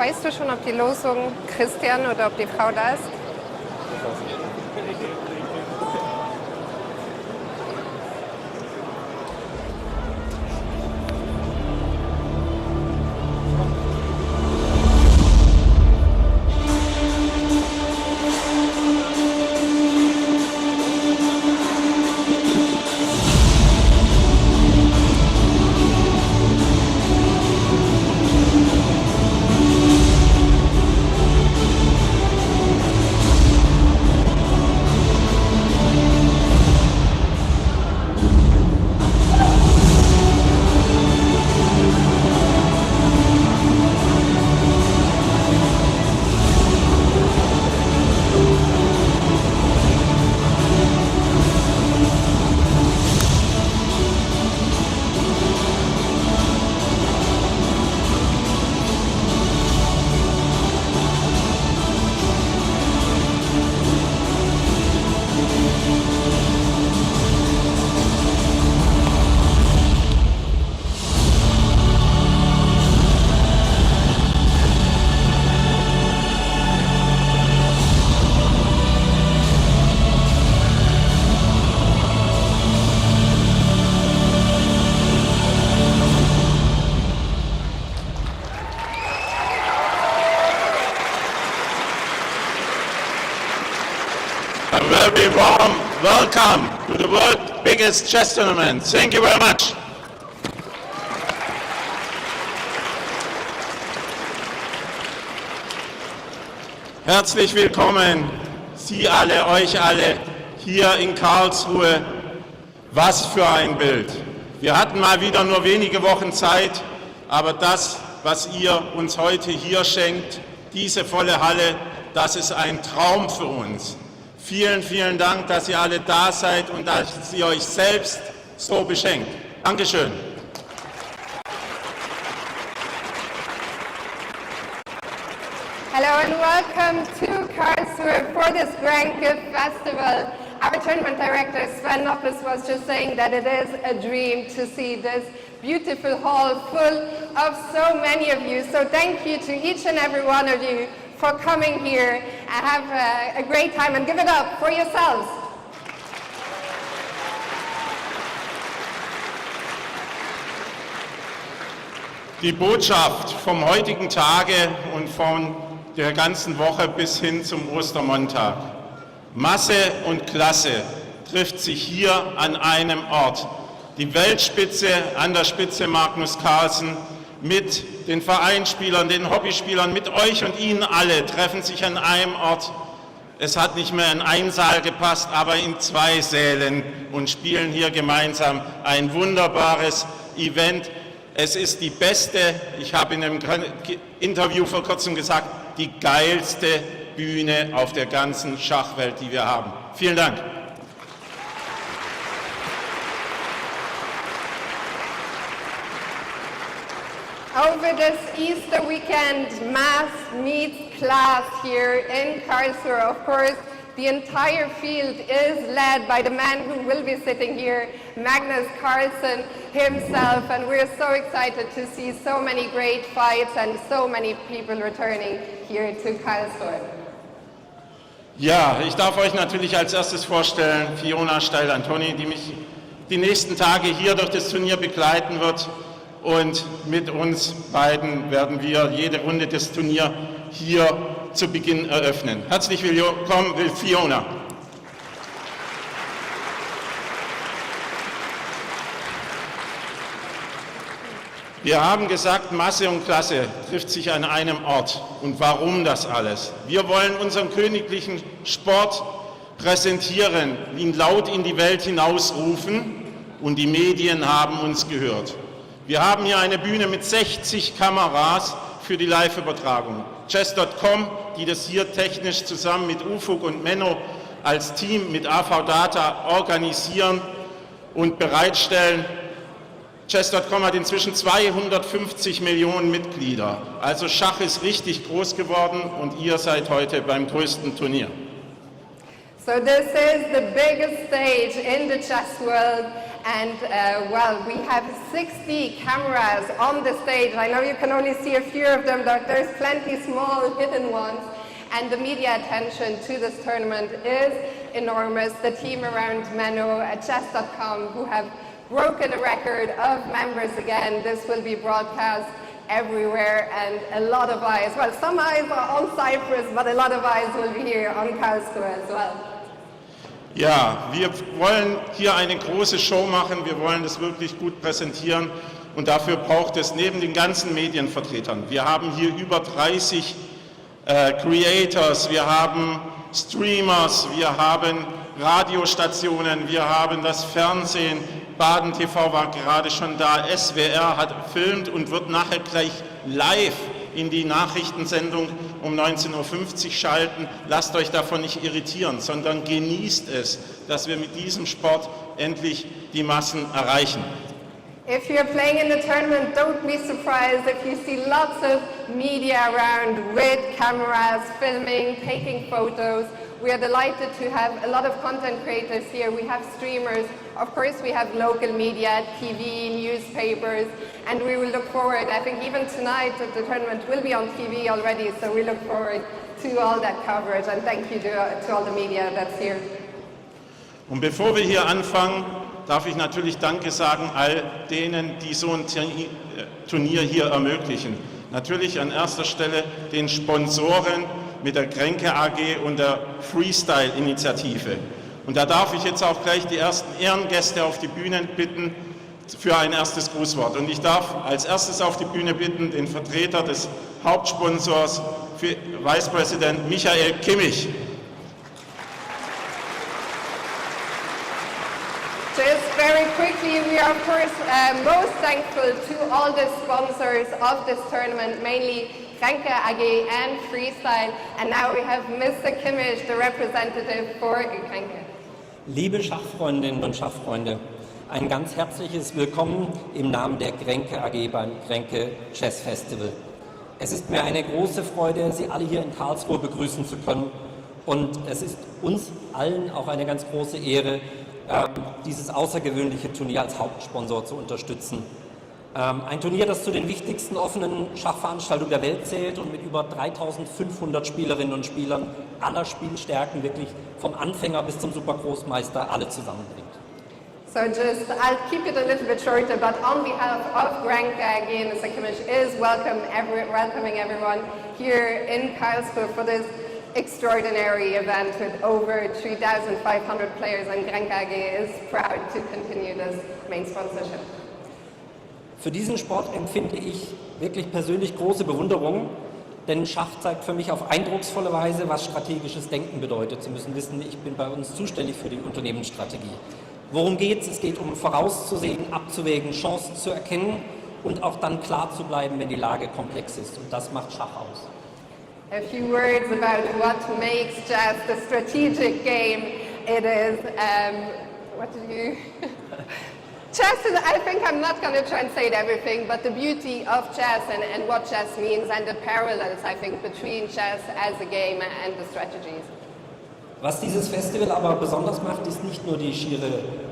weißt du schon, ob die Losung Christian oder ob die Frau da ist? Very warm welcome to the world's biggest chess tournament. Thank you very much. Herzlich willkommen, Sie alle, euch alle, hier in Karlsruhe. Was für ein Bild. Wir hatten mal wieder nur wenige Wochen Zeit, aber das, was ihr uns heute hier schenkt, diese volle Halle, das ist ein Traum für uns. Vielen, vielen Dank, dass ihr alle da seid und dass ihr euch selbst so beschenkt. Dankeschön. Hello and welcome to Karlsruhe for this Grenke Festival. Our tournament director Sven Noppes was just saying that it is a dream to see this beautiful hall full of so many of you. So thank you to each and every one of you for coming here and have a great time, and give it up for yourselves. Die Botschaft vom heutigen Tage und von der ganzen Woche bis hin zum Ostermontag. Masse und Klasse trifft sich hier an einem Ort. Die Weltspitze, an der Spitze Magnus Carlsen, mit den Vereinsspielern, den Hobbyspielern, mit euch und Ihnen alle treffen sich an einem Ort. Es hat nicht mehr in einen Saal gepasst, aber in 2 Sälen und spielen hier gemeinsam ein wunderbares Event. Es ist die beste, ich habe in einem Interview vor kurzem gesagt, die geilste Bühne auf der ganzen Schachwelt, die wir haben. Vielen Dank. Over this Easter weekend, mass meets class here in Karlsruhe. Of course, the entire field is led by the man who will be sitting here, Magnus Carlsen himself, and we're so excited to see so many great fights and so many people returning here to Karlsruhe. Ja, ich darf euch natürlich als erstes vorstellen, Fiona Steil-Antoni, die mich die nächsten Tage hier durch das Turnier begleiten wird. Und mit uns beiden werden wir jede Runde des Turniers hier zu Beginn eröffnen. Herzlich willkommen, Fiona. Wir haben gesagt, Masse und Klasse trifft sich an einem Ort. Und warum das alles? Wir wollen unseren königlichen Sport präsentieren, ihn laut in die Welt hinausrufen, und die Medien haben uns gehört. Wir haben hier eine Bühne mit 60 Kameras für die Live-Übertragung. Chess.com, die das hier technisch zusammen mit UFUG und Menno als Team mit AV Data organisieren und bereitstellen. Chess.com hat inzwischen 250 Millionen Mitglieder. Also Schach ist richtig groß geworden und ihr seid heute beim größten Turnier. So this is the biggest stage in the chess world, And well, we have 60 cameras on the stage. I know you can only see a few of them, but there's plenty small hidden ones. And the media attention to this tournament is enormous. The team around Magnus at Chess.com, who have broken a record of members again, this will be broadcast everywhere, and a lot of eyes. Well, some eyes are on Cyprus, but a lot of eyes will be here on Karlsruhe as well. Ja, wir wollen hier eine große Show machen, wir wollen das wirklich gut präsentieren und dafür braucht es neben den ganzen Medienvertretern, wir haben hier über 30 Creators, wir haben Streamers, wir haben Radiostationen, wir haben das Fernsehen, Baden TV war gerade schon da, SWR hat filmt und wird nachher gleich live in die Nachrichtensendung um 19:50 Uhr schalten. Lasst euch davon nicht irritieren, sondern genießt es, dass wir mit diesem Sport endlich die Massen erreichen. If you're playing in the tournament, don't be surprised if you see lots of media around with cameras, filming, taking photos. We are delighted to have a lot of content creators here. We have streamers. Of course, we have local media, TV, newspapers, and we will look forward. I think even tonight the tournament will be on TV already, so we look forward to all that coverage. And thank you to all the media that's here. Und bevor wir hier anfangen, darf ich natürlich Danke sagen all denen, die so ein Turnier hier ermöglichen. Natürlich an erster Stelle den Sponsoren mit der Grenke AG und der Freestyle-Initiative. Und da darf ich jetzt auch gleich die ersten Ehrengäste auf die Bühne bitten für ein erstes Grußwort. Und ich darf als erstes auf die Bühne bitten den Vertreter des Hauptsponsors, Vice President Michael Kimmich. Just very quickly, we are of course most thankful to all the sponsors of this tournament, mainly Grenke AG and Freestyle. And now we have Mr. Kimmich, the representative for Grenke. Liebe Schachfreundinnen und Schachfreunde, ein ganz herzliches Willkommen im Namen der Grenke AG beim Grenke Chess Festival. Es ist mir eine große Freude, Sie alle hier in Karlsruhe begrüßen zu können. Und es ist uns allen auch eine ganz große Ehre, dieses außergewöhnliche Turnier als Hauptsponsor zu unterstützen. Ein Turnier, das zu den wichtigsten offenen Schachveranstaltungen der Welt zählt und mit über 3500 Spielerinnen und Spielern aller Spielstärken wirklich vom Anfänger bis zum Supergroßmeister alle zusammenbringt. So I'll keep it a little bit shorter, but on behalf of Grenke AG, Mr. Kimmich is welcoming everyone here in Karlsruhe for this extraordinary event with over 3,500 players, and Grenke AG is proud to continue this main sponsorship. Für diesen Sport empfinde ich wirklich persönlich große Bewunderung, denn Schach zeigt für mich auf eindrucksvolle Weise, was strategisches Denken bedeutet. Sie müssen wissen, ich bin bei uns zuständig für die Unternehmensstrategie. Worum geht's? Es geht um vorauszusehen, abzuwägen, Chancen zu erkennen und auch dann klar zu bleiben, wenn die Lage komplex ist. Und das macht Schach aus. A few words about what makes chess the strategic game. It is, chess is, I think I'm not going to translate everything, but the beauty of chess and what chess means and the parallels, I think, between chess as a game and the strategies. Was dieses Festival aber besonders macht, ist nicht nur die schiere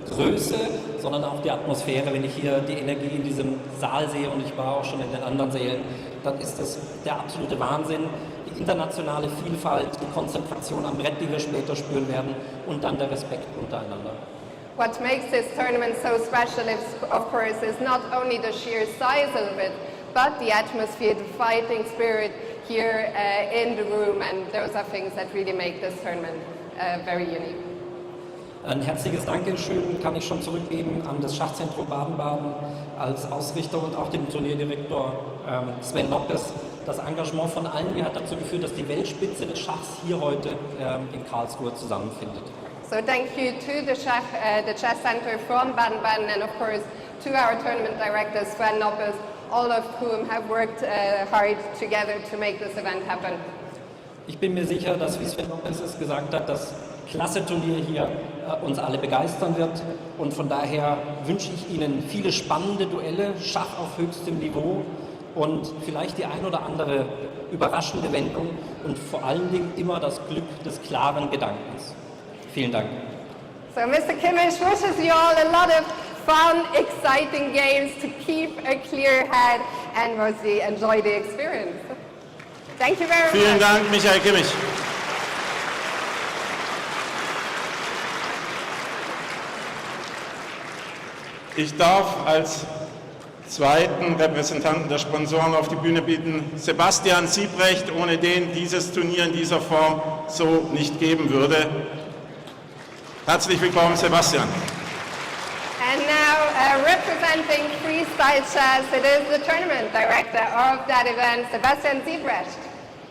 Größe, sondern auch die Atmosphäre. Wenn ich hier die Energie in diesem Saal sehe, und ich war auch schon in den anderen Sälen, dann ist das der absolute Wahnsinn. Die internationale Vielfalt, die Konzentration am Brett, die wir später spüren werden, und dann der Respekt untereinander. What makes this tournament so special, of course, is not only the sheer size of it, but the atmosphere, the fighting spirit here in the room, and those are things that really make this tournament very unique. Ein herzliches Dankeschön kann ich schon zurückgeben an das Schachzentrum Baden-Baden als Ausrichter und auch dem Turnierdirektor Sven Loppes. Das Engagement von allen hier hat dazu geführt, dass die Weltspitze des Schachs hier heute in Karlsruhe zusammenfindet. So thank you to the Chess Center from Baden-Baden, and of course to our tournament director Sven Loppes, all of whom have worked hard together to make this event happen. Ich bin mir sicher, dass, wie Sven Loppes es gesagt hat, das Klasse-Turnier hier uns alle begeistern wird, und von daher wünsche ich Ihnen viele spannende Duelle, Schach auf höchstem Niveau und vielleicht die ein oder andere überraschende Wendung und vor allen Dingen immer das Glück des klaren Gedankens. Vielen Dank. So Mr. Kimmich wishes you all a lot of fun, exciting games to keep a clear head and mostly enjoy the experience. Thank you very much. Vielen Dank, Michael Kimmich. Ich darf als zweiten Repräsentanten der Sponsoren auf die Bühne bitten, Sebastian Siebrecht, ohne den dieses Turnier in dieser Form so nicht geben würde. Herzlich willkommen, Sebastian. And now, representing Freestyle Chess, it is the tournament director of that event, Sebastian Siebrecht.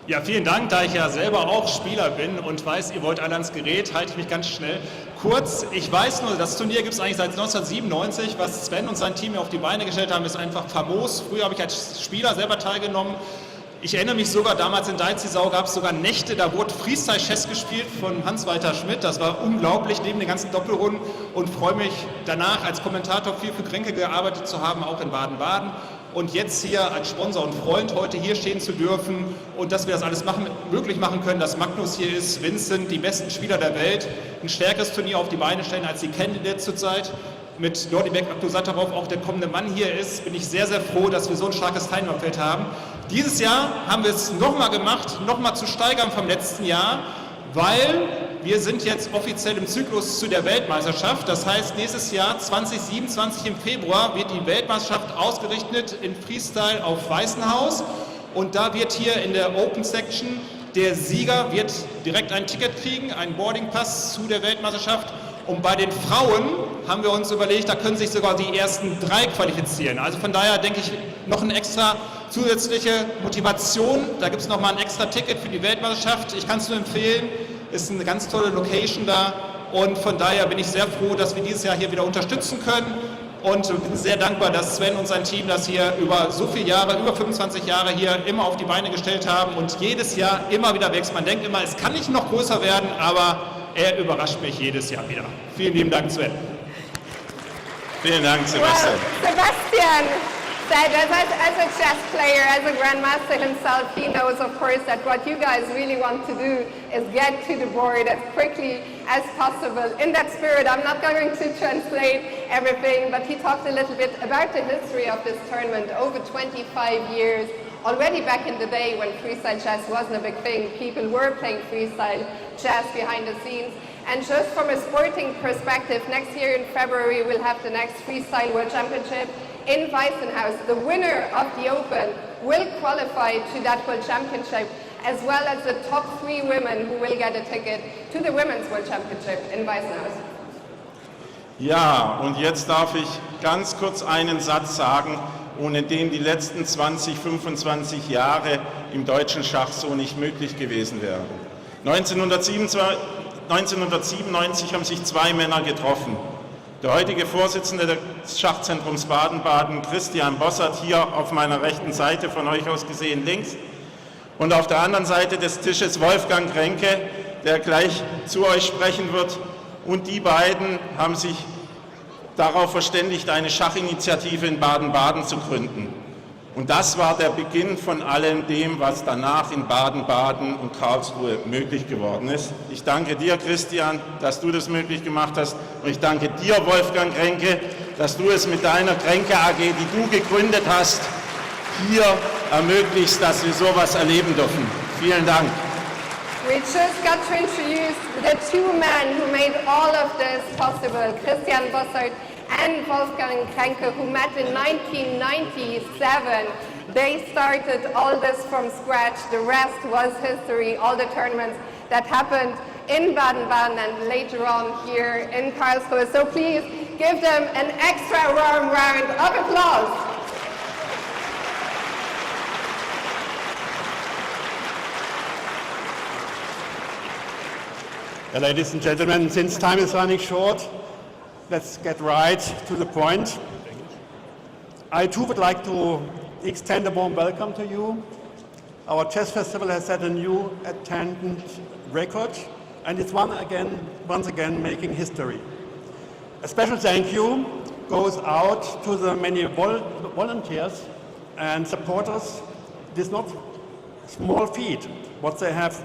Ja, vielen Dank. Da ich ja selber auch Spieler bin und weiß, ihr wollt alle ans Gerät, halte ich mich ganz schnell kurz. Ich weiß nur, das Turnier gibt es eigentlich seit 1997. Was Sven und sein Team hier auf die Beine gestellt haben, ist einfach famos. Früher habe ich als Spieler selber teilgenommen. Ich erinnere mich sogar, damals in Deizisau gab es sogar Nächte, da wurde Freestyle Chess gespielt von Hans-Walter Schmidt. Das war unglaublich, neben den ganzen Doppelrunden, und freue mich danach als Kommentator viel für Grenke gearbeitet zu haben, auch in Baden-Baden. Und jetzt hier als Sponsor und Freund heute hier stehen zu dürfen und dass wir das alles möglich machen können, dass Magnus hier ist, Vincent, die besten Spieler der Welt, ein stärkeres Turnier auf die Beine stellen als die Candidates zurzeit. Mit Nordibek Abdusatarov auch der kommende Mann hier ist, bin ich sehr, sehr froh, dass wir so ein starkes Teilnehmerfeld haben. Dieses Jahr haben wir es nochmal gemacht, nochmal zu steigern vom letzten Jahr, weil wir sind jetzt offiziell im Zyklus zu der Weltmeisterschaft. Das heißt, nächstes Jahr 2027 im Februar wird die Weltmeisterschaft ausgerichtet in Freestyle auf Weißenhaus. Und da wird hier in der Open Section der Sieger wird direkt ein Ticket kriegen, einen Boarding Pass zu der Weltmeisterschaft. Und bei den Frauen haben wir uns überlegt, da können sich sogar die ersten 3 qualifizieren. Also von daher denke ich, noch eine extra zusätzliche Motivation. Da gibt es nochmal ein extra Ticket für die Weltmeisterschaft. Ich kann es nur empfehlen, ist eine ganz tolle Location da. Und von daher bin ich sehr froh, dass wir dieses Jahr hier wieder unterstützen können. Und bin sehr dankbar, dass Sven und sein Team das hier über so viele Jahre, über 25 Jahre hier immer auf die Beine gestellt haben und jedes Jahr immer wieder wächst. Man denkt immer, es kann nicht noch größer werden, aber er überrascht mich jedes Jahr wieder. Vielen lieben Dank, Sven. Vielen Dank, Sebastian. Well, Sebastian said, as a chess player, as a grandmaster himself, he knows, of course, that what you guys really want to do is get to the board as quickly as possible. In that spirit, I'm not going to translate everything, but he talked a little bit about the history of this tournament over 25 years. Already back in the day when freestyle chess wasn't a big thing, people were playing freestyle chess behind the scenes. And just from a sporting perspective, next year in February we'll have the next Freestyle World Championship in Weissenhaus. The winner of the Open will qualify to that World Championship, as well as the top 3 women who will get a ticket to the Women's World Championship in Weissenhaus. Ja, und jetzt darf ich ganz kurz einen Satz sagen, ohne den die letzten 20, 25 Jahre im deutschen Schach so nicht möglich gewesen wären. 1997 haben sich 2 Männer getroffen. Der heutige Vorsitzende des Schachzentrums Baden-Baden, Christian Bossert, hier auf meiner rechten Seite, von euch aus gesehen links. Und auf der anderen Seite des Tisches Wolfgang Grenke, der gleich zu euch sprechen wird. Und die beiden haben sich darauf verständigt, eine Schachinitiative in Baden-Baden zu gründen. Und das war der Beginn von allem dem, was danach in Baden-Baden und Karlsruhe möglich geworden ist. Ich danke dir, Christian, dass du das möglich gemacht hast. Und ich danke dir, Wolfgang Grenke, dass du es mit deiner Grenke AG, die du gegründet hast, hier ermöglichst, dass wir sowas erleben dürfen. Vielen Dank. We just got to introduce the 2 men who made all of this possible, Christian Bossert and Wolfgang Grenke, who met in 1997. They started all this from scratch. The rest was history, all the tournaments that happened in Baden-Baden and later on here in Karlsruhe. So please give them an extra warm round of applause. Ladies and gentlemen, since time is running short, let's get right to the point. I too would like to extend a warm welcome to you. Our chess festival has set a new attendance record, and it's once again making history. A special thank you goes out to the many volunteers and supporters. It is not a small feat what they have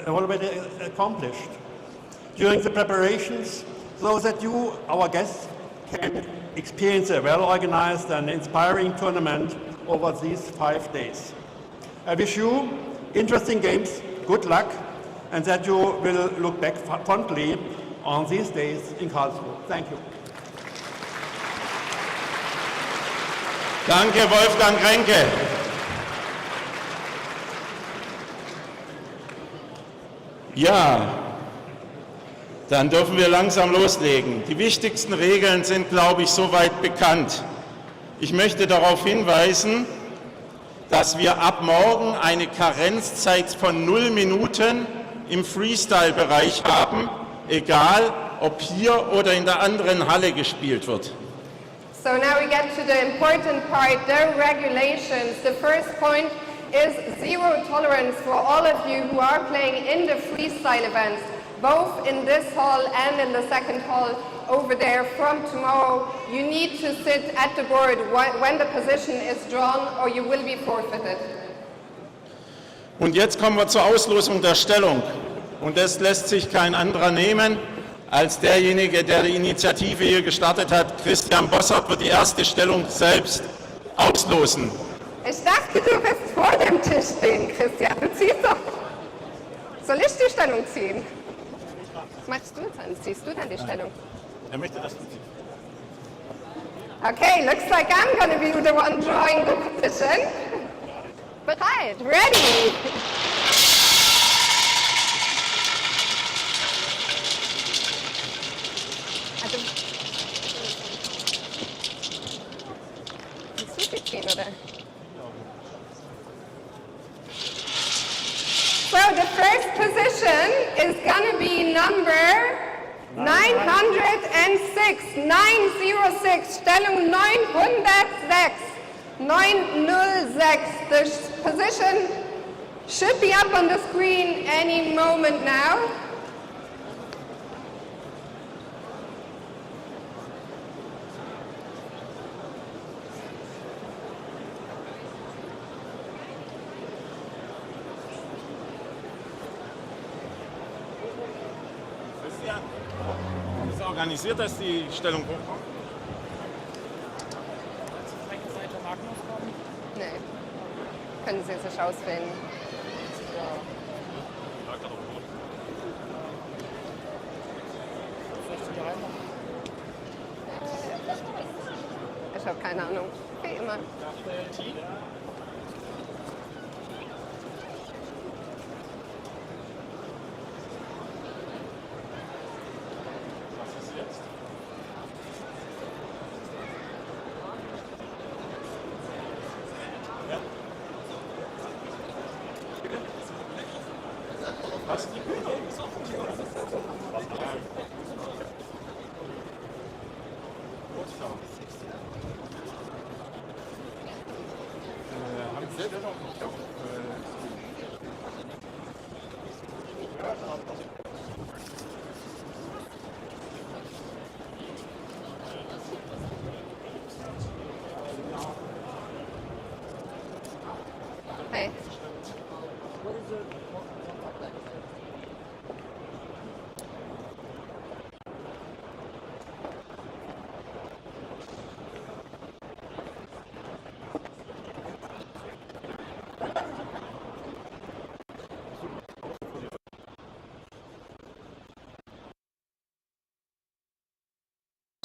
already accomplished during the preparations, so that you, our guests, can experience a well-organized and inspiring tournament over these 5 days. I wish you interesting games, good luck, and that you will look back fondly on these days in Karlsruhe. Thank you. Danke, Wolfgang Grenke. Ja, dann dürfen wir langsam loslegen. Die wichtigsten Regeln sind, glaube ich, soweit bekannt. Ich möchte darauf hinweisen, dass wir ab morgen eine Karenzzeit von 0 Minuten im Freestyle-Bereich haben, egal ob hier oder in der anderen Halle gespielt wird. So now we get to the important part, the regulations. The first point is zero tolerance for all of you who are playing in the freestyle events, both in this hall and in the second hall over there. From tomorrow, you need to sit at the board when the position is drawn or you will be forfeited. Und jetzt kommen wir zur Auslosung der Stellung. Und das lässt sich kein anderer nehmen als derjenige, der die Initiative hier gestartet hat. Christian Bossert wird die erste Stellung selbst auslosen. Ich dachte, du wirst vor dem Tisch stehen, Christian. Du ziehst doch. Soll ich die Stellung ziehen? Was machst du dann? Ziehst du dann die Stellung? Er möchte das ziehen. Okay, looks like I'm going to be the one drawing the position. Bereit, ready. Also, willst du die ziehen, oder? So the first position is going to be number 906, 906, Stellung 906, 906. The position should be up on the screen any moment now. Ist organisiert, dass die Stellung hochkommt? Nee, können Sie sich auswählen. Ich habe keine Ahnung, wie immer. Hey.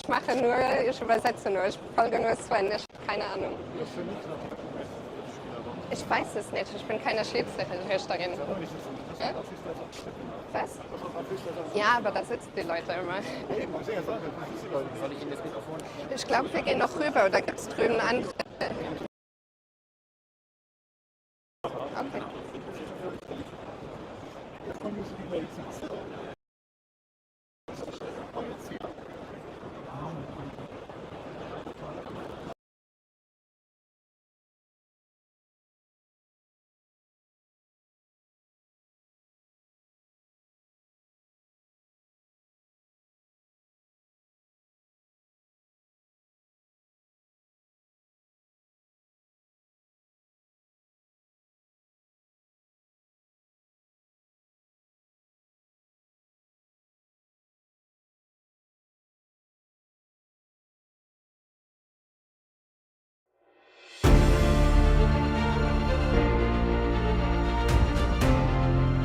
Ich mache nur, ich übersetze nur, ich folge nur Sven, ich habe keine Ahnung. Ich weiß es nicht, ich bin keine Schiedsrichterin. Ja? Was? Ja, aber da sitzen die Leute immer. Ich glaube, wir gehen noch rüber, oder gibt es drüben andere? Okay.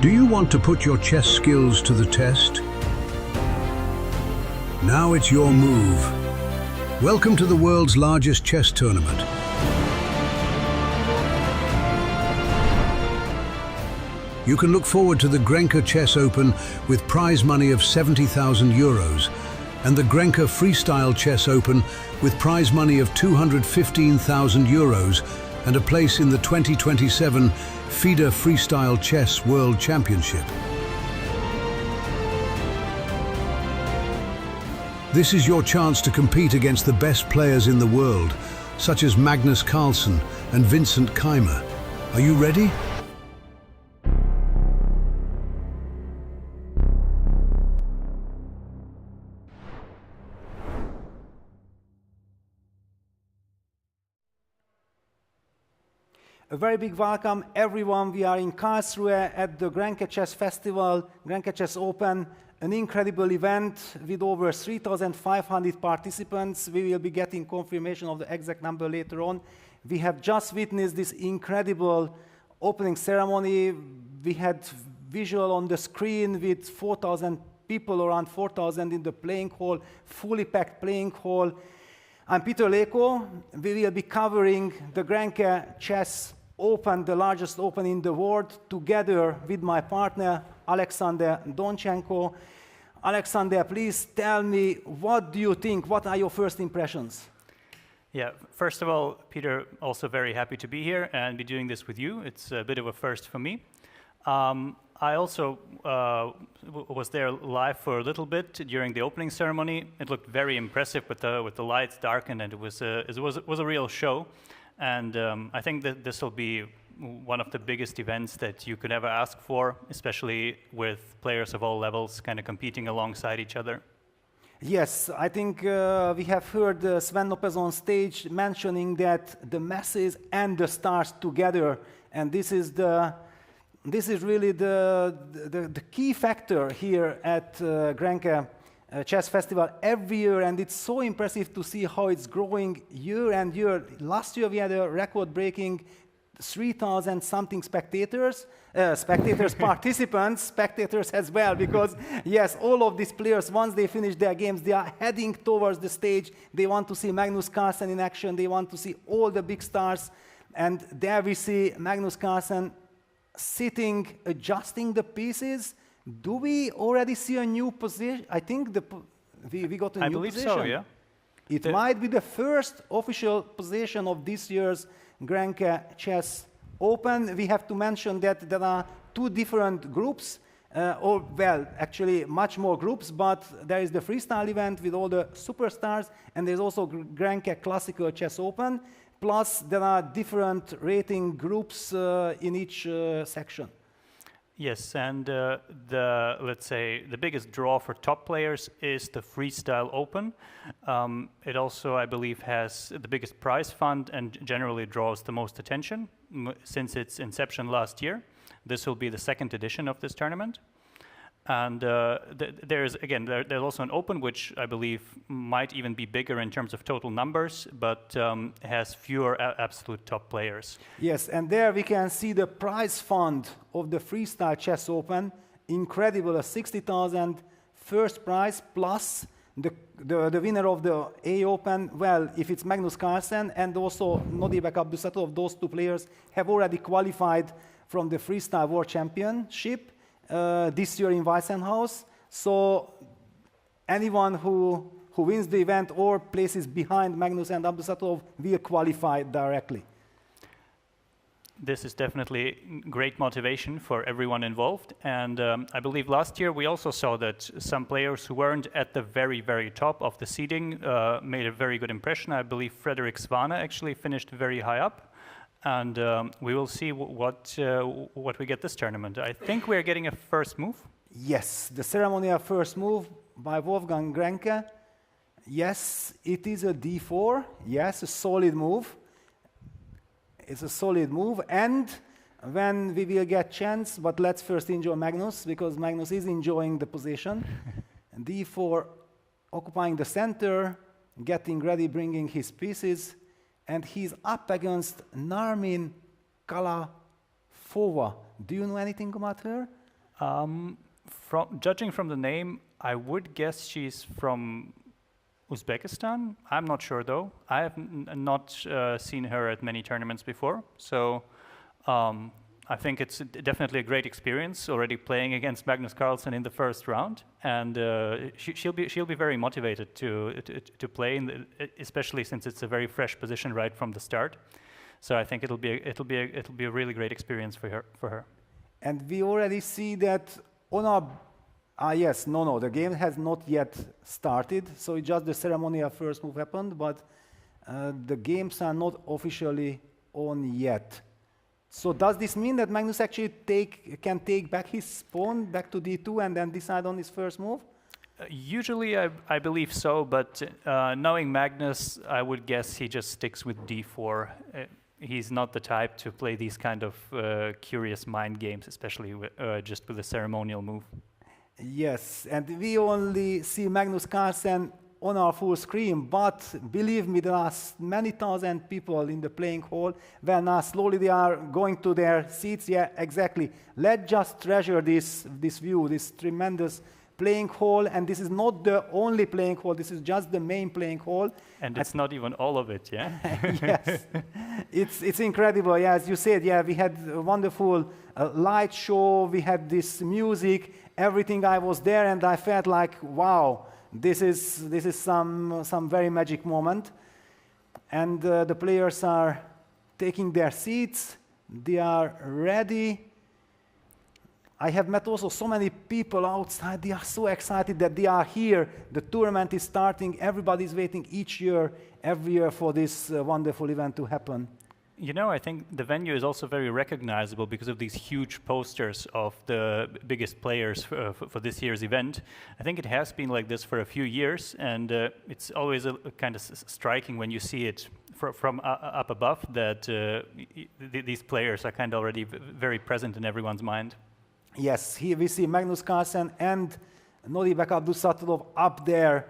Do you want to put your chess skills to the test? Now it's your move. Welcome to the world's largest chess tournament. You can look forward to the Grenke Chess Open with prize money of 70,000 euros and the Grenke Freestyle Chess Open with prize money of 215,000 euros and a place in the 2027 FIDE Freestyle Chess World Championship. This is your chance to compete against the best players in the world, such as Magnus and Vincent. Are you ready? A very big welcome, everyone. We are in Karlsruhe at the Grenke Chess Festival, Grenke Chess Open, an incredible event with over 3,500 participants. We will be getting confirmation of the exact number later on. We have just witnessed this incredible opening ceremony. We had visual on the screen with 4,000 people, around 4,000 in the playing hall, fully packed playing hall. I'm Peter Leko. We will be covering the Grenke Chess Open, the largest open in the world, together with my partner, Alexander Donchenko. Alexander, please tell me, what do you think? What are your first impressions? Yeah, first of all, Peter, also very happy to be here and be doing this with you. It's a bit of a first for me. I also was there live for a little bit during the opening ceremony. It looked very impressive with the lights darkened, and it was a real show. And I think that this will be one of the biggest events that you could ever ask for, especially with players of all levels kind of competing alongside each other. Yes, I think we have heard Sven Lopez on stage mentioning that the masses and the stars together, and this is really the key factor here at Grenke Chess Festival every year, and it's so impressive to see how it's growing year and year. Last year we had a record-breaking 3,000 something spectators, participants, spectators as well, because yes, all of these players, once they finish their games, they are heading towards the stage. They want to see Magnus Carlsen in action. They want to see all the big stars, and there we see Magnus Carlsen sitting, adjusting the pieces. Do we already see a new position? I think we got a new position. I believe so, yeah. It might be the first official position of this year's Grenke Chess Open. We have to mention that there are two different groups, actually much more groups, but there is the freestyle event with all the superstars, and there's also Grenke Classical Chess Open, plus there are different rating groups in each section. Yes, and let's say the biggest draw for top players is the Freestyle Open. It also, I believe, has the biggest prize fund and generally draws the most attention since its inception last year. This will be the second edition of this tournament. And there's also an Open, which I believe might even be bigger in terms of total numbers, but has fewer absolute top players. Yes, and there we can see the prize fund of the Freestyle Chess Open. Incredible, a 60,000 first prize plus the winner of the A Open. Well, if it's Magnus Carlsen and also Nodibek Abdusatov, those two players have already qualified from the Freestyle World Championship this year in Weissenhaus. So anyone who wins the event or places behind Magnus and Abdusatov will qualify directly. This is definitely great motivation for everyone involved. And I believe last year we also saw that some players who weren't at the very, very top of the seeding made a very good impression. I believe Frederick Svane actually finished very high up. And we will see what we get this tournament. I think we're getting a first move. Yes, the ceremonial first move by Wolfgang Grenke. Yes, it is a d4. Yes, a solid move. It's a solid move. And when we will get chance, but let's first enjoy Magnus, because Magnus is enjoying the position. d4, occupying the center, getting ready, bringing his pieces. And he's up against Narmin Kalafova. Do you know anything about her? Judging from the name, I would guess she's from Uzbekistan. I'm not sure though. I have not seen her at many tournaments before, so I think it's definitely a great experience already playing against Magnus Carlsen in the first round, and she'll be very motivated to play, especially since it's a very fresh position right from the start. So I think it'll be a really great experience for her. And we already see that on our the game has not yet started, so it's just the ceremonial first move happened, but the games are not officially on yet. So does this mean that Magnus actually can take back his pawn back to d2 and then decide on his first move? Usually I believe so, but knowing Magnus, I would guess he just sticks with d4. He's not the type to play these kind of curious mind games, especially just with a ceremonial move. Yes, and we only see Magnus Carlsen on our full screen, but believe me, there are many thousand people in the playing hall. When slowly they are going to their seats. Yeah, exactly. Let's just treasure this view, this tremendous playing hall, and this is not the only playing hall, this is just the main playing hall. And it's not even all of it, yeah? Yes, it's incredible. Yeah, as you said, yeah, we had a wonderful light show, we had this music, everything. I was there and I felt like, wow, this is some very magic moment. And the players are taking their seats, they are ready. I have met also so many people outside. They are so excited that they are here. The tournament is starting. Everybody is waiting every year for this wonderful event to happen. You know, I think the venue is also very recognizable because of these huge posters of the biggest players for this year's event. I think it has been like this for a few years, and it's always a kind of striking when you see it from up above that these players are kind of already very present in everyone's mind. Yes, here we see Magnus Carlsen and Nuribek Abdusattorov up there.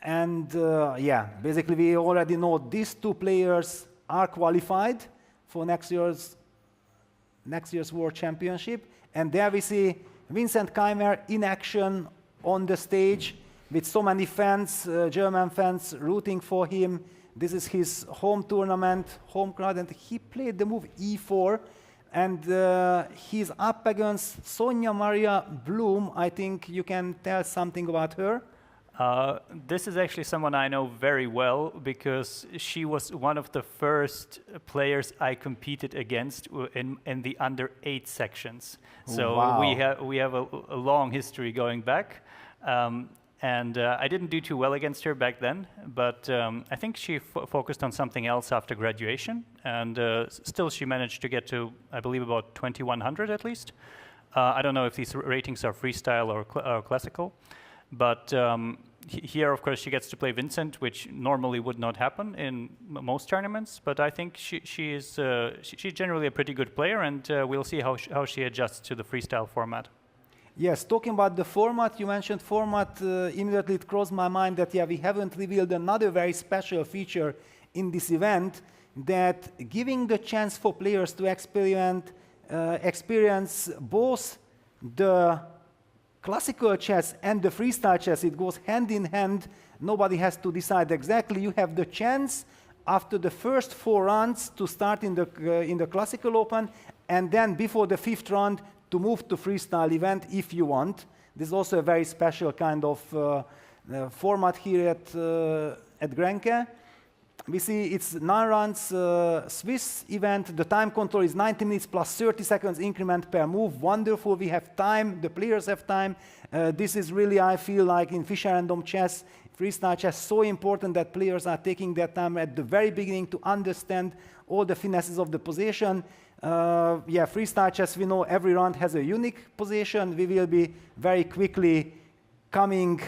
And yeah, basically we already know these two players are qualified for next year's World Championship. And there we see Vincent Keimer in action on the stage with so many fans, German fans rooting for him. This is his home tournament, home crowd, and he played the move e4. And he's up against Sonia Maria Blum. I think you can tell something about her. This is actually someone I know very well because she was one of the first players I competed against in the under 8 sections. So wow. we have a long history going back. And I didn't do too well against her back then, but I think she focused on something else after graduation, and still she managed to get to, I believe, about 2100 at least. I don't know if these ratings are freestyle or classical, but here, of course, she gets to play Vincent, which normally would not happen in most tournaments, but I think she's generally a pretty good player, and we'll see how she adjusts to the freestyle format. Yes, talking about the format, you mentioned format, immediately it crossed my mind that, yeah, we haven't revealed another very special feature in this event, that giving the chance for players to experience both the classical chess and the freestyle chess. It goes hand in hand. Nobody has to decide exactly. You have the chance after the first 4 rounds to start in the classical open, and then before the 5th round to move to freestyle event if you want. This is also a very special kind of format here at Grenke. We see it's 9 rounds Swiss event. The time control is 90 minutes plus 30 seconds increment per move. Wonderful. We have time. The players have time. This is really, I feel like in Fischer and Dom chess, freestyle chess, so important that players are taking their time at the very beginning to understand all the finesses of the position. Yeah, freestyle chess, we know every round has a unique position. We will be very quickly coming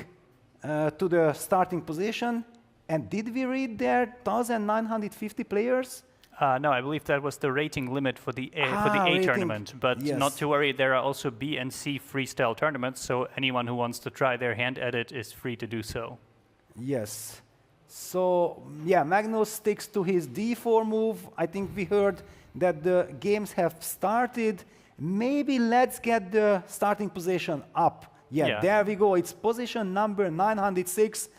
to the starting position. And did we read there 1,950 players? No, I believe that was the rating limit for the A tournament. But yes. Not to worry, there are also B and C freestyle tournaments, so anyone who wants to try their hand at it is free to do so. Yes. So, yeah, Magnus sticks to his D4 move. I think we heard that the games have started. Maybe let's get the starting position up. Yeah, there we go. It's position number 906.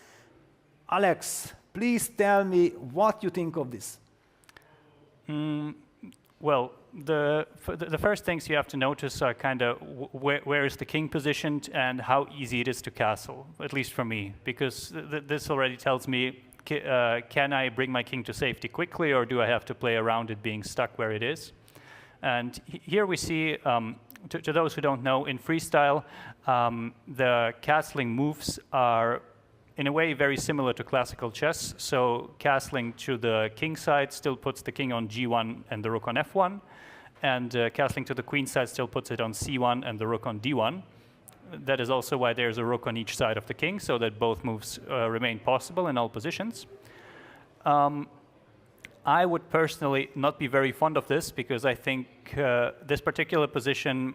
Alex, please tell me what you think of this. Well, the first things you have to notice are kind of where is the king positioned and how easy it is to castle, at least for me, because this already tells me, can I bring my king to safety quickly, or do I have to play around it being stuck where it is? And here we see, to those who don't know, in freestyle, the castling moves are in a way very similar to classical chess. So castling to the king side still puts the king on g1 and the rook on f1, and castling to the queen side still puts it on c1 and the rook on d1. That is also why there's a rook on each side of the king, so that both moves remain possible in all positions. I would personally not be very fond of this, because I think this particular position,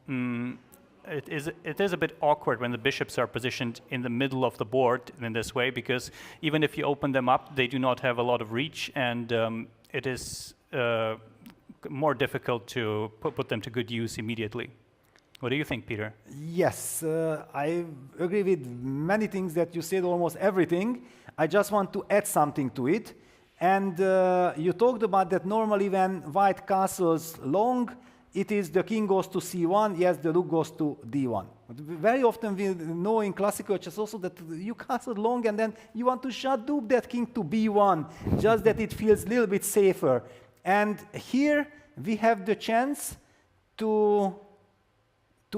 it is a bit awkward when the bishops are positioned in the middle of the board in this way, because even if you open them up, they do not have a lot of reach, and it is more difficult to put them to good use immediately. What do you think, Peter? Yes, I agree with many things that you said, almost everything. I just want to add something to it. And you talked about that normally when white castles long, it is the king goes to c1, yes, the rook goes to d1. But very often we know in classical chess also that you castle long and then you want to shadow that king to b1, just that it feels a little bit safer. And here we have the chance to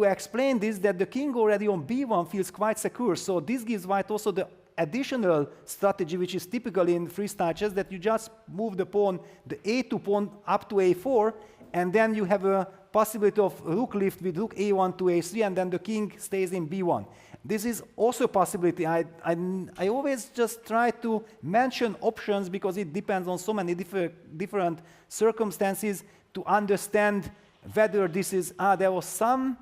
explain this, that the king already on b1 feels quite secure. So this gives white also the additional strategy, which is typical in freestyle chess, that you just move the pawn, the a2 pawn up to a4, and then you have a possibility of rook lift with rook a1 to a3, and then the king stays in b1. This is also a possibility. I always just try to mention options because it depends on so many different circumstances to understand whether this is, there was some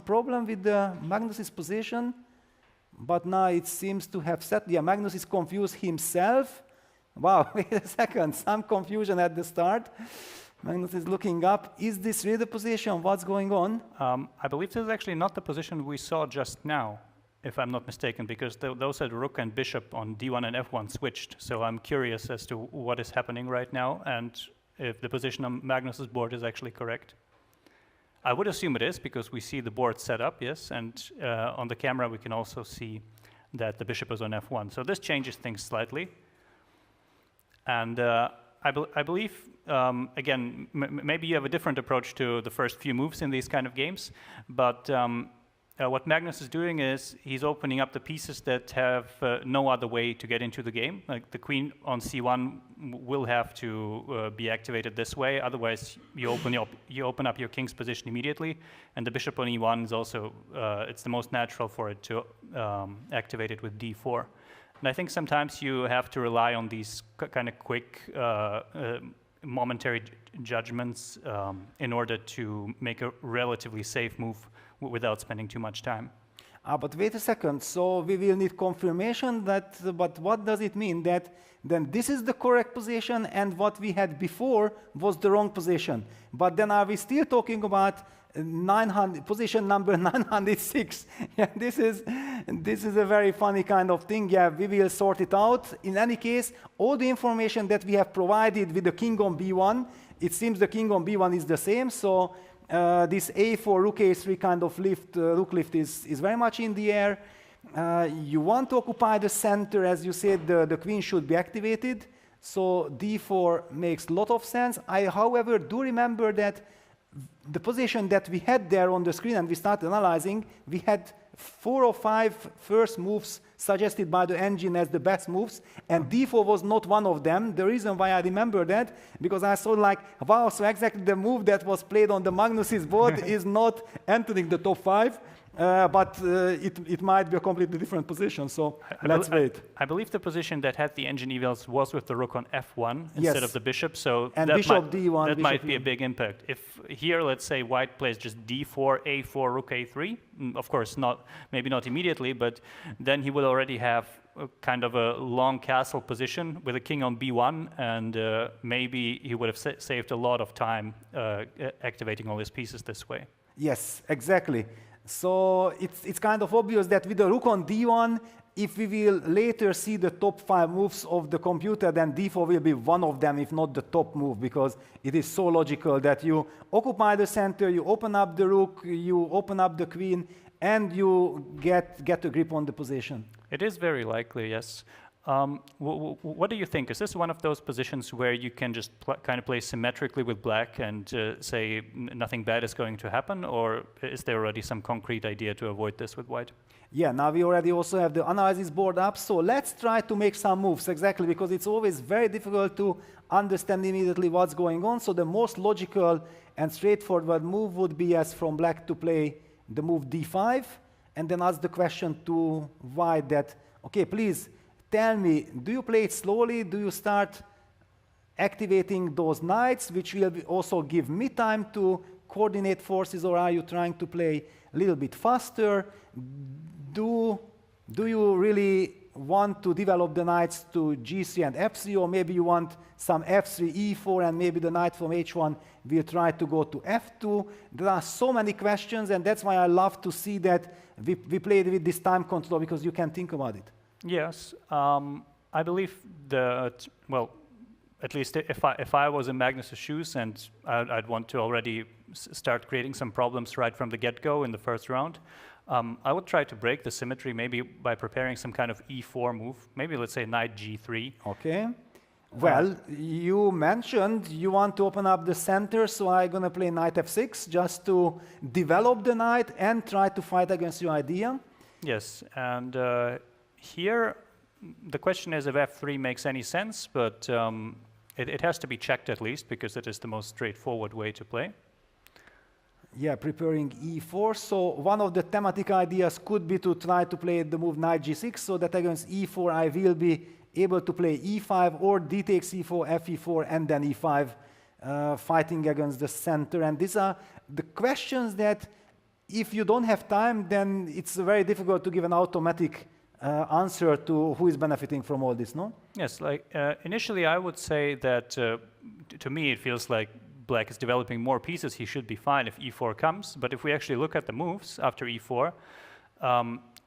problem with the Magnus's position, but now it seems to have set. Yeah, Magnus is confused himself. Wow, wait a second, some confusion at the start. Magnus is looking up. Is this really the position? What's going on? I believe this is actually not the position we saw just now, if I'm not mistaken, because those had rook and bishop on d1 and f1 switched. So I'm curious as to what is happening right now and if the position on Magnus's board is actually correct. I would assume it is, because we see the board set up, yes, and on the camera we can also see that the bishop is on f1. So this changes things slightly. And I believe, again, maybe you have a different approach to the first few moves in these kind of games, but what Magnus is doing is he's opening up the pieces that have no other way to get into the game. Like the queen on c1 will have to be activated this way, otherwise you open up your king's position immediately, and the bishop on e1 is also, it's the most natural for it to activate it with d4. And I think sometimes you have to rely on these kind of quick momentary judgments in order to make a relatively safe move without spending too much time. But wait a second, so we will need confirmation that, but what does it mean? That then this is the correct position and what we had before was the wrong position. But then are we still talking about position number 906? Yeah, this is a very funny kind of thing. Yeah, we will sort it out. In any case, all the information that we have provided with the king on b1, it seems the king on b1 is the same. So this a4 rook a3 kind of lift, rook lift is very much in the air. You want to occupy the center, as you said, the queen should be activated. So d4 makes a lot of sense. I, however, do remember that the position that we had there on the screen and we started analyzing, we had 4 or 5 first moves suggested by the engine as the best moves, and d4 was not one of them. The reason why I remember that, because I saw like, wow, so exactly the move that was played on the Magnus's board is not entering the top 5. but it might be a completely different position, so let's wait. I believe the position that had the engine evals was with the rook on f1 instead of the bishop, so and that bishop might, d1, that bishop might be a e1. big impact. If here, let's say, white plays just d4, a4, rook a3, of course, maybe not immediately, but then he will already have kind of a long castle position with a king on b1, and maybe he would have saved a lot of time activating all his pieces this way. Yes, exactly. So it's kind of obvious that with the rook on d1, if we will later see the top 5 moves of the computer, then d4 will be one of them, if not the top move, because it is so logical that you occupy the center, you open up the rook, you open up the queen, and you get a grip on the position. It is very likely, yes. What do you think? Is this one of those positions where you can just kind of play symmetrically with black and say nothing bad is going to happen, or is there already some concrete idea to avoid this with white? Yeah, now we already also have the analysis board up, so let's try to make some moves, exactly, because it's always very difficult to understand immediately what's going on. So the most logical and straightforward move would be, as from black, to play the move d5, and then ask the question to white that, okay, please, tell me, do you play it slowly? Do you start activating those knights, which will also give me time to coordinate forces, or are you trying to play a little bit faster? Do you really want to develop the knights to g3 and f3, or maybe you want some f3, e4, and maybe the knight from h1 will try to go to f2? There are so many questions, and that's why I love to see that we played with this time control, because you can think about it. Yes, I believe that, well, at least if I was in Magnus's shoes, and I'd want to already start creating some problems right from the get-go in the first round, I would try to break the symmetry maybe by preparing some kind of e4 move, maybe let's say knight g3. Okay. Well, you mentioned you want to open up the center, so I'm going to play knight f6 just to develop the knight and try to fight against your idea. Yes, and here the question is if f3 makes any sense, but it has to be checked at least, because it is the most straightforward way to play. Yeah, preparing e4. So one of the thematic ideas could be to try to play the move knight g6, so that against e4 I will be able to play e5 or d takes e4, fe4, and then e5, fighting against the center. And these are the questions that, if you don't have time, then it's very difficult to give an automatic answer to who is benefiting from all this, no? Yes, like initially I would say that to me it feels like black is developing more pieces, he should be fine if e4 comes, but if we actually look at the moves after e4,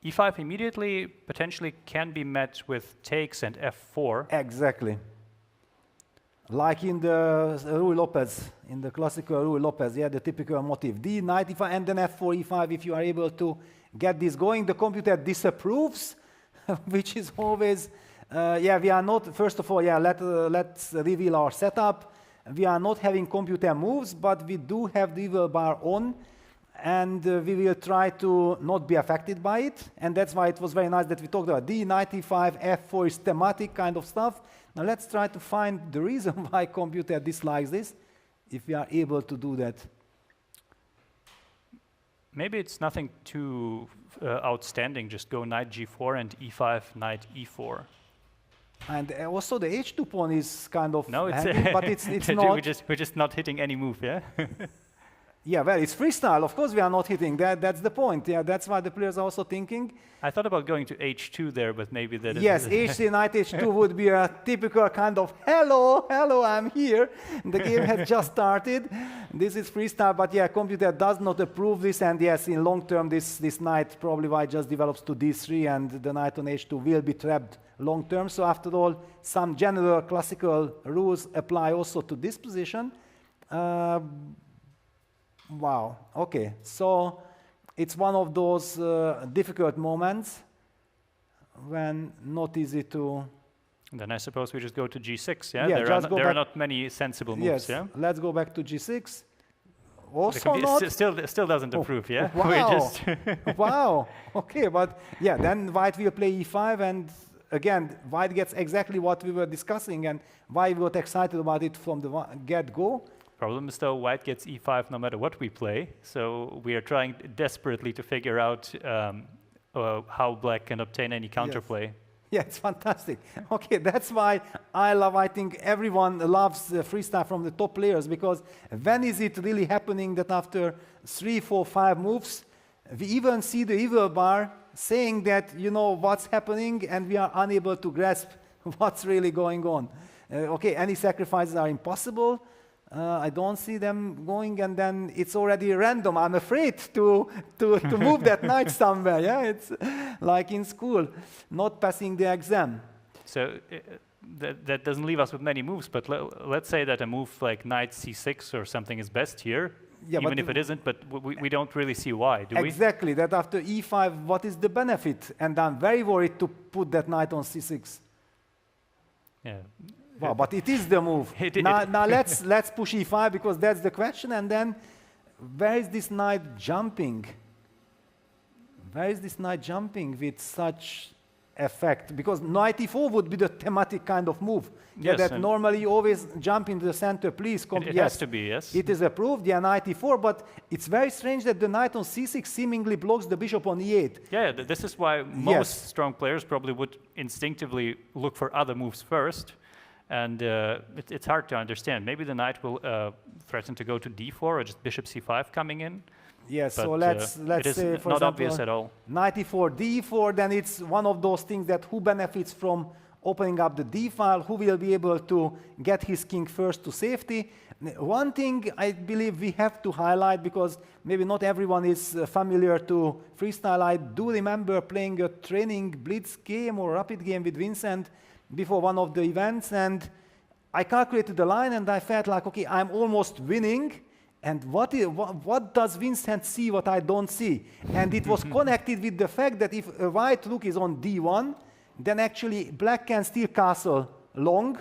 e5 immediately potentially can be met with takes and f4. Exactly. Like in the Ruy Lopez, in the classical Ruy Lopez, yeah, the typical motif. D, knight e5, and then f4, e5, if you are able to get this going. The computer disapproves, which is always, yeah, we are not, first of all, yeah, let's reveal our setup. We are not having computer moves, but we do have the evil bar on, and we will try to not be affected by it. And that's why it was very nice that we talked about D, knight e5, f4 is thematic kind of stuff. Now let's try to find the reason why computer dislikes this, if we are able to do that. Maybe it's nothing too outstanding, just go knight g4 and e5, knight e4. And also the h2 pawn is kind of no, it's hanging, but it's not. We're just not hitting any move, yeah? Yeah, well, it's freestyle. Of course we are not hitting. That's the point. Yeah, that's why the players are also thinking. I thought about going to h2 there, but maybe that yes, h3, knight h2 would be a typical kind of, hello, I'm here. The game has just started. This is freestyle, but yeah, computer does not approve this. And yes, in long term, this knight probably white just develops to d3, and the knight on h2 will be trapped long term. So after all, some general classical rules apply also to this position. Wow, okay, so it's one of those difficult moments when not easy to... Then I suppose we just go to g6, yeah? Yeah, there are not many sensible moves, yes, yeah? Let's go back to g6. Also not... Still doesn't approve, yeah? Wow, wow, okay, but yeah, then white will play e5, and again, white gets exactly what we were discussing, and why we got excited about it from the get-go. Problem is though, white gets e5 no matter what we play, so we are trying desperately to figure out how black can obtain any counterplay. Yeah, it's fantastic. Okay, that's why I think everyone loves freestyle from the top players, because when is it really happening that after 3, 4, 5 moves, we even see the evil bar saying that, you know, what's happening, and we are unable to grasp what's really going on. Okay, any sacrifices are impossible. I don't see them going, and then it's already random. I'm afraid to move that knight somewhere. Yeah, it's like in school, not passing the exam. So that doesn't leave us with many moves, but let's say that a move like knight c6 or something is best here, yeah, even if it isn't, but we don't really see why, do we? Exactly, that after e5, what is the benefit? And I'm very worried to put that knight on c6. Yeah. Wow, but it is the move. Now let's push e5, because that's the question. And then, where is this knight jumping? Where is this knight jumping with such effect? Because knight e4 would be the thematic kind of move. Yes, that normally you always jump into the center, please. It has to be, yes. It is approved, yeah, knight e4, but it's very strange that the knight on c6 seemingly blocks the bishop on e8. Yeah, this is why most strong players probably would instinctively look for other moves first. And it's hard to understand. Maybe the knight will threaten to go to d4 or just bishop c5 coming in. Yes, so let's say, for example, not obvious at all. Knight e4, d4, then it's one of those things that who benefits from opening up the d file, who will be able to get his king first to safety. One thing I believe we have to highlight, because maybe not everyone is familiar to freestyle. I do remember playing a training blitz game or rapid game with Vincent before one of the events, and I calculated the line, and I felt like, okay, I'm almost winning, and what does Vincent see what I don't see? And it was connected with the fact that if a white rook is on d1, then actually black can still castle long.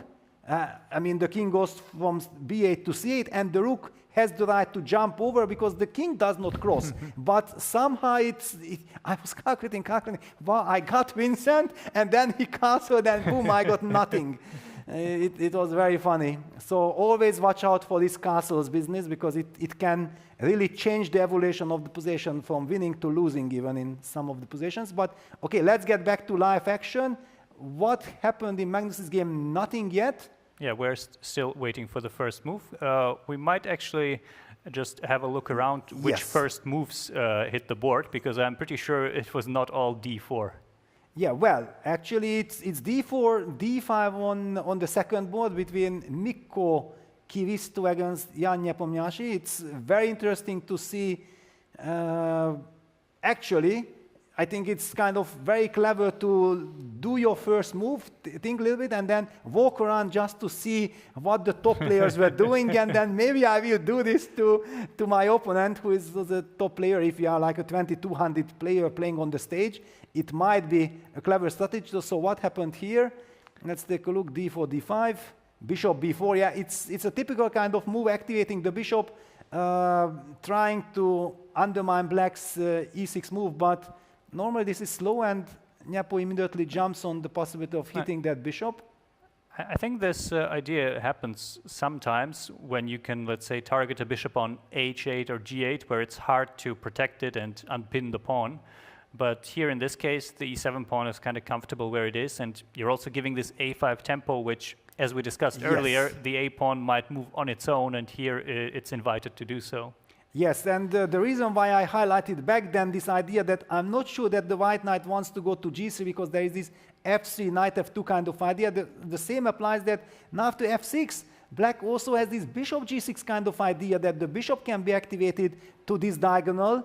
I mean, the king goes from b8 to c8, and the rook has the right to jump over because the king does not cross. But somehow I was calculating, wow, I got Vincent, and then he castled, and boom, I got nothing. It was very funny. So always watch out for this castles business, because it can really change the evolution of the position from winning to losing even in some of the positions. But okay, let's get back to live action. What happened in Magnus's game? Nothing yet. Yeah, we're still waiting for the first move. We might actually just have a look around which first moves hit the board, because I'm pretty sure it was not all d4. Yeah, well, actually it's d4, d5 on the second board between Mikko Kivisto against Jan Nepomniachtchi. It's very interesting to see. Actually, I think it's kind of very clever to do your first move, think a little bit, and then walk around just to see what the top players were doing, and then maybe I will do this to my opponent, who is the top player. If you are like a 2200 player playing on the stage, it might be a clever strategy. So what happened here? Let's take a look. d4, d5, bishop b4. Yeah, it's a typical kind of move, activating the bishop, trying to undermine black's e6 move, but normally this is slow, and Nepo immediately jumps on the possibility of hitting that bishop. I think this idea happens sometimes when you can, let's say, target a bishop on h8 or g8, where it's hard to protect it and unpin the pawn. But here in this case, the e7 pawn is kind of comfortable where it is, and you're also giving this a5 tempo, which, as we discussed earlier, the a pawn might move on its own, and here it's invited to do so. Yes, and the reason why I highlighted back then this idea that I'm not sure that the white knight wants to go to g3, because there is this f3, knight f2 kind of idea. The same applies that now after f6, black also has this bishop g6 kind of idea, that the bishop can be activated to this diagonal.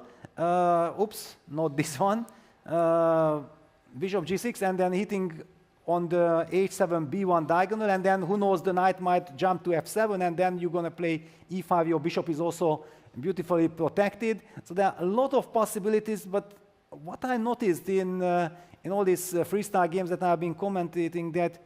Oops, not this one. Bishop g6, and then hitting on the h7 b1 diagonal, and then who knows, the knight might jump to f7, and then you're going to play e5. Your bishop is also beautifully protected. So there are a lot of possibilities, but what I noticed in all these freestyle games that I've been commentating, that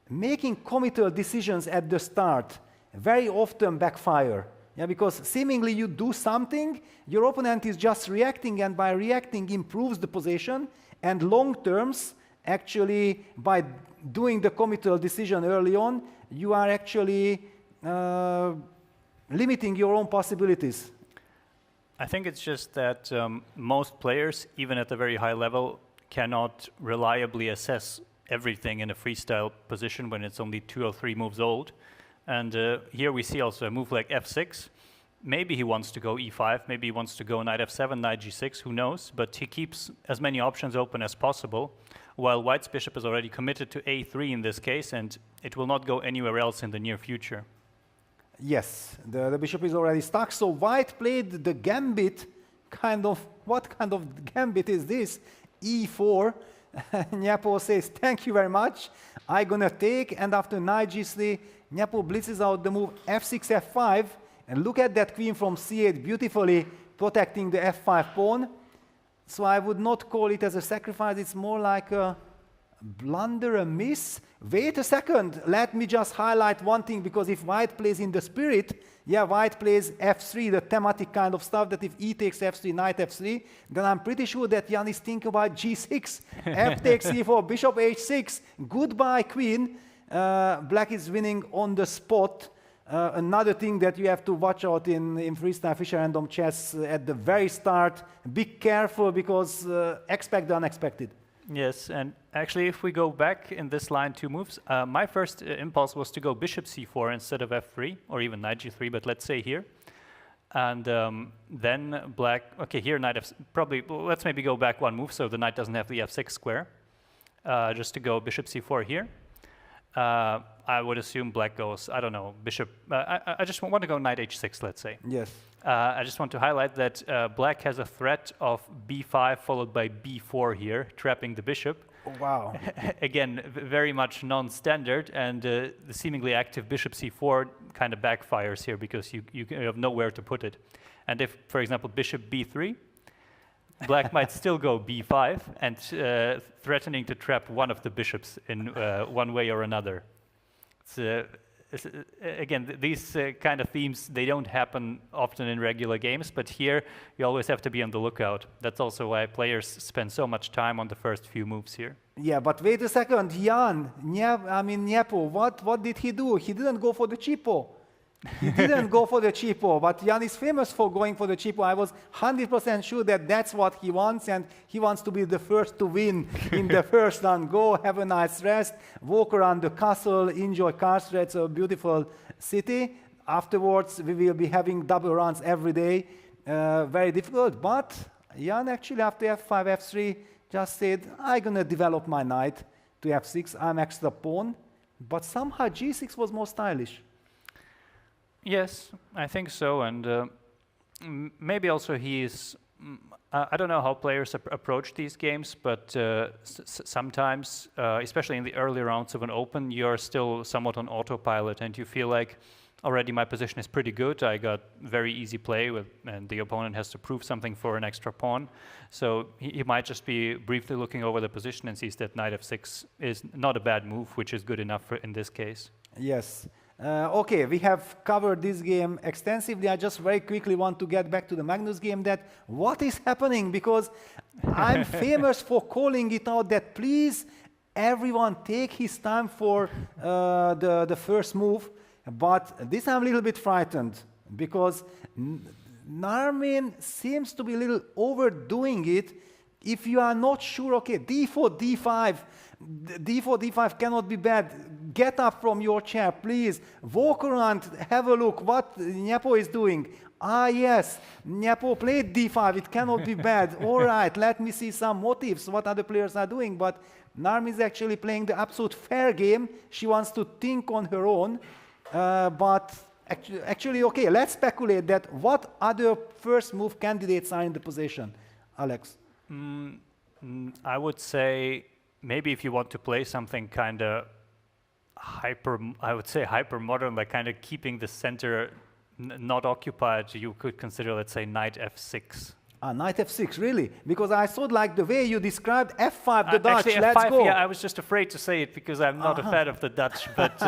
making committal decisions at the start very often backfire. Yeah, because seemingly you do something, your opponent is just reacting, and by reacting improves the position, and long terms, actually, by doing the committal decision early on, you are actually limiting your own possibilities? I think it's just that most players, even at a very high level, cannot reliably assess everything in a freestyle position when it's only 2 or 3 moves old. And here we see also a move like f6. Maybe he wants to go e5, maybe he wants to go knight f7, knight g6, who knows? But he keeps as many options open as possible, while white's bishop is already committed to a3 in this case, and it will not go anywhere else in the near future. Yes, the bishop is already stuck, so white played the gambit, what kind of gambit is this? e4. Nyapo says, thank you very much, I'm gonna take, and after knight g3, Nyapo blitzes out the move f6, f5, and look at that queen from c8 beautifully protecting the f5 pawn. So I would not call it as a sacrifice, it's more like a blunder, a miss. Wait a second, let me just highlight one thing, because if white plays in the spirit, yeah, white plays f3, the thematic kind of stuff, that if e takes f3, knight f3, then I'm pretty sure that Jan is thinking about g6, f takes e4, bishop h6, goodbye queen. Black is winning on the spot. Another thing that you have to watch out in freestyle Fischer random chess at the very start, be careful, because expect the unexpected. Yes, and actually if we go back in this line 2 moves, my first impulse was to go bishop c4 instead of f3, or even knight g3, but let's say here. And then black, okay, here knight f, probably, let's maybe go back 1 move so the knight doesn't have the f6 square, just to go bishop c4 here. I would assume black goes, I don't know, bishop, I just want to go knight h6, let's say. Yes. I just want to highlight that black has a threat of b5 followed by b4 here, trapping the bishop. Wow. Again, very much non-standard, and the seemingly active bishop c4 kind of backfires here because you have nowhere to put it. And if, for example, bishop b3, black might still go b5 and threatening to trap one of the bishops in one way or another. Again, these kind of themes, they don't happen often in regular games, but here you always have to be on the lookout. That's also why players spend so much time on the first few moves here. Yeah, but wait a second, Jan, Nyapo, what did he do? He didn't go for the cheapo. He didn't go for the cheapo, but Jan is famous for going for the cheapo. I was 100% sure that that's what he wants, and he wants to be the first to win in the first run. Go, have a nice rest, walk around the castle, enjoy Karlsruhe. It's a beautiful city. Afterwards, we will be having double runs every day. Very difficult, but Jan actually after f5, f3 just said, I'm going to develop my knight to f6. I'm extra pawn, but somehow g6 was more stylish. Yes, I think so, and maybe also he's, I don't know how players approach these games, but sometimes, especially in the early rounds of an open, you're still somewhat on autopilot and you feel like, already my position is pretty good, I got very easy play, and the opponent has to prove something for an extra pawn. So he might just be briefly looking over the position and sees that knight f6 is not a bad move, which is good enough for in this case. Yes. Okay, we have covered this game extensively. I just very quickly want to get back to the Magnus game, that what is happening, because I'm famous for calling it out that please everyone take his time for the first move, but this I'm a little bit frightened because Narmin seems to be a little overdoing it. If you are not sure, okay, d4, d5, d4, d5 cannot be bad. Get up from your chair, please. Walk around, have a look what Nyapo is doing. Ah, yes, Nyapo played d5, it cannot be bad. All right, let me see some motives, what other players are doing. But Narmi is actually playing the absolute fair game. She wants to think on her own. But actually, okay, let's speculate that what other first move candidates are in the position. Alex? I would say maybe if you want to play something kind of hyper modern, like kind of keeping the center not occupied, you could consider, let's say, knight f6. Knight f6, really? Because I thought like the way you described f5, the Dutch, actually, let's f5, go. Yeah, I was just afraid to say it because I'm not a fan of the Dutch, but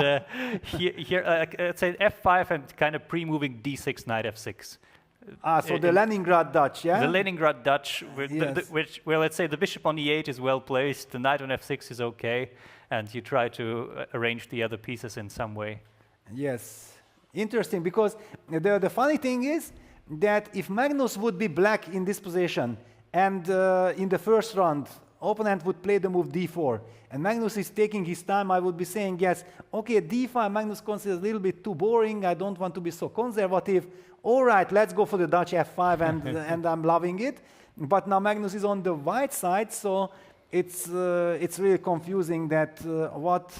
here let's say f5 and kind of pre-moving d6, knight f6. So the Leningrad Dutch, yeah? The Leningrad Dutch, with yes. where let's say the bishop on e8 is well placed, the knight on f6 is okay, and you try to arrange the other pieces in some way. Yes. interesting because the funny thing is that if Magnus would be black in this position and in the first round, opponent would play the move d4 and Magnus is taking his time, I would be saying, yes, okay, d5, Magnus considers a little bit too boring, I don't want to be so conservative. All right, let's go for the Dutch f5 and I'm loving it. But now Magnus is on the white side, so it's really confusing that what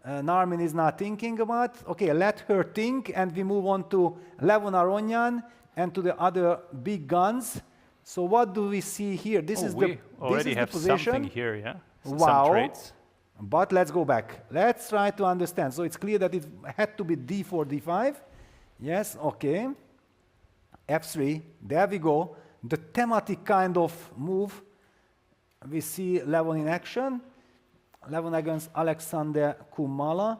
Narmin is not thinking about. Okay, let her think, and we move on to Levon Aronyan and to the other big guns. So what do we see here? This is we already have position. something here, yeah? Wow. Some traits. But let's go back. Let's try to understand. So it's clear that it had to be d4, d5. Yes, okay. f3, there we go. The thematic kind of move. We see Levon in action. Levon against Alexander Kumala.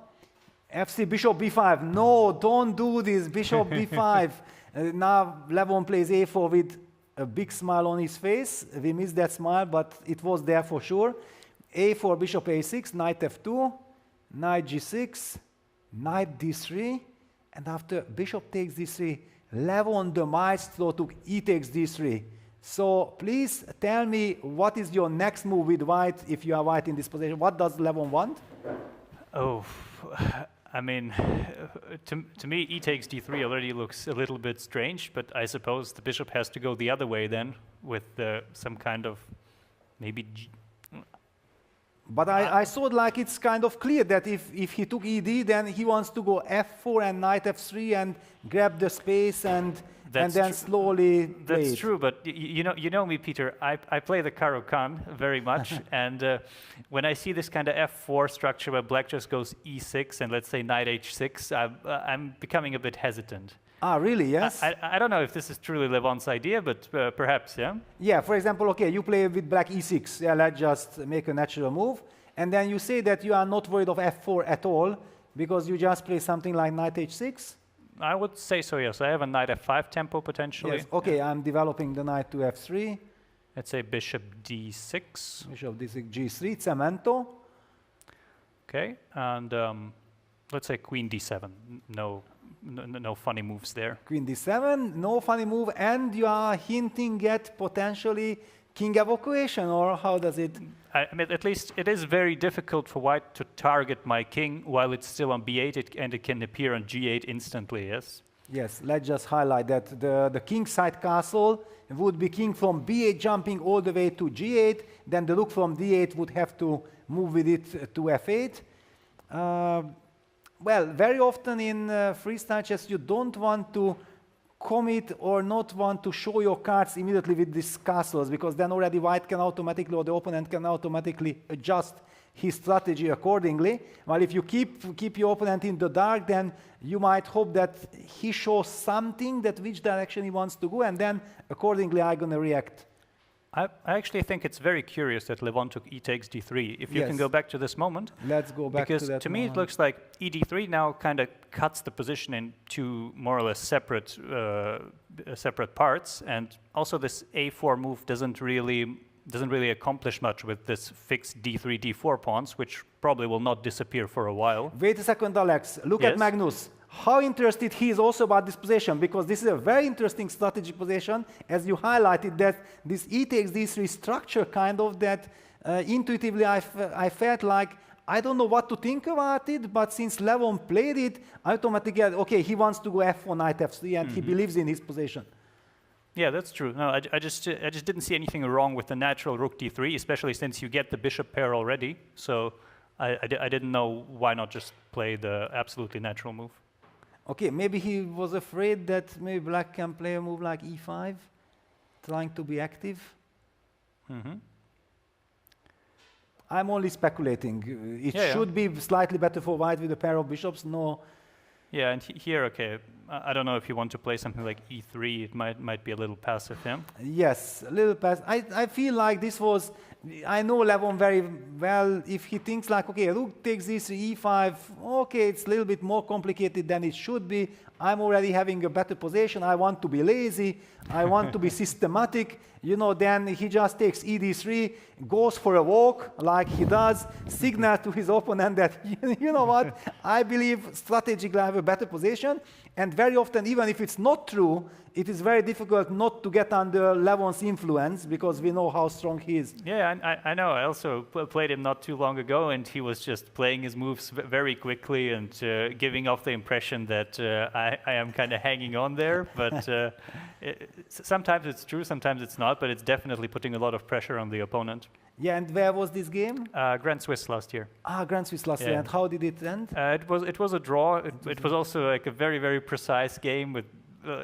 f3, bishop b5. No, don't do this, bishop b5. Now Levon plays a4 with a big smile on his face. We missed that smile, but it was there for sure. a4, bishop a6, knight f2, knight g6, knight d3, and after bishop takes d3, Levon the maestro took e takes d3. So please tell me what is your next move with white if you are white in this position. What does Levon want? Oh, I mean, to me, e takes d3 already looks a little bit strange, but I suppose the bishop has to go the other way then with some kind of maybe... But I saw it like it's kind of clear that if he took ed, then he wants to go f4 and knight f3 and grab the space and then slowly play That's it. true, but you know me, Peter. I play the Caro-Kann very much, and when I see this kind of f4 structure where black just goes e6 and let's say knight h6, I'm becoming a bit hesitant. Ah, really? Yes? I don't know if this is truly Levon's idea, but perhaps, yeah? Yeah, for example, okay, you play with black e6. Yeah, let's just make a natural move. And then you say that you are not worried of f4 at all because you just play something like knight h6. I would say so, yes. I have a knight f5 tempo potentially. Yes, okay, I'm developing the knight to f3. Let's say bishop d6. Bishop d6, g3, cemento. Okay, and let's say queen d7. No funny moves there. Queen d7, no funny move, and you are hinting at potentially king evacuation, or how does it? I mean, at least it is very difficult for white to target my king while it's still on b8, and it can appear on g8 instantly, yes? Yes, let's just highlight that the king side castle would be king from b8 jumping all the way to g8, then the rook from d8 would have to move with it to f8. Well, very often in freestyle chess, you don't want to commit or not want to show your cards immediately with these castles, because then already white can automatically, or the opponent can automatically adjust his strategy accordingly. While if you keep your opponent in the dark, then you might hope that he shows something that which direction he wants to go, and then accordingly I'm going to react. I actually think it's very curious that Levon took e takes d3. If you can go back to this moment. Let's go back to that Because to me moment. it looks like e d3 now kind of cuts the position in two more or less separate parts, and also this a4 move doesn't really accomplish much with this fixed d3, d4 pawns, which probably will not disappear for a while. Wait a second, Alex. Look at Magnus. How interested he is also about this position, because this is a very interesting strategic position, as you highlighted that this e takes d3 structure kind of that intuitively I felt like I don't know what to think about it, but since Levon played it, I automatically, okay, he wants to go f4, knight f3, and he believes in his position. Yeah, that's true. No, I just didn't see anything wrong with the natural rook d3, especially since you get the bishop pair already. So I didn't know why not just play the absolutely natural move. Okay, maybe he was afraid that maybe black can play a move like e5, trying to be active. I'm only speculating. It should be slightly better for white with a pair of bishops. No. Yeah, and here, okay, I don't know if you want to play something like e3. It might be a little passive, yeah? Yes, a little pass. I feel like this was, I know Levon very well. If he thinks like, okay, rook takes this, e5, okay, it's a little bit more complicated than it should be. I'm already having a better position. I want to be lazy. I want to be systematic. You know, then he just takes ed3, goes for a walk like he does, signal to his opponent that, you know what, I believe strategically I have a better position. And very often, even if it's not true, it is very difficult not to get under Levon's influence because we know how strong he is. Yeah, I know. I also played him not too long ago, and he was just playing his moves very quickly and giving off the impression that I am kind of hanging on there. But sometimes it's true, sometimes it's not, but it's definitely putting a lot of pressure on the opponent. Yeah, and where was this game? Grand Swiss last year. Grand Swiss last year. And how did it end? It was a draw. It was also like a very, very precise game with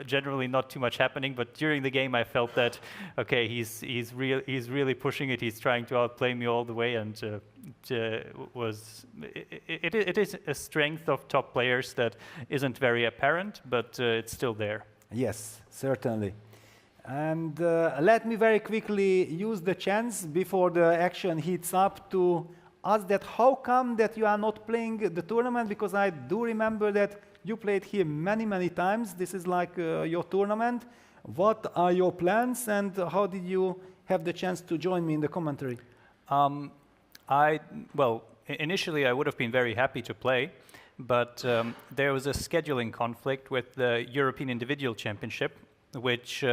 generally not too much happening. But during the game, I felt that okay, he's really pushing it. He's trying to outplay me all the way, and it is a strength of top players that isn't very apparent, but it's still there. Yes, certainly. And let me very quickly use the chance before the action heats up to ask that how come that you are not playing the tournament, because I do remember that you played here many times. This is like your tournament. What are your plans and how did you have the chance to join me in the commentary? Well, initially I would have been very happy to play, but there was a scheduling conflict with the European Individual Championship, which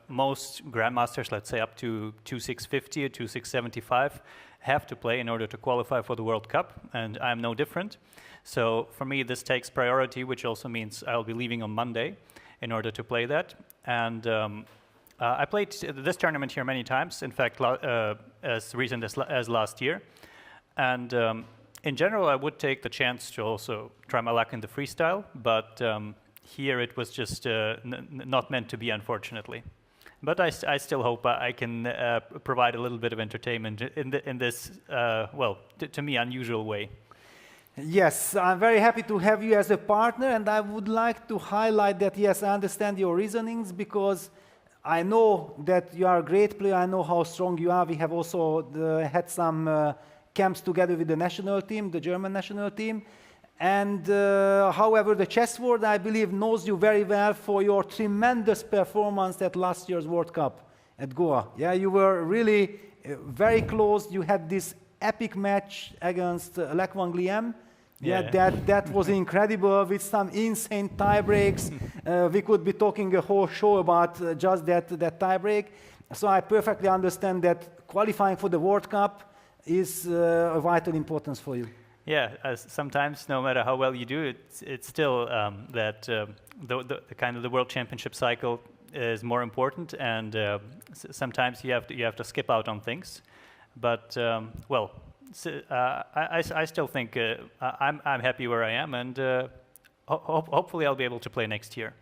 most grandmasters, let's say up to 2650 or 2675, have to play in order to qualify for the World Cup, and I'm no different. So for me, this takes priority, which also means I'll be leaving on Monday in order to play that. And I played this tournament here many times, in fact, as recent as last year. And in general, I would take the chance to also try my luck in the freestyle, but here it was just not meant to be, unfortunately. But I still hope I can provide a little bit of entertainment in this, well, to me, unusual way. Yes, I'm very happy to have you as a partner, and I would like to highlight that, yes, I understand your reasonings, because I know that you are a great player. I know how strong you are. We have also had some camps together with the national team, the German national team. And however, the chess world, I believe, knows you very well for your tremendous performance at last year's World Cup at Goa. Yeah, you were really very close. You had this epic match against Levon Guillem. Yeah, that was incredible with some insane tie breaks. We could be talking a whole show about just that tie break. So I perfectly understand that qualifying for the World Cup is of vital importance for you. Yeah, sometimes no matter how well you do, it's still that the kind of the World Championship cycle is more important, and sometimes you have to skip out on things. But well, I still think I'm happy where I am, and hopefully I'll be able to play next year.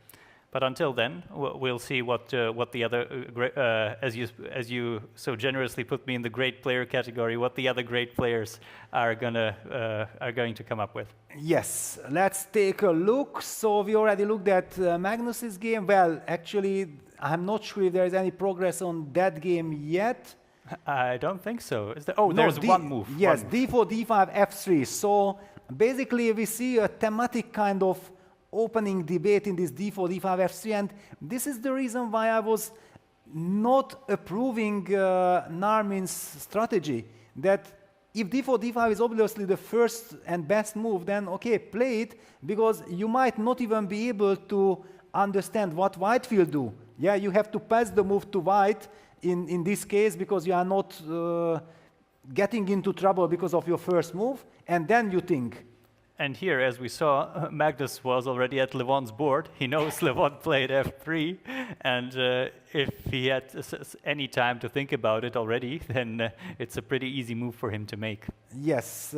But until then, we'll see what the other, as you so generously put me in the great player category, what the other great players are going to come up with. Yes, let's take a look. So we already looked at Magnus's game. Well, actually, I'm not sure if there is any progress on that game yet. I don't think so. Is there? Oh, no, there's one move. Yes, one d4, d5, f3. So basically, we see a thematic kind of opening debate in this d4, d5, f3, and this is the reason why I was not approving Narmin's strategy, that if d4, d5 is obviously the first and best move, then okay, play it, because you might not even be able to understand what white will do. Yeah, you have to pass the move to white in this case, because you are not getting into trouble because of your first move, and then you think. And here, as we saw, Magnus was already at Levon's board. He knows Levon played f3, and if he had any time to think about it already, then it's a pretty easy move for him to make. Yes,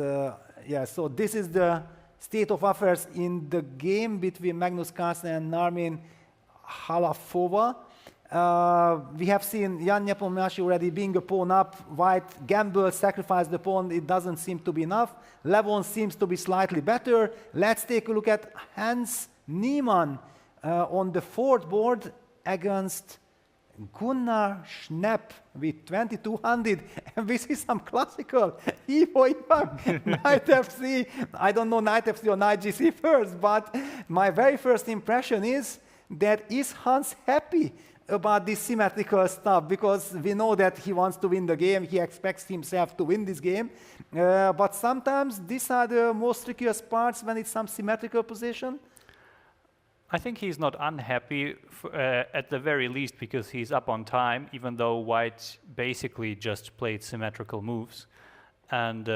yeah. So this is the state of affairs in the game between Magnus Carlsen and Narmin Halafova. We have seen Jan Nepomniachtchi already being a pawn up. White gamble, sacrifice the pawn. It doesn't seem to be enough. Levon seems to be slightly better. Let's take a look at Hans Niemann. on the fourth board against Gunnar Schnepp with 2200, and we see some classical e4, e5, knight fc. I don't know knight fc or knight gc first, but my very first impression is that is Hans happy about this symmetrical stuff, because we know that he wants to win the game, he expects himself to win this game, but sometimes these are the most trickiest parts when it's some symmetrical position. I think he's not unhappy at the very least because he's up on time, even though White basically just played symmetrical moves. And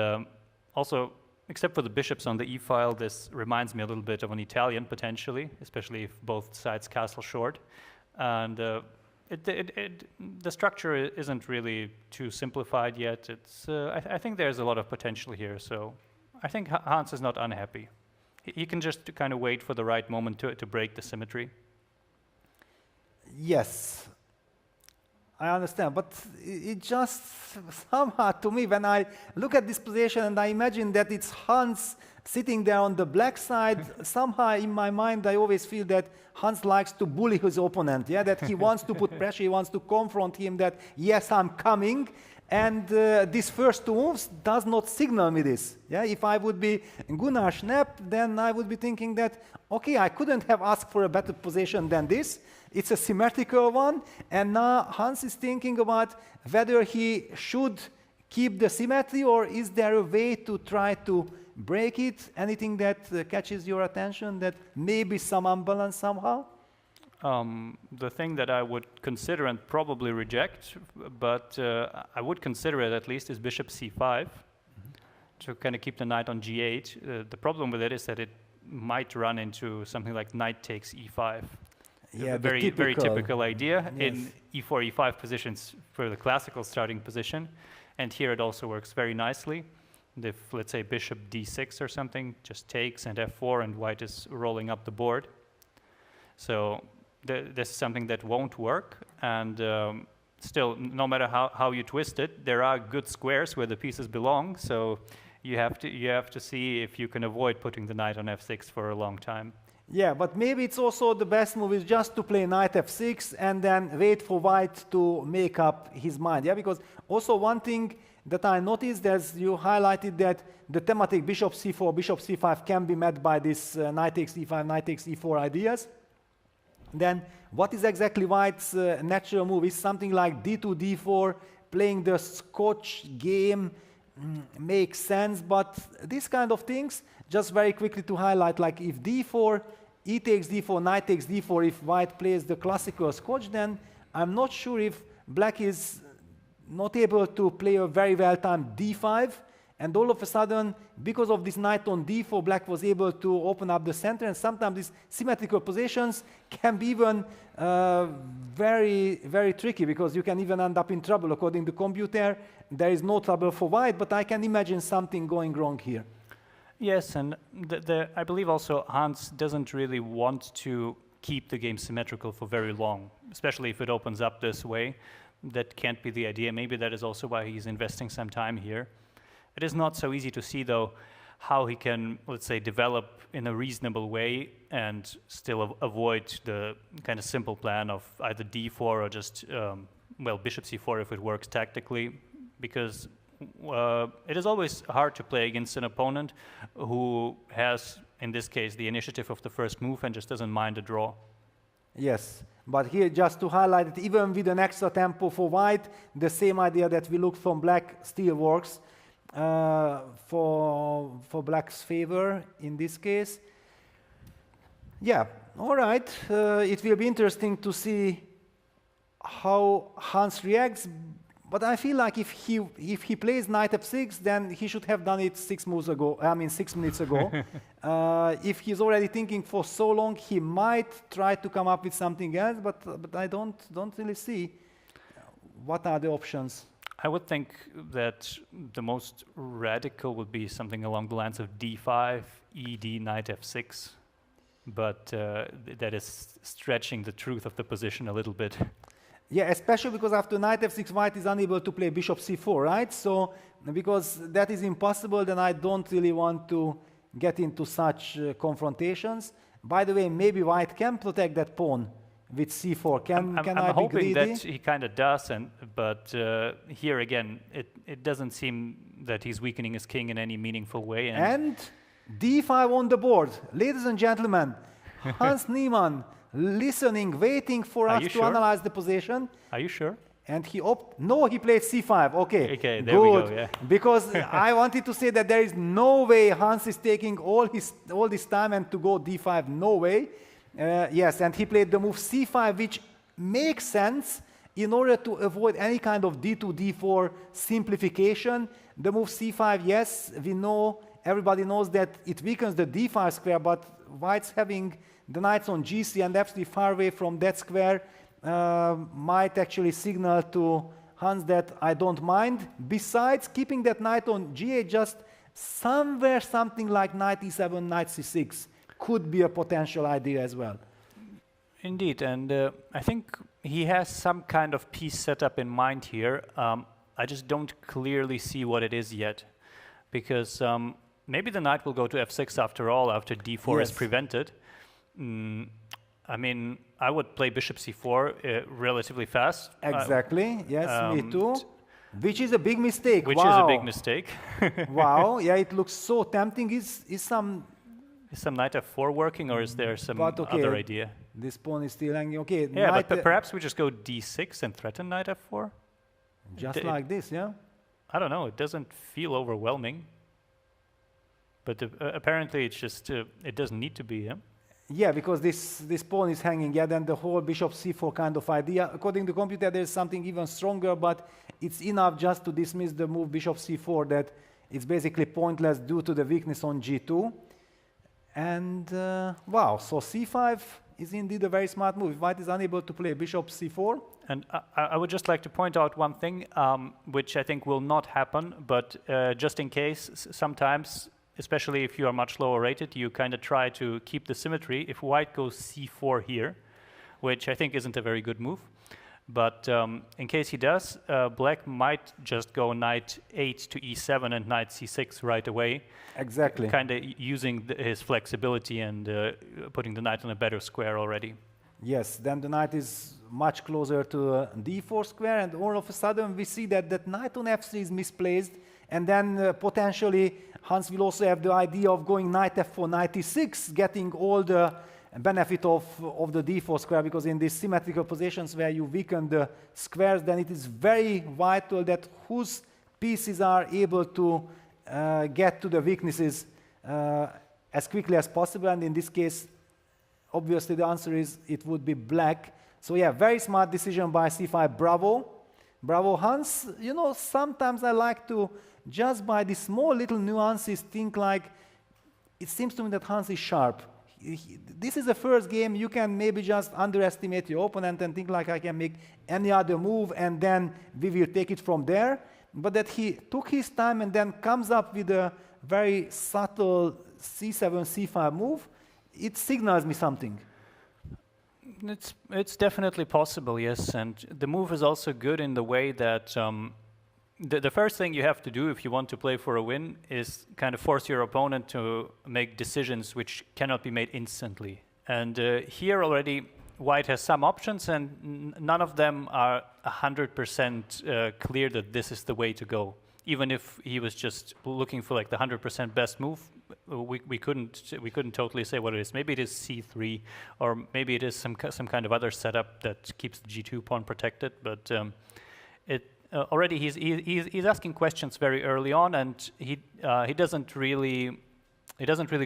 also, except for the bishops on the e-file, this reminds me a little bit of an Italian potentially, especially if both sides castle short. And the structure isn't really too simplified yet. I think there's a lot of potential here, so I think Hans is not unhappy. He can just kind of wait for the right moment to break the symmetry. Yes, I understand, but it just somehow to me, when I look at this position and I imagine that it's Hans sitting there on the black side, somehow in my mind I always feel that Hans likes to bully his opponent, yeah, that he wants to put pressure, he wants to confront him that, yes, I'm coming, and these first two moves does not signal me this. Yeah? If I would be Gunnar Schnepp, then I would be thinking that, okay, I couldn't have asked for a better position than this. It's a symmetrical one, and now Hans is thinking about whether he should keep the symmetry, or is there a way to try to break it? Anything that catches your attention, that maybe some unbalance somehow? The thing that I would consider and probably reject, but I would consider it at least, is bishop c5, to kind of keep the knight on g8. The problem with it is that it might run into something like knight takes e5. Yeah, very typical idea. Yes. In e4, e5 positions for the classical starting position, and here it also works very nicely. If, let's say, bishop d6 or something, just takes, and f4, and White is rolling up the board. So this is something that won't work, and still, no matter how you twist it, there are good squares where the pieces belong, so you have to see if you can avoid putting the knight on f6 for a long time. Yeah, but maybe it's also the best move is just to play knight f6 and then wait for White to make up his mind. Yeah, because also one thing that I noticed, as you highlighted, that the thematic bishop c4, bishop c5 can be met by this knight takes e5, knight takes e4 ideas. Then what is exactly White's natural move? Is something like d2, d4, playing the Scotch game makes sense, but these kind of things, just very quickly to highlight, like if d4, e takes d4, knight takes d4, if White plays the classical Scotch, then I'm not sure if Black is not able to play a very well-timed d5, and all of a sudden, because of this knight on d4, Black was able to open up the center, and sometimes these symmetrical positions can be even very, very tricky, because you can even end up in trouble. According to the computer, there is no trouble for White, but I can imagine something going wrong here. Yes, and I believe also Hans doesn't really want to keep the game symmetrical for very long, especially if it opens up this way. That can't be the idea. Maybe that is also why he's investing some time here. It is not so easy to see, though, how he can, let's say, develop in a reasonable way and still avoid the kind of simple plan of either d4 or just, well, bishop c4 if it works tactically, because it is always hard to play against an opponent who has, in this case, the initiative of the first move and just doesn't mind a draw. Yes, but here just to highlight that even with an extra tempo for White, the same idea that we look from Black still works for Black's favor in this case. Yeah, all right. It will be interesting to see how Hans reacts. But I feel like if he plays knight f6, then he should have done it 6 minutes ago. If he's already thinking for so long, he might try to come up with something else. But I don't really see what are the options. I would think that the most radical would be something along the lines of d5, ed, knight f6. But that is stretching the truth of the position a little bit. Yeah, especially because after knight f6, White is unable to play bishop c4, right? So because that is impossible, then I don't really want to get into such confrontations. By the way, maybe white can protect that pawn with c4. Can I I'm be hoping greedy? that he kind of does, but here again, it doesn't seem that he's weakening his king in any meaningful way. And d5 on the board. Ladies and gentlemen, Hans Niemann listening, waiting for us to analyze the position. Are you sure? And he no, he played c5. Okay, there we good. go, yeah. Because I wanted to say that there is no way Hans is taking all this time and to go d5. No way. Yes, and he played the move c5, which makes sense in order to avoid any kind of d2, d4 simplification. The move c5, yes, we know, everybody knows that it weakens the d5 square, but white's having the knights on gc and absolutely far away from that square might actually signal to Hans that I don't mind. Besides, keeping that knight on g8, just somewhere something like knight e7, knight c6 could be a potential idea as well. Indeed, and I think he has some kind of piece set up in mind here. I just don't clearly see what it is yet, because maybe the knight will go to f6 after all, after d4 is prevented. I mean, I would play bishop c4 relatively fast. Exactly, yes, me too. Which is a big mistake. Which is a big mistake. Wow, yeah, it looks so tempting. Is some knight f4 working, or is there some other idea? This pawn is still hanging. Okay. Yeah, but perhaps we just go d6 and threaten knight f4? Just like this, yeah? I don't know. It doesn't feel overwhelming. But apparently it's just, it doesn't need to be, yeah? Yeah, because this pawn is hanging, yeah, then the whole bishop c4 kind of idea. According to the computer, there's something even stronger, but it's enough just to dismiss the move bishop c4 that it's basically pointless due to the weakness on g2. And wow, so c5 is indeed a very smart move. If white is unable to play bishop c4. And I would just like to point out one thing, which I think will not happen, but just in case, sometimes, especially if you are much lower rated, you kind of try to keep the symmetry. If white goes c4 here, which I think isn't a very good move, but in case he does, black might just go knight 8 to e7 and knight c6 right away. Exactly. Kind of using his flexibility and putting the knight on a better square already. Yes, then the knight is much closer to d4 square, and all of a sudden we see that that knight on f3 is misplaced, and then potentially Hans will also have the idea of going knight f4, knight e6, getting all the benefit of the d4 square, because in these symmetrical positions where you weaken the squares, then it is very vital that whose pieces are able to get to the weaknesses as quickly as possible, and in this case, obviously the answer is it would be black. So yeah, very smart decision by c5, bravo. Bravo, Hans. You know, sometimes I like to, just by the small little nuances, think like, it seems to me that Hans is sharp. This is the first game, you can maybe just underestimate your opponent and think like I can make any other move and then we will take it from there. But that he took his time and then comes up with a very subtle c7, c5 move, it signals me something. It's definitely possible, yes, and the move is also good in the way that the first thing you have to do if you want to play for a win is kind of force your opponent to make decisions which cannot be made instantly. And here already white has some options, and none of them are 100% clear that this is the way to go. Even if he was just looking for like the 100% best move, we couldn't totally say what it is. Maybe it is c3, or maybe it is some kind of other setup that keeps the g2 pawn protected. But already he's asking questions very early on, and he doesn't really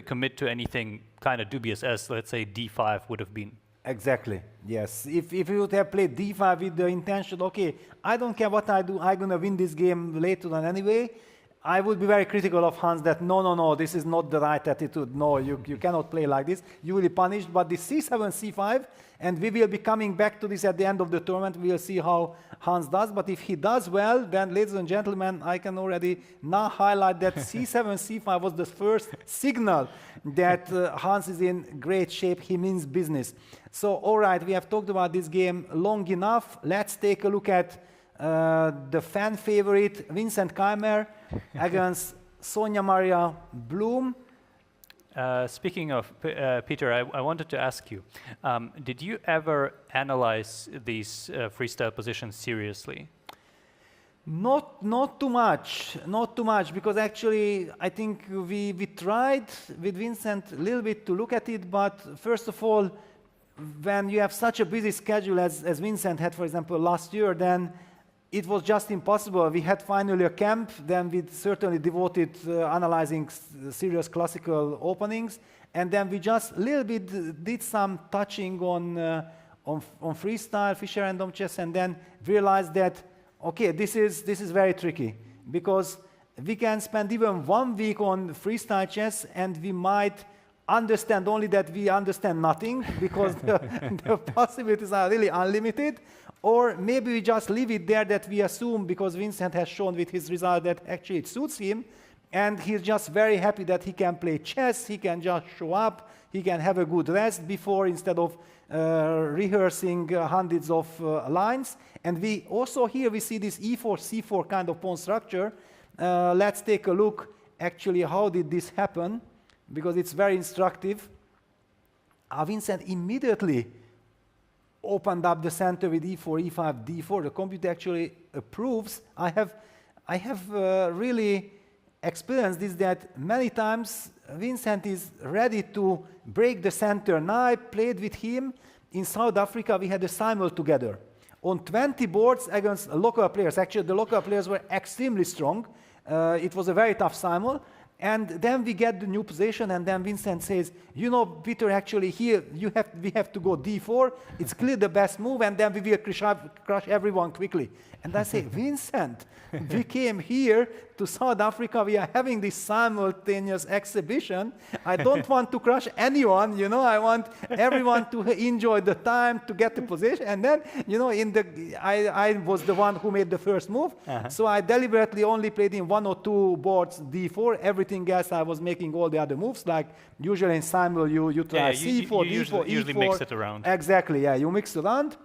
commit to anything kind of dubious as, let's say, d5 would have been. Exactly, yes. If you would have played d5 with the intention, okay, I don't care what I do, I'm going to win this game later on anyway, I would be very critical of Hans that no, this is not the right attitude. No, you cannot play like this. You will be punished. But the c7, c5, and we will be coming back to this at the end of the tournament. We will see how Hans does. But if he does well, then, ladies and gentlemen, I can already now highlight that c7, c5 was the first signal that Hans is in great shape. He means business. So, all right, we have talked about this game long enough. Let's take a look at the fan favorite Vincent against Sonia Maria Blum. Speaking of Peter, I wanted to ask you, did you ever analyze these freestyle positions seriously? Not too much, because actually I think we tried with Vincent a little bit to look at it, but first of all, when you have such a busy schedule as Vincent had, for example, last year, then it was just impossible. We had finally a camp, then we certainly devoted analyzing serious classical openings, and then we just a little bit did some touching on freestyle, Fischer random chess, and then realized that, okay, this is very tricky, because we can spend even 1 week on freestyle chess and we might understand only that we understand nothing, because the possibilities are really unlimited. Or maybe we just leave it there, that we assume, because Vincent has shown with his result that actually it suits him, and he's just very happy that he can play chess, he can just show up, he can have a good rest before, instead of rehearsing hundreds of lines. And we also here we see this e4, c4 kind of pawn structure. Let's take a look actually how did this happen, because it's very instructive. Vincent immediately opened up the center with e4, e5, d4. The computer actually approves. I have really experienced this, that many times Vincent is ready to break the center. Now I played with him in South Africa. We had a simul together on 20 boards against local players. Actually, the local players were extremely strong. It was a very tough simul. And then we get the new position, and then Vincent says, you know, Peter, actually here we have to go d4. It's clearly the best move, and then we will crush everyone quickly. And I say, Vincent, we came here to South Africa. We are having this simultaneous exhibition. I don't want to crush anyone. You know, I want everyone to enjoy the time, to get the position. And then, you know, I was the one who made the first move. So I deliberately only played in 1 or 2 boards d4. Everything else I was making all the other moves. Like usually in simul, you try c4, d4, usually e4. mix it around. Exactly, yeah, you mix around.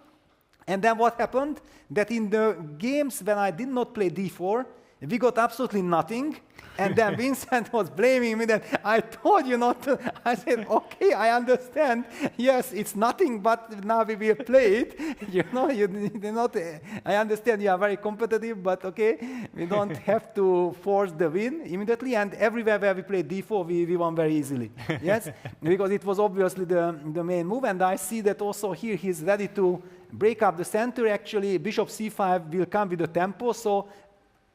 And then what happened? That in the games when I did not play d4, we got absolutely nothing. And then Vincent was blaming me that I told you not to. I said, okay, I understand. Yes, it's nothing, but now we will play it. You know, I understand you are very competitive, but okay, we don't have to force the win immediately. And everywhere where we played d4, we won very easily. Yes, because it was obviously the main move. And I see that also here he's ready to break up the center. Actually, bishop c5 will come with the tempo. So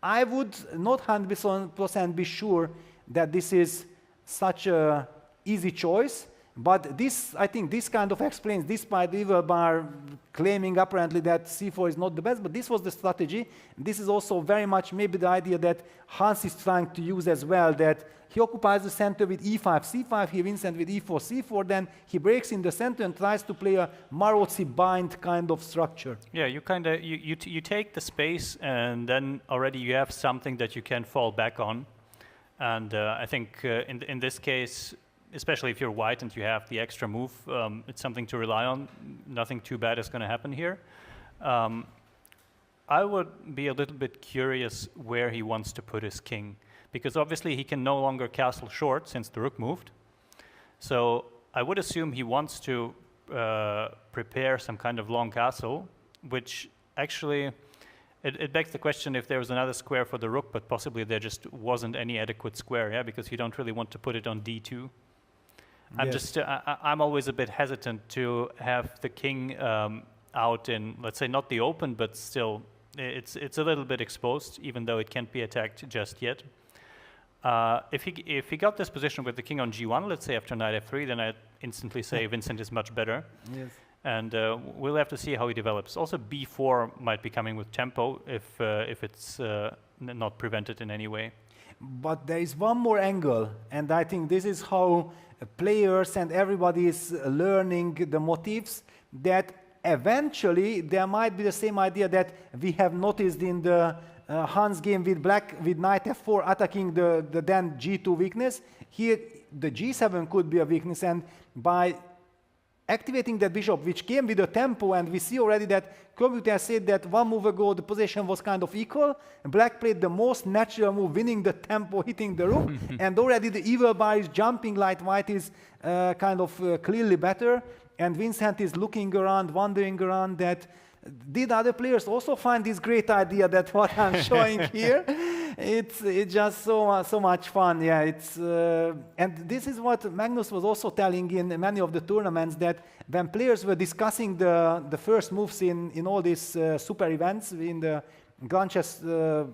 I would not 100% be sure that this is such an easy choice, but this, I think this kind of explains, despite Levon claiming apparently that c4 is not the best, but this was the strategy. This is also very much maybe the idea that Hans is trying to use as well, that he occupies the center with e5, c5, he wins, and with e4, c4, then he breaks in the center and tries to play a Maróczy bind kind of structure. Yeah, you kind of you take the space, and then already you have something that you can fall back on. And I think in this case, especially if you're white and you have the extra move, it's something to rely on. Nothing too bad is going to happen here. I would be a little bit curious where he wants to put his king, because obviously he can no longer castle short since the rook moved. So I would assume he wants to prepare some kind of long castle, which actually, it begs the question if there was another square for the rook, but possibly there just wasn't any adequate square, yeah, because you don't really want to put it on d2. I'm always a bit hesitant to have the king out in, let's say, not the open, but still, it's a little bit exposed, even though it can't be attacked just yet. If he got this position with the king on g1, let's say after knight f3, then I'd instantly say Vincent is much better. Yes. And we'll have to see how he develops. Also, b4 might be coming with tempo if it's not prevented in any way. But there is one more angle, and I think this is how players and everybody is learning the motifs, that eventually there might be the same idea that we have noticed in the Hans game with black, with knight f4 attacking the then g2 weakness. Here the g7 could be a weakness, and by activating that bishop, which came with a tempo, and we see already that computer said that 1 move ago the position was kind of equal. Black played the most natural move, winning the tempo, hitting the rook, and already the evil bar is jumping like white is kind of clearly better, and Vincent is looking around, wondering around that, did other players also find this great idea that what I'm showing here? It's just so much fun, yeah. And this is what Magnus was also telling in many of the tournaments, that when players were discussing the first moves in all these super events in the Grand Chess, the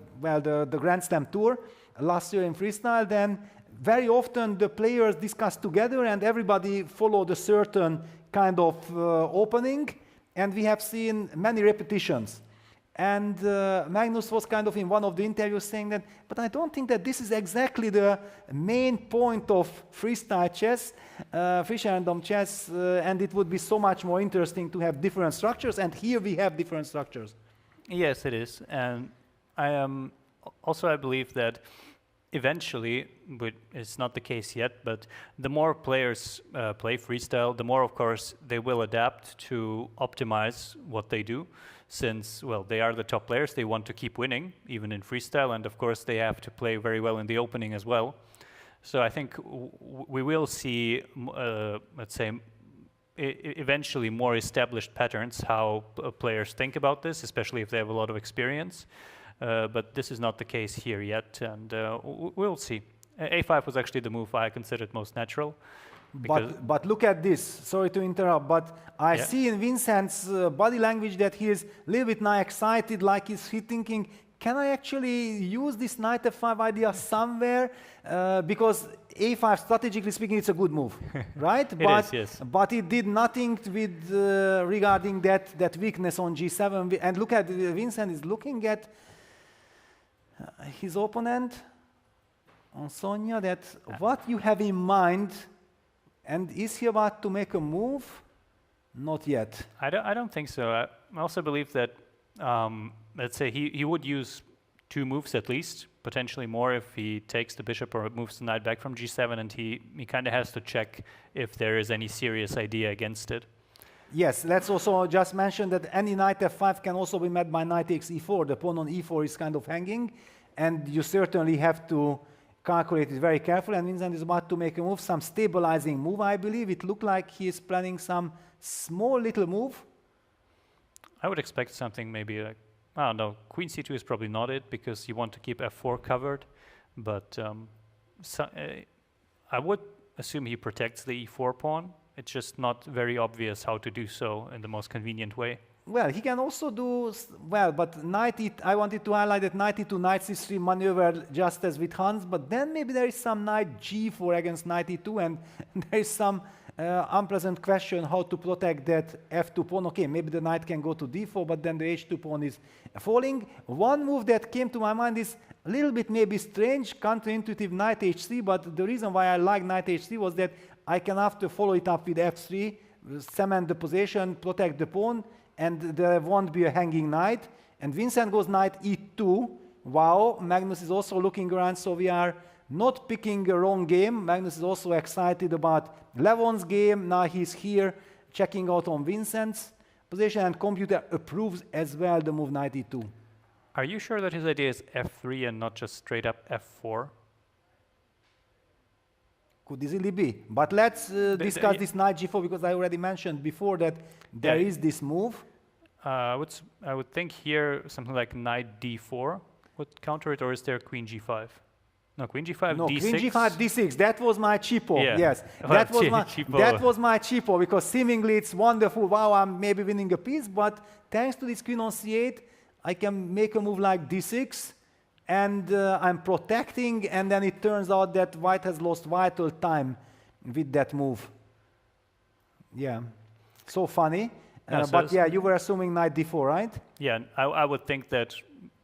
Grand Slam Tour last year in freestyle, then very often the players discussed together and everybody followed a certain kind of opening. And we have seen many repetitions. And Magnus was kind of in one of the interviews saying that, but I don't think that this is exactly the main point of freestyle chess, free-random chess, and it would be so much more interesting to have different structures, and here we have different structures. Yes, it is. And I believe that eventually, but it's not the case yet, but the more players play freestyle, the more, of course, they will adapt to optimize what they do, since, well, they are the top players, they want to keep winning, even in freestyle, and of course they have to play very well in the opening as well. So I think we will see, let's say, eventually more established patterns how players think about this, especially if they have a lot of experience. But this is not the case here yet, and we'll see. A5 was actually the move I considered most natural. But look at this, sorry to interrupt, but I see in Vincent's body language that he is a little bit now excited, like he's thinking, can I actually use this knight f5 idea somewhere? Because a5, strategically speaking, it's a good move, right? But it did nothing with regarding that weakness on g7. And look at Vincent is looking at his opponent on Sonia, that what you have in mind, and is he about to make a move? Not yet. I don't think so. I also believe that, let's say, he would use 2 moves at least, potentially more if he takes the bishop or moves the knight back from g7, and he kind of has to check if there is any serious idea against it. Yes, let's also just mention that any knight f5 can also be met by knight takes e4. The pawn on e4 is kind of hanging, and you certainly have to calculate it very carefully. And Vincent is about to make a move, some stabilizing move, I believe. It looked like he is planning some small little move. I would expect something maybe like, I don't know, queen c2 is probably not it, because you want to keep f4 covered. But I would assume he protects the e4 pawn. It's just not very obvious how to do so in the most convenient way. Well, he can also do, well, but knight e, I wanted to highlight that knight e2, knight c3 maneuver just as with Hans, but then maybe there is some knight g4 against knight e2, and there is some unpleasant question how to protect that f2 pawn. Okay, maybe the knight can go to d4, but then the h2 pawn is falling. One move that came to my mind is a little bit maybe strange, counterintuitive, knight h3, but the reason why I like knight h3 was that I can after follow it up with f3, cement the position, protect the pawn, and there won't be a hanging knight. And Vincent goes knight e2. Wow, Magnus is also looking around, so we are not picking a wrong game. Magnus is also excited about Levon's game. Now he's here checking out on Vincent's position, and computer approves as well the move knight e2. Are you sure that his idea is f3 and not just straight up f4? Could easily be. But let's discuss this knight g4, because I already mentioned before that there is this move. I would think here something like knight d4 would counter it, or is there queen g5? No, queen g5, no, d6. Queen g5, d6. That was my cheapo. Yeah. Yes, Well, that was my cheapo, because seemingly it's wonderful. Wow, I'm maybe winning a piece, but thanks to this queen on c8, I can make a move like d6, and I'm protecting, and then it turns out that white has lost vital time with that move. Yeah, so funny. But yeah, you were assuming knight d4, right? Yeah, I would think that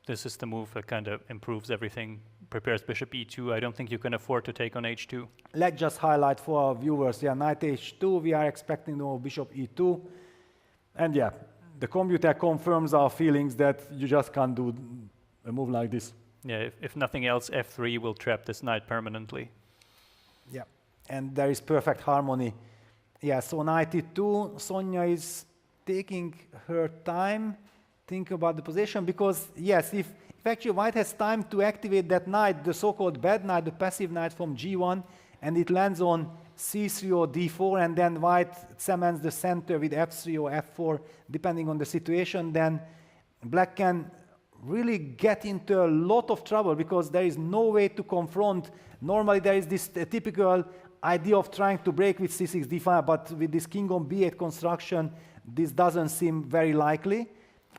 this is the move that kind of improves everything, prepares bishop e2. I don't think you can afford to take on h2. Let's just highlight for our viewers, yeah, knight h2, we are expecting no bishop e2. And yeah, the computer confirms our feelings that you just can't do a move like this. Yeah, if nothing else, f3 will trap this knight permanently. Yeah, and there is perfect harmony Yeah, so knight e2, Sonia is taking her time, think about the position, because yes, if actually white has time to activate that knight, the so-called bad knight, the passive knight from g1, and it lands on c3 or d4, and then white cements the center with f3 or f4, depending on the situation, then black can really get into a lot of trouble because there is no way to confront. Normally there is this typical idea of trying to break with c6, d5, but with this king on b8 construction, this doesn't seem very likely.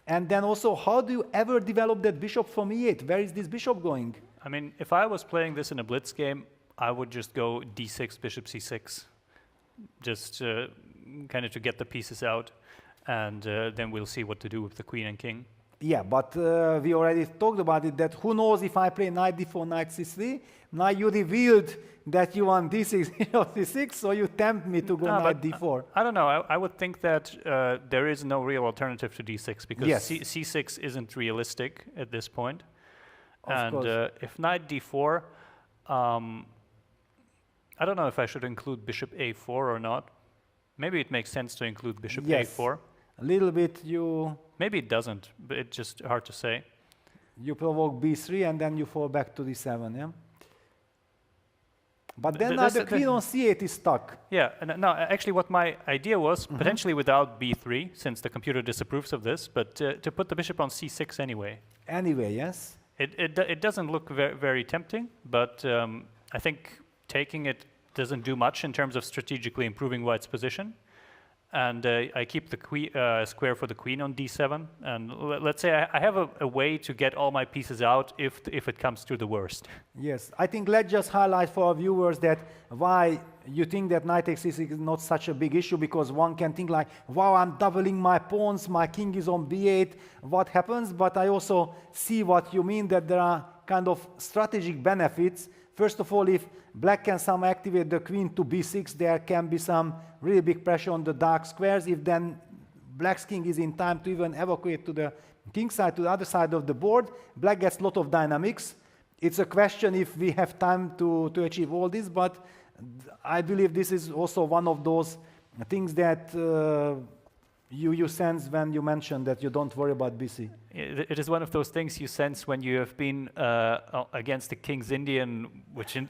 And then also, how do you ever develop that bishop from e8? Where is this bishop going? I mean, if I was playing this in a blitz game, I would just go d6, bishop c6, just kind of to get the pieces out, and then we'll see what to do with the queen and king. Yeah, but we already talked about it, that who knows if I play knight d4, knight c3. Now you revealed that you want d6, c6, so you tempt me to go knight d4. I don't know. I would think that there is no real alternative to d6 because Yes. c6 isn't realistic at this point. Of course. If knight d4, I don't know if I should include bishop a4 or not. Maybe it makes sense to include bishop Yes. a4. A little bit you Maybe it doesn't, but it's just hard to say. provoke b3 and then you fall back to d7, yeah? But then This- the queen on c8 is stuck. Yeah, and no, actually what my idea was, potentially without b3, since the computer disapproves of this, but to put the bishop on c6 anyway. Anyway, yes? It doesn't look very tempting, but I think taking it doesn't do much in terms of strategically improving white's position. And I keep the square for the queen on d7. And let's say I have a way to get all my pieces out if it comes to the worst. Yes, I think let's just highlight for our viewers that why you think that knight takes c6 is not such a big issue, because one can think like, wow, I'm doubling my pawns, my king is on b8, what happens? But I also see what you mean, that there are kind of strategic benefits. First of all, if black can somehow activate the queen to b6, there can be some really big pressure on the dark squares. If then black's king is in time to even evacuate to the king side, to the other side of the board, black gets a lot of dynamics. It's a question if we have time to achieve all this, but I believe this is also one of those things that you sense when you mention that you don't worry about BC. It is one of those things you sense when you have been against the King's Indian,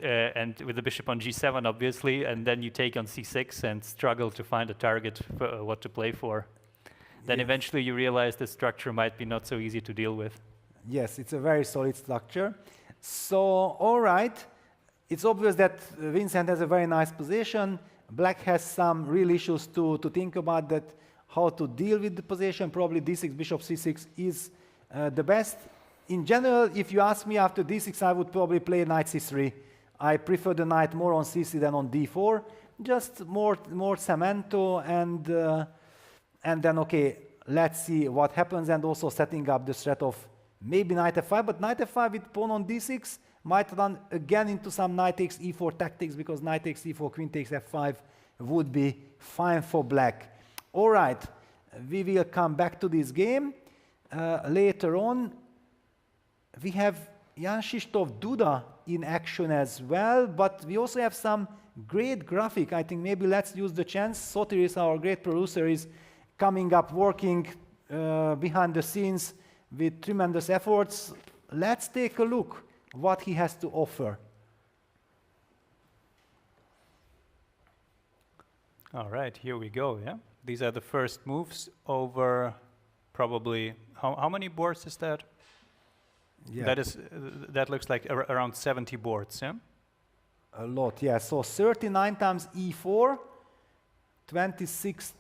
and with the bishop on g7, obviously, and then you take on c6 and struggle to find a target for what to play for. Then eventually you realize the structure might be not so easy to deal with. Yes, it's a very solid structure. So, all right, it's obvious that Vincent has a very nice position. Black has some real issues to think about, that how to deal with the position. Probably d6, bishop c6 is the best. In general, if you ask me after d6, I would probably play knight c3. I prefer the knight more on c3 than on d4. Just more cemento, and then, okay, let's see what happens, and also setting up the threat of maybe knight f5, but knight f5 with pawn on d6 might run again into some knight takes e4 tactics, because knight takes e4, queen takes f5 would be fine for black. All right, we will come back to this game later on. We have Jan Krzysztof Duda in action as well, but we also have some great graphic. I think maybe let's use the chance. Sotiris, our great producer, is coming up, working behind the scenes with tremendous efforts. Let's take a look what he has to offer. All right, here we go, yeah? These are the first moves over probably, how many boards is that? Yeah. That looks like around 70 boards, yeah? A lot, yeah. So 39 times e4, 26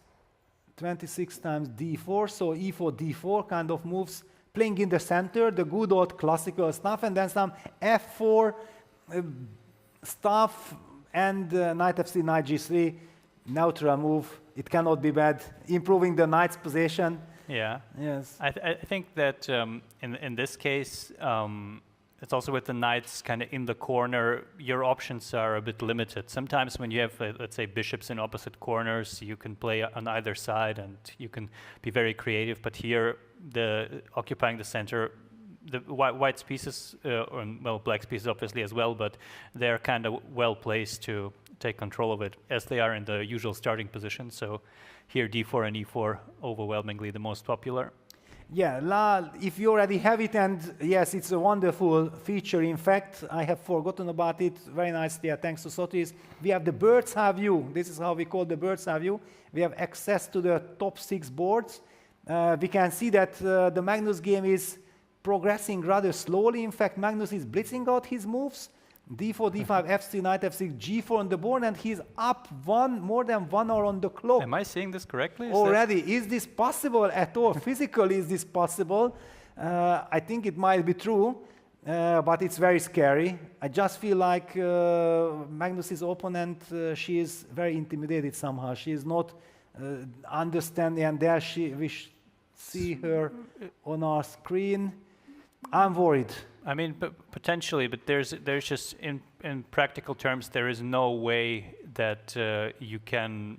times d4, so e4, d4 kind of moves, playing in the center, the good old classical stuff, and then some f4 stuff, and knight f3, knight g3, neutral move. It cannot be bad, improving the knight's position. Yeah. Yes. I think that in this case, it's also with the knights kind of in the corner, your options are a bit limited. Sometimes when you have, let's say, bishops in opposite corners, you can play on either side and you can be very creative. But here, occupying the center, the white's pieces, well, black's pieces obviously as well, but they're kind of well placed to take control of it, as they are in the usual starting position. So here d4 and e4 overwhelmingly the most popular. Yeah, if you already have it, and yes, it's a wonderful feature. In fact, I have forgotten about it. Very nice, yeah, thanks to Sotis. We have the bird's eye view. This is how we call the bird's eye view. We have access to the top 6 boards. We can see that the Magnus game is progressing rather slowly. In fact, Magnus is blitzing out his moves. d4, d5, f3, knight f6, g4 on the board, and he's up more than 1 hour on the clock. Am I seeing this correctly? Already. Is this possible at all? Physically, is this possible? I think it might be true, but it's very scary. I just feel like Magnus's opponent, she is very intimidated somehow. She is not understanding, and there we see her on our screen. I'm worried. I mean, potentially, but there's just in practical terms there is no way that you can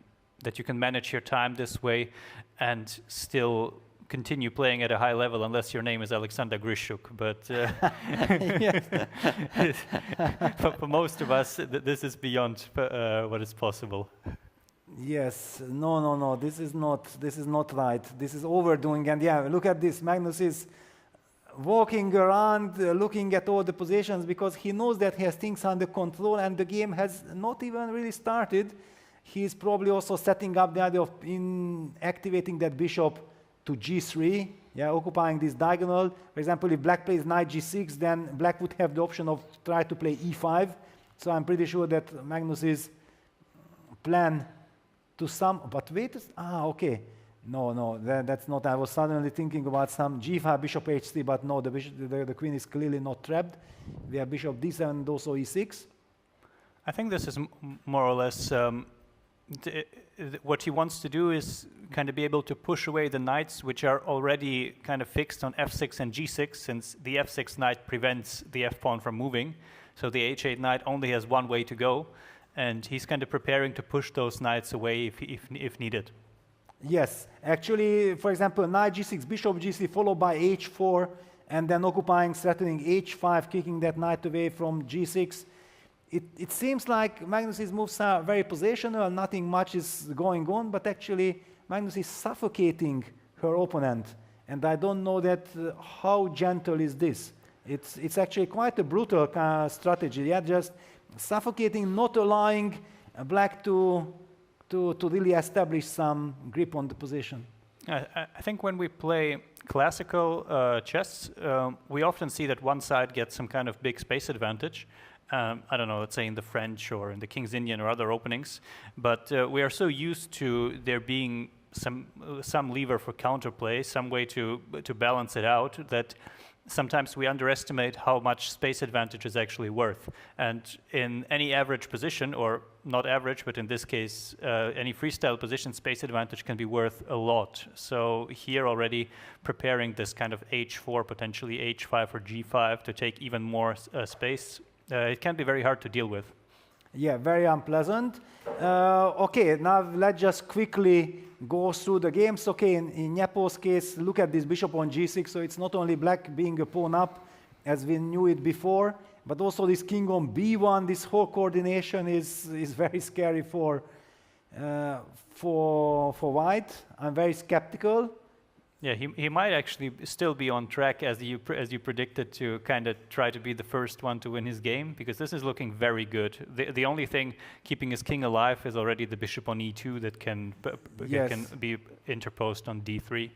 manage your time this way and still continue playing at a high level unless your name is Alexander Grishuk. But for most of us, this is beyond what is possible. Yes, no. This is not right. This is overdoing. And yeah, look at this. Magnus is walking around, looking at all the positions because he knows that he has things under control and the game has not even really started. He's probably also setting up the idea of activating that bishop to g3, occupying this diagonal. For example, if black plays knight g6, then black would have the option of try to play e5. So I'm pretty sure that Magnus's plan to but wait, okay. No, that's not. I was suddenly thinking about some g5, bishop h3, but no, the queen is clearly not trapped. We have bishop d7 and also e6. I think this is more or less what he wants to do is kind of be able to push away the knights which are already kind of fixed on f6 and g6, since the f6 knight prevents the f pawn from moving. So the h8 knight only has one way to go, and he's kind of preparing to push those knights away if needed. Yes, actually, for example, knight g6, bishop g3, followed by h4, and then occupying, threatening h5, kicking that knight away from g6. It seems like Magnus's moves are very positional, nothing much is going on, but actually Magnus is suffocating her opponent, and I don't know that how gentle is this. It's actually quite a brutal kind of strategy, just suffocating, not allowing black to really establish some grip on the position. I think when we play classical chess, we often see that one side gets some kind of big space advantage. I don't know, let's say in the French or in the King's Indian or other openings, but we are so used to there being some lever for counterplay, some way to balance it out, that sometimes we underestimate how much space advantage is actually worth. And in any average position, or not average, but in this case, any freestyle position, space advantage can be worth a lot. So here already preparing this kind of h4, potentially h5 or g5 to take even more space, it can be very hard to deal with. Yeah, very unpleasant. Okay, now let's just quickly go through the games. Okay, in Nyepo's case, look at this bishop on g6. So it's not only black being a pawn up, as we knew it before, but also this king on b1. This whole coordination is very scary for white. I'm very skeptical. Yeah, he might actually still be on track, as you predicted, to kind of try to be the first one to win his game, because this is looking very good. The only thing keeping his king alive is already the bishop on e2 that can be interposed on d3.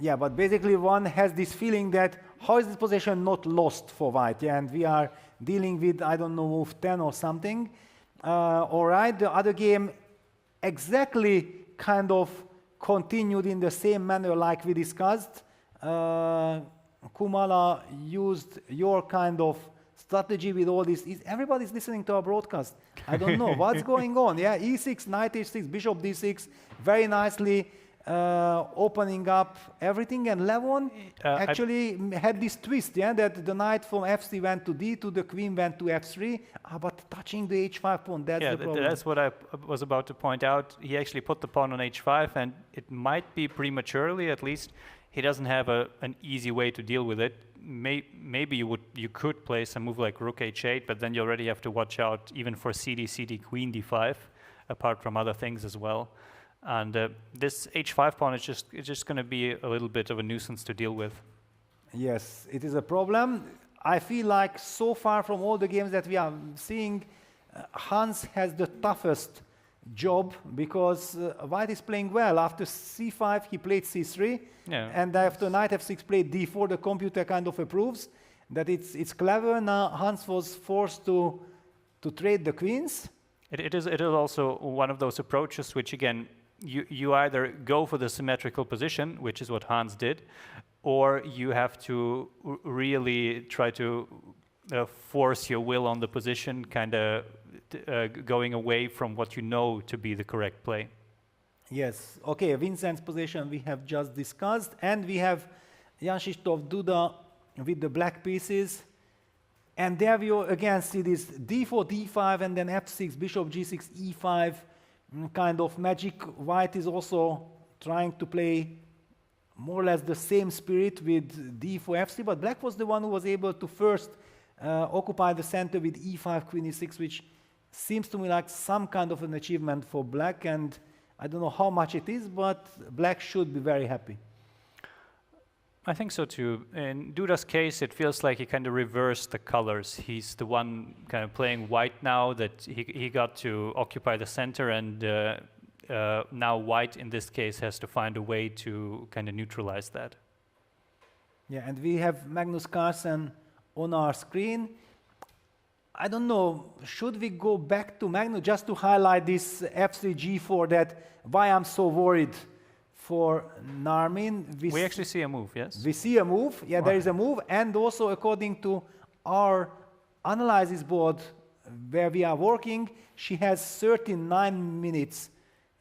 Yeah, but basically one has this feeling that how is this position not lost for white? Yeah, and we are dealing with, I don't know, move 10 or something. All right, the other game exactly kind of continued in the same manner like we discussed. Kumala used your kind of strategy with all this. Everybody's listening to our broadcast. I don't know what's going on. Yeah, e6, knight h6, bishop d6, very nicely opening up everything. And Levon actually had this twist, that the knight from f3 went to d2, the queen went to f3, but touching the h5 pawn, that's the problem. That's what I was about to point out. He actually put the pawn on h5, and it might be prematurely, at least. He doesn't have an easy way to deal with it. maybe you could play some move like rook h8, but then you already have to watch out even for cd, queen d5, apart from other things as well. And this h5 pawn is just going to be a little bit of a nuisance to deal with. Yes, it is a problem. I feel like so far from all the games that we are seeing, Hans has the toughest job because White is playing well. After c5, he played c3, and after knight f6 played d4. The computer kind of approves that it's clever. Now Hans was forced to trade the queens. It is also one of those approaches which, again, you either go for the symmetrical position, which is what Hans did, or you have to really try to force your will on the position, kind of going away from what you know to be the correct play. Yes. Okay, Vincent's position we have just discussed, and we have Jan Krzysztof Duda with the black pieces. And there we again see this d4, d5, and then f6, bishop g6, e5 kind of magic. White is also trying to play more or less the same spirit with d4, f3, but black was the one who was able to first occupy the center with e5, queen e6, which seems to me like some kind of an achievement for black, and I don't know how much it is, but black should be very happy. I think so too. In Duda's case, it feels like he kind of reversed the colors. He's the one kind of playing white now, that he got to occupy the center, and now white in this case has to find a way to kind of neutralize that. Yeah, and we have Magnus Carlsen on our screen. I don't know, should we go back to Magnus just to highlight this f3 g4, that why I'm so worried for Narmin? We actually see a move, yes? We see a move, yeah, there is a move, and also according to our analysis board where we are working, she has 39 minutes,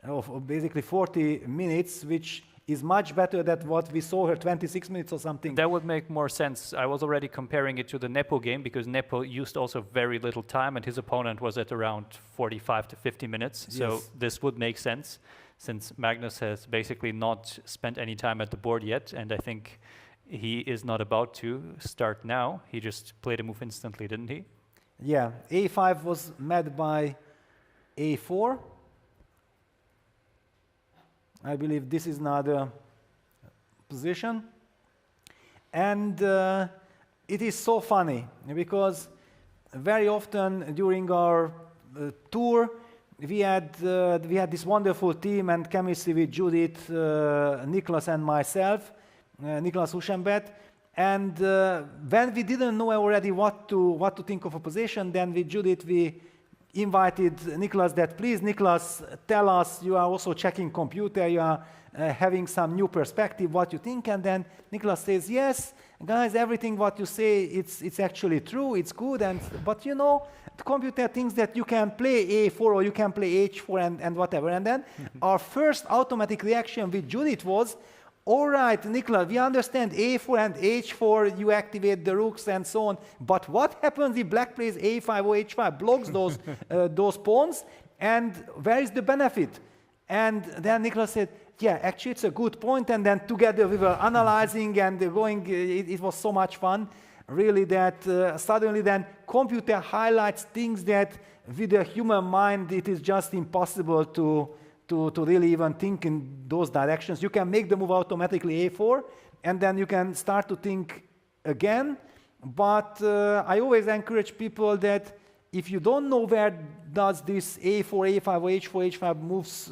of basically 40 minutes, which is much better than what we saw her 26 minutes or something. That would make more sense. I was already comparing it to the Nepo game, because Nepo used also very little time, and his opponent was at around 45 to 50 minutes. Yes. So this would make sense, since Magnus has basically not spent any time at the board yet, and I think he is not about to start now. He just played a move instantly, didn't he? Yeah, a5 was met by a4. I believe this is another position. And it is so funny, because very often during our tour, we had this wonderful team and chemistry with Judith, Niklas and myself, Niklas Huschenbett. And when we didn't know already what to think of a position, then with Judith we invited Niklas that, please, Niklas, tell us, you are also checking computer, you are having some new perspective, what you think. And then Niklas says, yes, guys, everything what you say, it's actually true, it's good, but you know, the computer thinks that you can play a4 or you can play h4 and whatever. And then our first automatic reaction with Judith was, all right, Niklas, we understand a4 and h4, you activate the rooks and so on, but what happens if black plays a5 or h5, blocks those pawns, and where is the benefit? And then Niklas said, yeah, actually it's a good point, and then together we were analyzing and going, it was so much fun, really, that suddenly then computer highlights things that with a human mind it is just impossible to really even think in those directions. You can make the move automatically a4, and then you can start to think again. But I always encourage people that if you don't know where does this a4, a5, or h4, h5 moves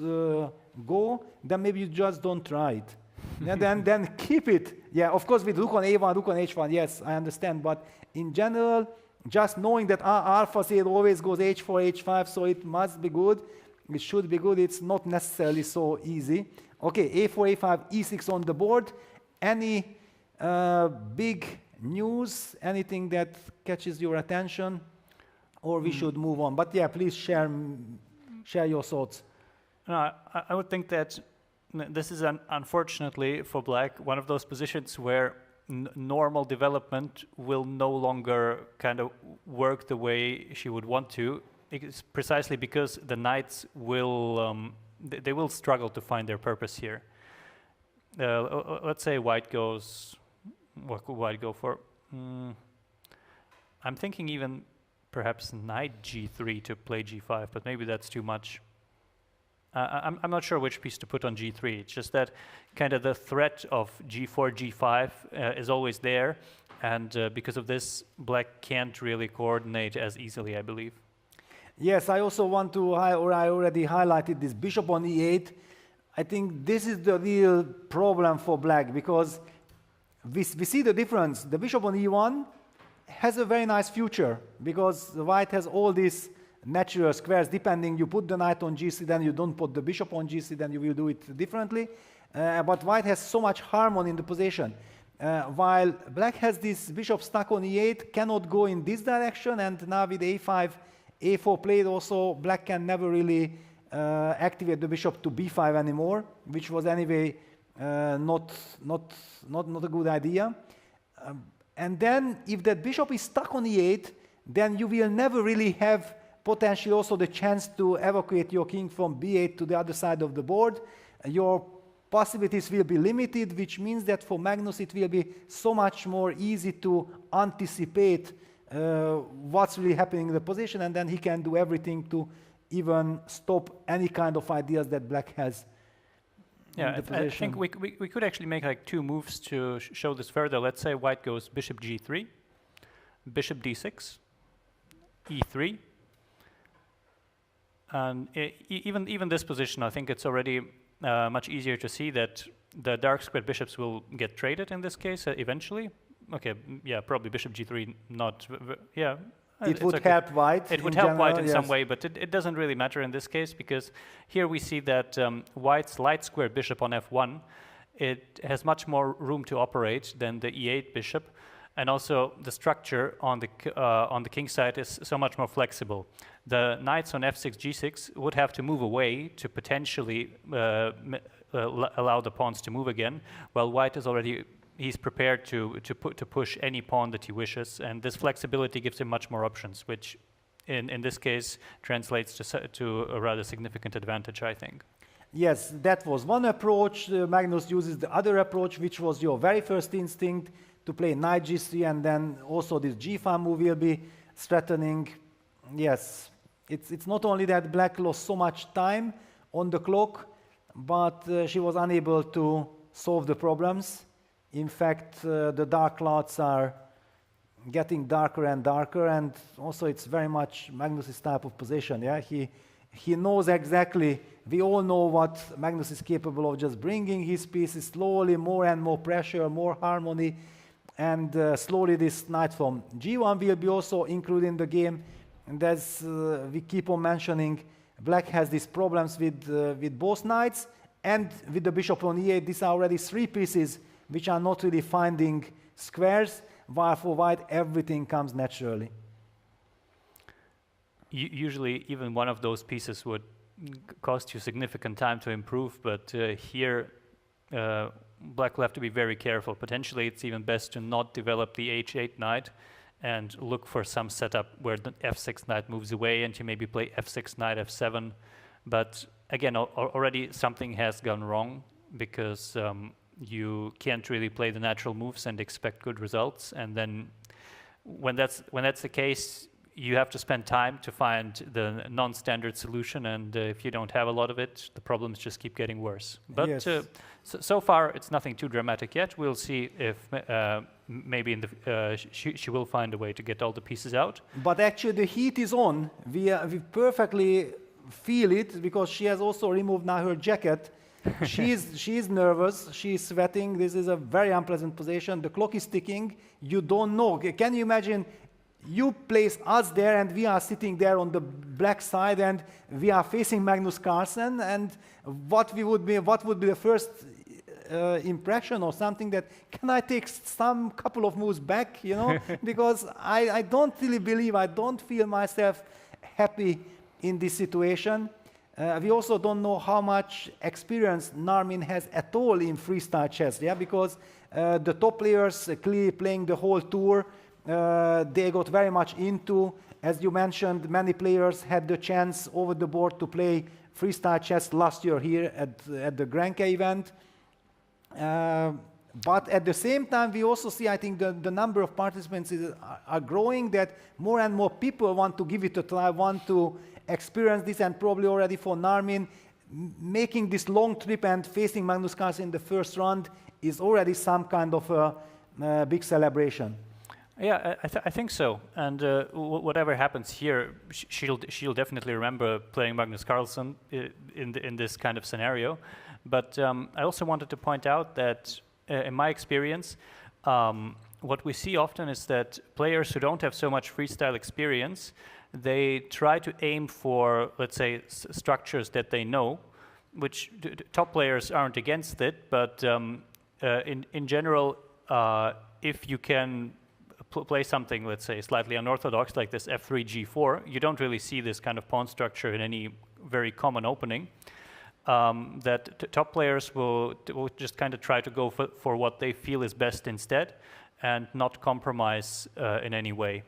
go, then maybe you just don't try it. And then keep it. Yeah, of course, with rook on a1, rook on h1, yes, I understand. But in general, just knowing that alpha Z always goes h4, h5, so it must be good. It should be good. It's not necessarily so easy. Okay, a4, a5, e6 on the board. Any big news? Anything that catches your attention? Or we should move on. But yeah, please share your thoughts. No, I would think that this is, unfortunately for black, one of those positions where normal development will no longer kind of work the way she would want to. It's precisely because the knights will they will struggle to find their purpose here. Let's say white goes, what could white go for? I'm thinking even perhaps knight g3 to play g5, but maybe that's too much. I'm not sure which piece to put on g3. It's just that kind of the threat of g4, g5 is always there, and because of this, black can't really coordinate as easily, I believe. Yes, I also want to, or I already highlighted this bishop on e8. I think this is the real problem for black, because we see the difference. The bishop on e1 has a very nice future, because white has all these natural squares. Depending, you put the knight on g3, then you don't put the bishop on g3, then you will do it differently. But white has so much harmony in the position. While black has this bishop stuck on e8, cannot go in this direction, and now with a5, a4 played also, black can never really activate the bishop to b5 anymore, which was anyway not a good idea. And then if that bishop is stuck on e8, then you will never really have potentially also the chance to evacuate your king from b8 to the other side of the board. Your possibilities will be limited, which means that for Magnus it will be so much more easy to anticipate what's really happening in the position, and then he can do everything to even stop any kind of ideas that black has. Yeah, I think we could actually make like two moves to show this further. Let's say white goes bishop g3, bishop d6, e3, and even this position, I think it's already much easier to see that the dark squared bishops will get traded in this case eventually. Okay, yeah, probably bishop g3, not, yeah. It would help white. It would help white in some way, but it doesn't really matter in this case, because here we see that white's light square bishop on f1, it has much more room to operate than the e8 bishop, and also the structure on the king side is so much more flexible. The knights on f6, g6 would have to move away to potentially allow the pawns to move again, while white is already he's prepared to push any pawn that he wishes, and this flexibility gives him much more options, which in this case translates to a rather significant advantage, I think. Yes, that was one approach. Magnus uses the other approach, which was your very first instinct, to play knight g3, and then also this g5 move will be threatening. Yes, it's not only that black lost so much time on the clock, but she was unable to solve the problems. In fact, the dark clouds are getting darker and darker, and also it's very much Magnus's type of position. Yeah, he knows exactly. We all know what Magnus is capable of, just bringing his pieces slowly, more and more pressure, more harmony, and slowly this knight from g1 will be also included in the game. And as we keep on mentioning, black has these problems with both knights, and with the bishop on e8. These are already three pieces which are not really finding squares, while for white everything comes naturally. Usually even one of those pieces would cost you significant time to improve, but here black will have to be very careful. Potentially it's even best to not develop the h8 knight and look for some setup where the f6 knight moves away and you maybe play f6 knight f7. But again, already something has gone wrong, because you can't really play the natural moves and expect good results. And then when that's the case, you have to spend time to find the non-standard solution, and if you don't have a lot of it, the problems just keep getting worse. But yes. So far it's nothing too dramatic yet. We'll see if maybe in the she will find a way to get all the pieces out. But actually the heat is on. We perfectly feel it, because she has also removed now her jacket. She's nervous, she's sweating. This is a very unpleasant position. The clock is ticking. You don't know. Can you imagine? You place us there, and we are sitting there on the black side, and we are facing Magnus Carlsen. And what would be the first impression or something? That can I take some couple of moves back? You know, because I don't really believe, I don't feel myself happy in this situation. We also don't know how much experience Narmin has at all in freestyle chess, yeah, because the top players clearly playing the whole tour, they got very much into, as you mentioned, many players had the chance over the board to play freestyle chess last year here at the Grenke event. But at the same time, we also see, I think, the number of participants are growing, that more and more people want to give it a try, want to experience this, and probably already for Narmin, making this long trip and facing Magnus Carlsen in the first round is already some kind of a big celebration. Yeah, I think so. And whatever happens here, she'll definitely remember playing Magnus Carlsen in this kind of scenario. But I also wanted to point out that in my experience, what we see often is that players who don't have so much freestyle experience, they try to aim for, let's say, structures that they know, which top players aren't against it, but in general, if you can play something, let's say, slightly unorthodox, like this f3, g4, you don't really see this kind of pawn structure in any very common opening. That top players will just kind of try to go for what they feel is best instead, and not compromise in any way.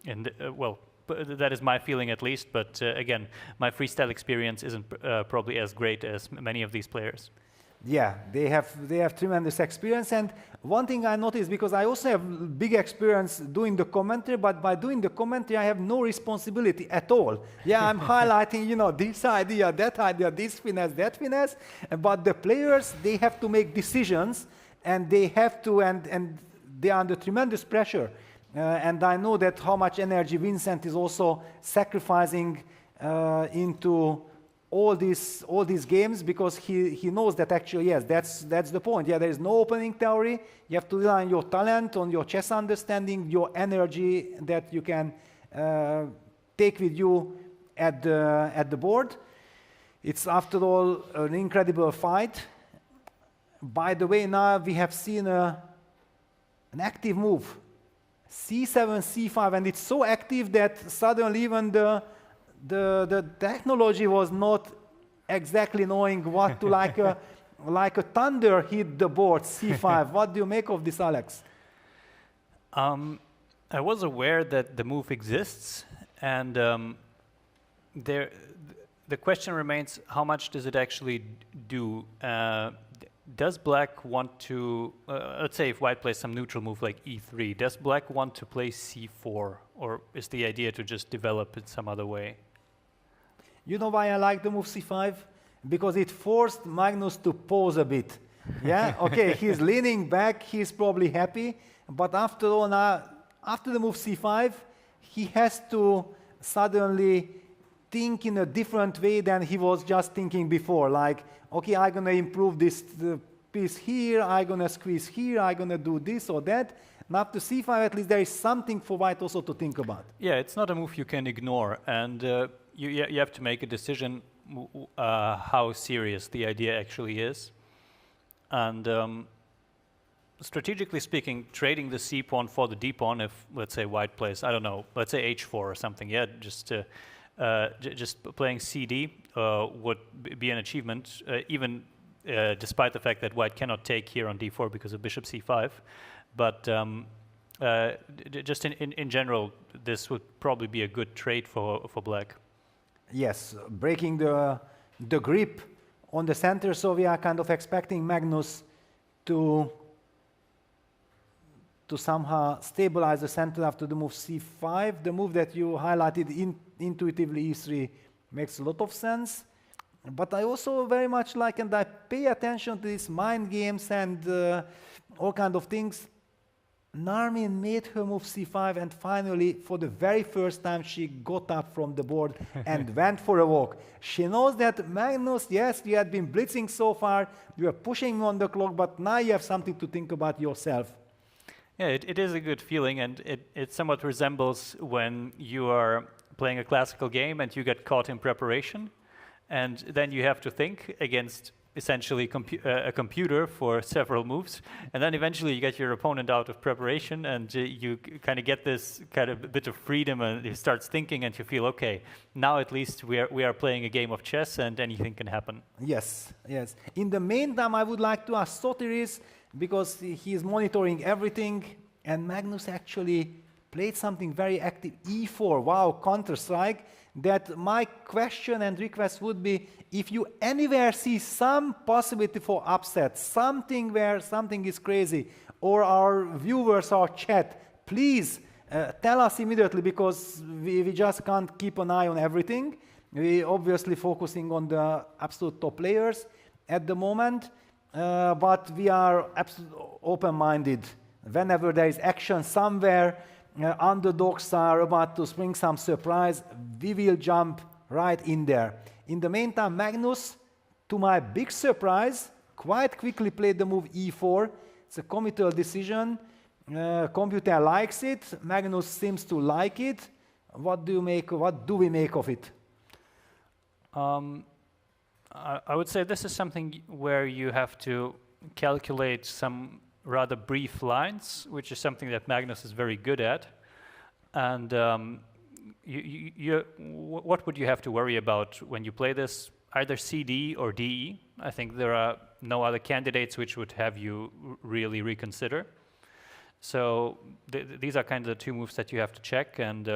And well, that is my feeling at least. But again, my freestyle experience isn't probably as great as many of these players. Yeah, they have tremendous experience. And one thing I noticed, because I also have big experience doing the commentary, but by doing the commentary, I have no responsibility at all. Yeah, I'm highlighting, you know, this idea, this finesse, that finesse. But the players, they have to make decisions, and they have to, and they are under tremendous pressure. And I know that how much energy Vincent is also sacrificing into all these games, because he knows that actually, yes, that's the point. Yeah, there is no opening theory. You have to rely on your talent, on your chess understanding, your energy that you can take with you at the board. It's, after all, an incredible fight. By the way, now we have seen an active move, c7, c5, and it's so active that suddenly even the technology was not exactly knowing what to like a thunder hit the board, c5. What do you make of this, Alex? I was aware that the move exists, and the question remains, how much does it actually do? Does black want to, let's say if white plays some neutral move like e3, does black want to play c4, or is the idea to just develop it some other way? You know why I like the move c5? Because it forced Magnus to pause a bit. Yeah, okay, he's leaning back, he's probably happy, but after all, now, after the move c5, he has to suddenly think in a different way than he was just thinking before. Like, okay, I'm going to improve this piece here, I'm going to squeeze here, I'm going to do this or that. And after c5, at least there is something for white also to think about. Yeah, it's not a move you can ignore, and you have to make a decision how serious the idea actually is. And strategically speaking, trading the c pawn for the d pawn, if, let's say, white plays, I don't know, let's say h4 or something, yeah, just playing cd would be an achievement, even despite the fact that white cannot take here on d4 because of bishop c5. But just in general, this would probably be a good trade for black. Yes, breaking the grip on the center, so we are kind of expecting Magnus to somehow stabilize the center after the move c5. The move that you highlighted intuitively, e3, makes a lot of sense. But I also very much like, and I pay attention to these mind games and all kind of things. Narmin made her move c5, and finally, for the very first time, she got up from the board and went for a walk. She knows that, Magnus, yes, you had been blitzing so far, you are pushing on the clock, but now you have something to think about yourself. Yeah, it is a good feeling, and it somewhat resembles when you are playing a classical game and you get caught in preparation, and then you have to think against essentially a computer for several moves, and then eventually you get your opponent out of preparation, and you kind of get this kind of bit of freedom, and he starts thinking, and you feel, okay, now at least we are playing a game of chess, and anything can happen. Yes, yes. In the meantime, I would like to ask Sotiris, because he is monitoring everything, and Magnus actually played something very active, e4, wow, counter-strike. that my question and request would be, if you anywhere see some possibility for upset, something where something is crazy, or our viewers or chat, please tell us immediately, because we just can't keep an eye on everything. We obviously focusing on the absolute top players at the moment, but we are absolutely open-minded. Whenever there is action somewhere, underdogs are about to spring some surprise, we will jump right in there. In the meantime, Magnus, to my big surprise, quite quickly played the move e4. It's a committal decision. Computer likes it. Magnus seems to like it. What do we make of it? I would say this is something where you have to calculate some rather brief lines, which is something that Magnus is very good at. And what would you have to worry about when you play this? Either CD or DE. I think there are no other candidates which would have you really reconsider. So these are kind of the two moves that you have to check. And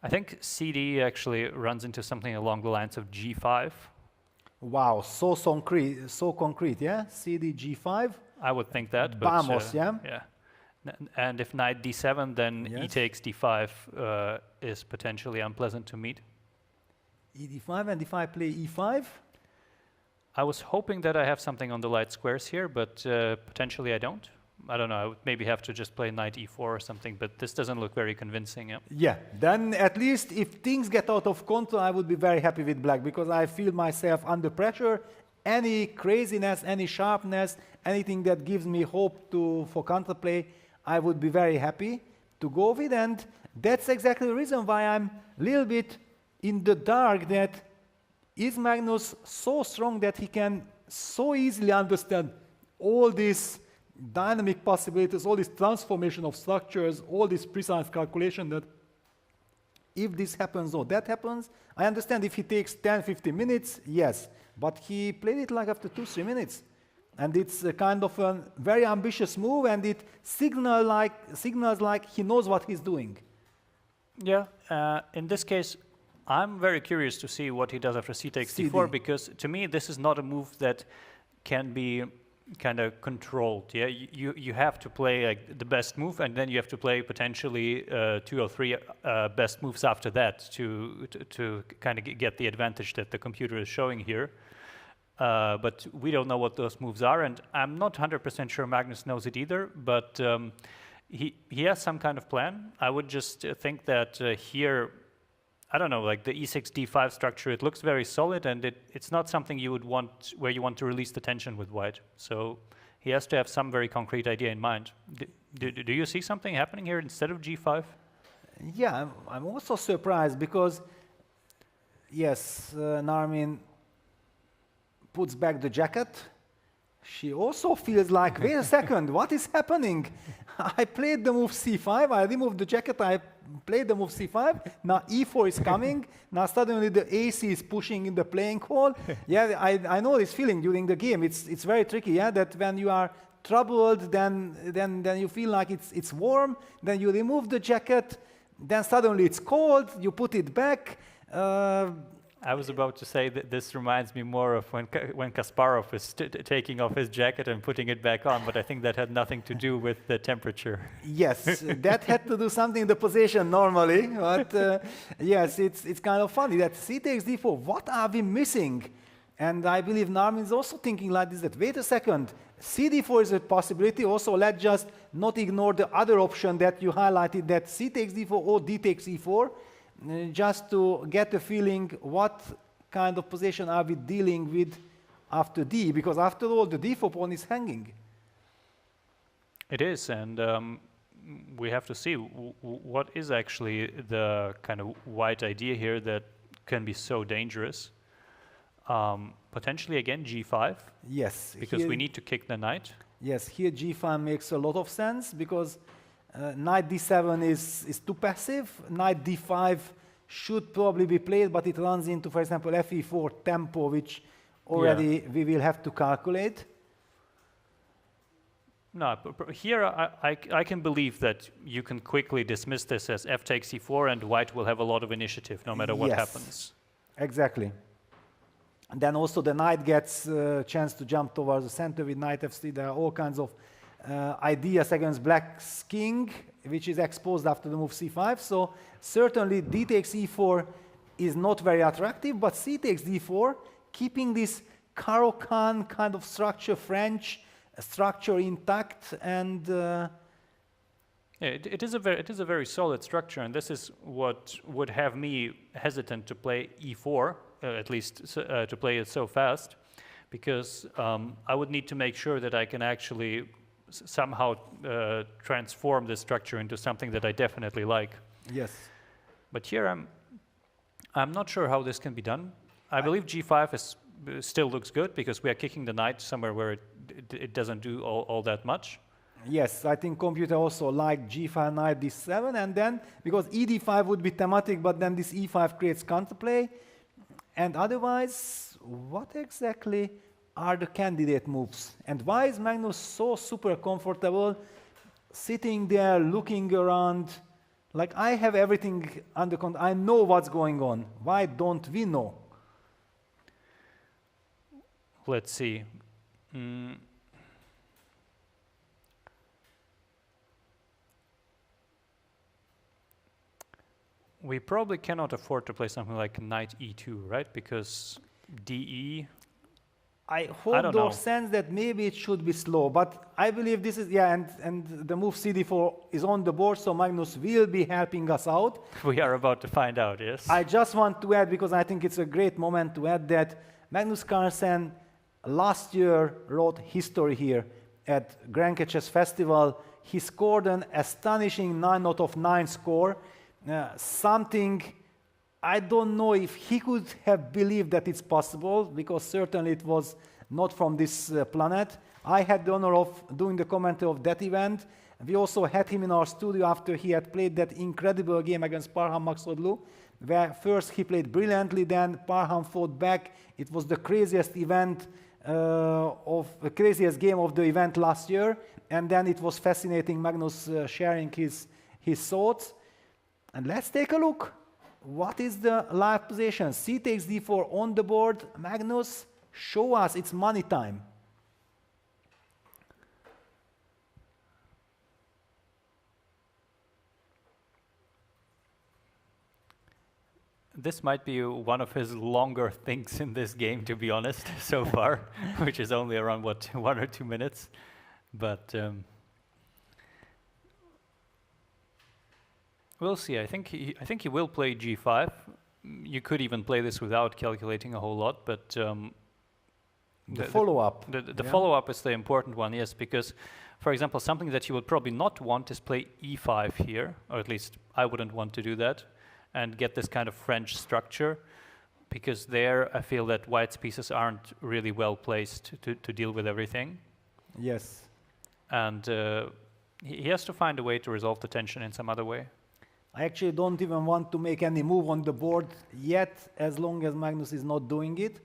I think CD actually runs into something along the lines of G5. Wow, so concrete, yeah? CD G5. I would think that. Vamos, yeah? Yeah. And if knight D7, then yes. E takes D5 is potentially unpleasant to meet. E D5, and if I play E5? I was hoping that I have something on the light squares here, but potentially I don't. I don't know, I would maybe have to just play knight E4 or something, but this doesn't look very convincing. Yeah. Yeah, then at least if things get out of control, I would be very happy with black, because I feel myself under pressure. Any craziness, any sharpness, anything that gives me hope for counterplay, I would be very happy to go with. And that's exactly the reason why I'm a little bit in the dark, that is Magnus so strong that he can so easily understand all these dynamic possibilities, all this transformation of structures, all this precise calculation, that if this happens or that happens, I understand if he takes 10-15 minutes, yes, but he played it like after 2-3 minutes. And it's a kind of a very ambitious move, and it signals like he knows what he's doing. Yeah, in this case, I'm very curious to see what he does after c takes d4, because to me this is not a move that can be kind of controlled. Yeah, you have to play like the best move, and then you have to play potentially 2 or 3 best moves after that to kind of get the advantage that the computer is showing here. But we don't know what those moves are, and I'm not 100% sure Magnus knows it either, but he has some kind of plan. I would just think that here, I don't know, like the e6 d5 structure, it looks very solid, and it's not something you would want where you want to release the tension with white. So he has to have some very concrete idea in mind. Do you see something happening here instead of g5? Yeah, I'm also surprised, because yes, Narmin puts back the jacket. She also feels like, wait a second, what is happening? I played the move c5, I removed the jacket, I played the move c5, now e4 is coming, now suddenly the AC is pushing in the playing hall. Yeah, I know this feeling during the game. It's very tricky, yeah, that when you are troubled, then you feel like it's warm, then you remove the jacket, then suddenly it's cold, you put it back. I was about to say that this reminds me more of when Kasparov is taking off his jacket and putting it back on, but I think that had nothing to do with the temperature. Yes, that had to do something in the position normally, but yes, it's kind of funny that c takes d4, what are we missing? And I believe Narmin is also thinking like this, that wait a second, c d4 is a possibility, also let's just not ignore the other option that you highlighted, that c takes d4 or d takes e4, just to get a feeling what kind of position are we dealing with after d, because after all the d4 pawn is hanging. It is, and we have to see what is actually the kind of white idea here that can be so dangerous. Potentially again g5. Yes. Because we need to kick the knight. Yes, here g5 makes a lot of sense, because knight d7 is too passive. Knight d5 should probably be played, but it runs into, for example, fe4 tempo, which already we will have to calculate. No, here I can believe that you can quickly dismiss this as f takes e4 and white will have a lot of initiative no matter what happens. Exactly. And then also the knight gets a chance to jump towards the center with knight f3. There are all kinds of ideas against black's king, which is exposed after the move c5. So certainly d takes e4 is not very attractive, but c takes d4, keeping this Caro-Kann kind of structure, French structure intact, and it is a very solid structure, and this is what would have me hesitant to play e4, at least to play it so fast, because I would need to make sure that I can actually somehow transform this structure into something that I definitely like. Yes. But here I'm not sure how this can be done. I believe g5 still looks good because we are kicking the knight somewhere where it doesn't do all that much. Yes, I think computer also liked g5, knight d7, and then because ed5 would be thematic, but then this e5 creates counterplay. And otherwise, what exactly are the candidate moves? And why is Magnus so super comfortable sitting there looking around? Like, I have everything under control. I know what's going on. Why don't we know? Let's see. We probably cannot afford to play something like knight e2, right? Because de. I hope those sense that maybe it should be slow, but I believe this is, and the move cd4 is on the board, so Magnus will be helping us out. We are about to find out, yes. I just want to add, because I think it's a great moment to add, that Magnus Carlsen last year wrote history here at Grenke Chess Festival. He scored an astonishing 9 out of 9 score, something I don't know if he could have believed that it's possible, because certainly it was not from this planet. I had the honor of doing the commentary of that event. We also had him in our studio after he had played that incredible game against Parham Maksudlu, where first he played brilliantly, then Parham fought back. It was the craziest event the craziest game of the event last year, and then it was fascinating, Magnus sharing his thoughts. And let's take a look. What is the live position? C takes d4 on the board. Magnus, show us, it's money time. This might be one of his longer things in this game, to be honest, so far, which is only around, what, 1 or 2 minutes. But we'll see. I think he will play g5. You could even play this without calculating a whole lot, but the follow-up. The follow-up is the important one, yes, because, for example, something that you would probably not want is play e5 here, or at least I wouldn't want to do that, and get this kind of French structure, because there I feel that white's pieces aren't really well placed to deal with everything. Yes. And he has to find a way to resolve the tension in some other way. I actually don't even want to make any move on the board yet, as long as Magnus is not doing it,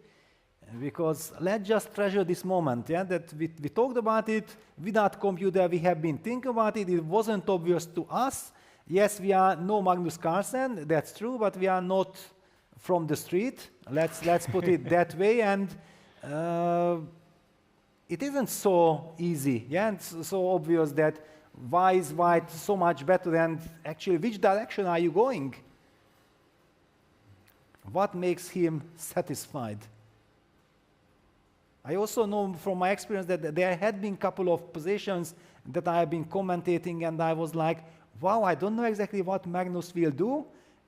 because let's just treasure this moment, that we talked about it without computer, we have been thinking about it, it wasn't obvious to us. Yes, we are no Magnus Carlsen, that's true, but we are not from the street. Let's put it that way, and it isn't so easy, it's so obvious that why is white so much better, and actually which direction are you going? What makes him satisfied? I also know from my experience that there had been a couple of positions that I have been commentating, and I was like, wow, I don't know exactly what Magnus will do.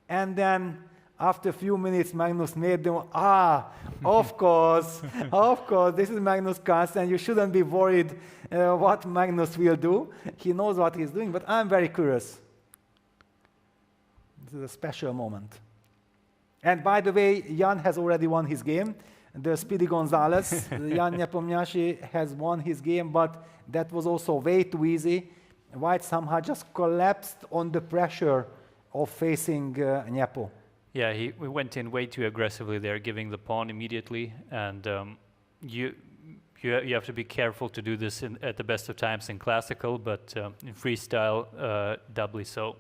And then after a few minutes, Magnus made them, of course, this is Magnus Carlsen, you shouldn't be worried what Magnus will do. He knows what he's doing, but I'm very curious. This is a special moment. And by the way, Jan has already won his game. The Speedy Gonzalez, Jan Nepomniachtchi has won his game, but that was also way too easy. White somehow just collapsed on the pressure of facing Nepo. Yeah, we went in way too aggressively there, giving the pawn immediately, and you you have to be careful to do this at the best of times in classical, but in freestyle, doubly so.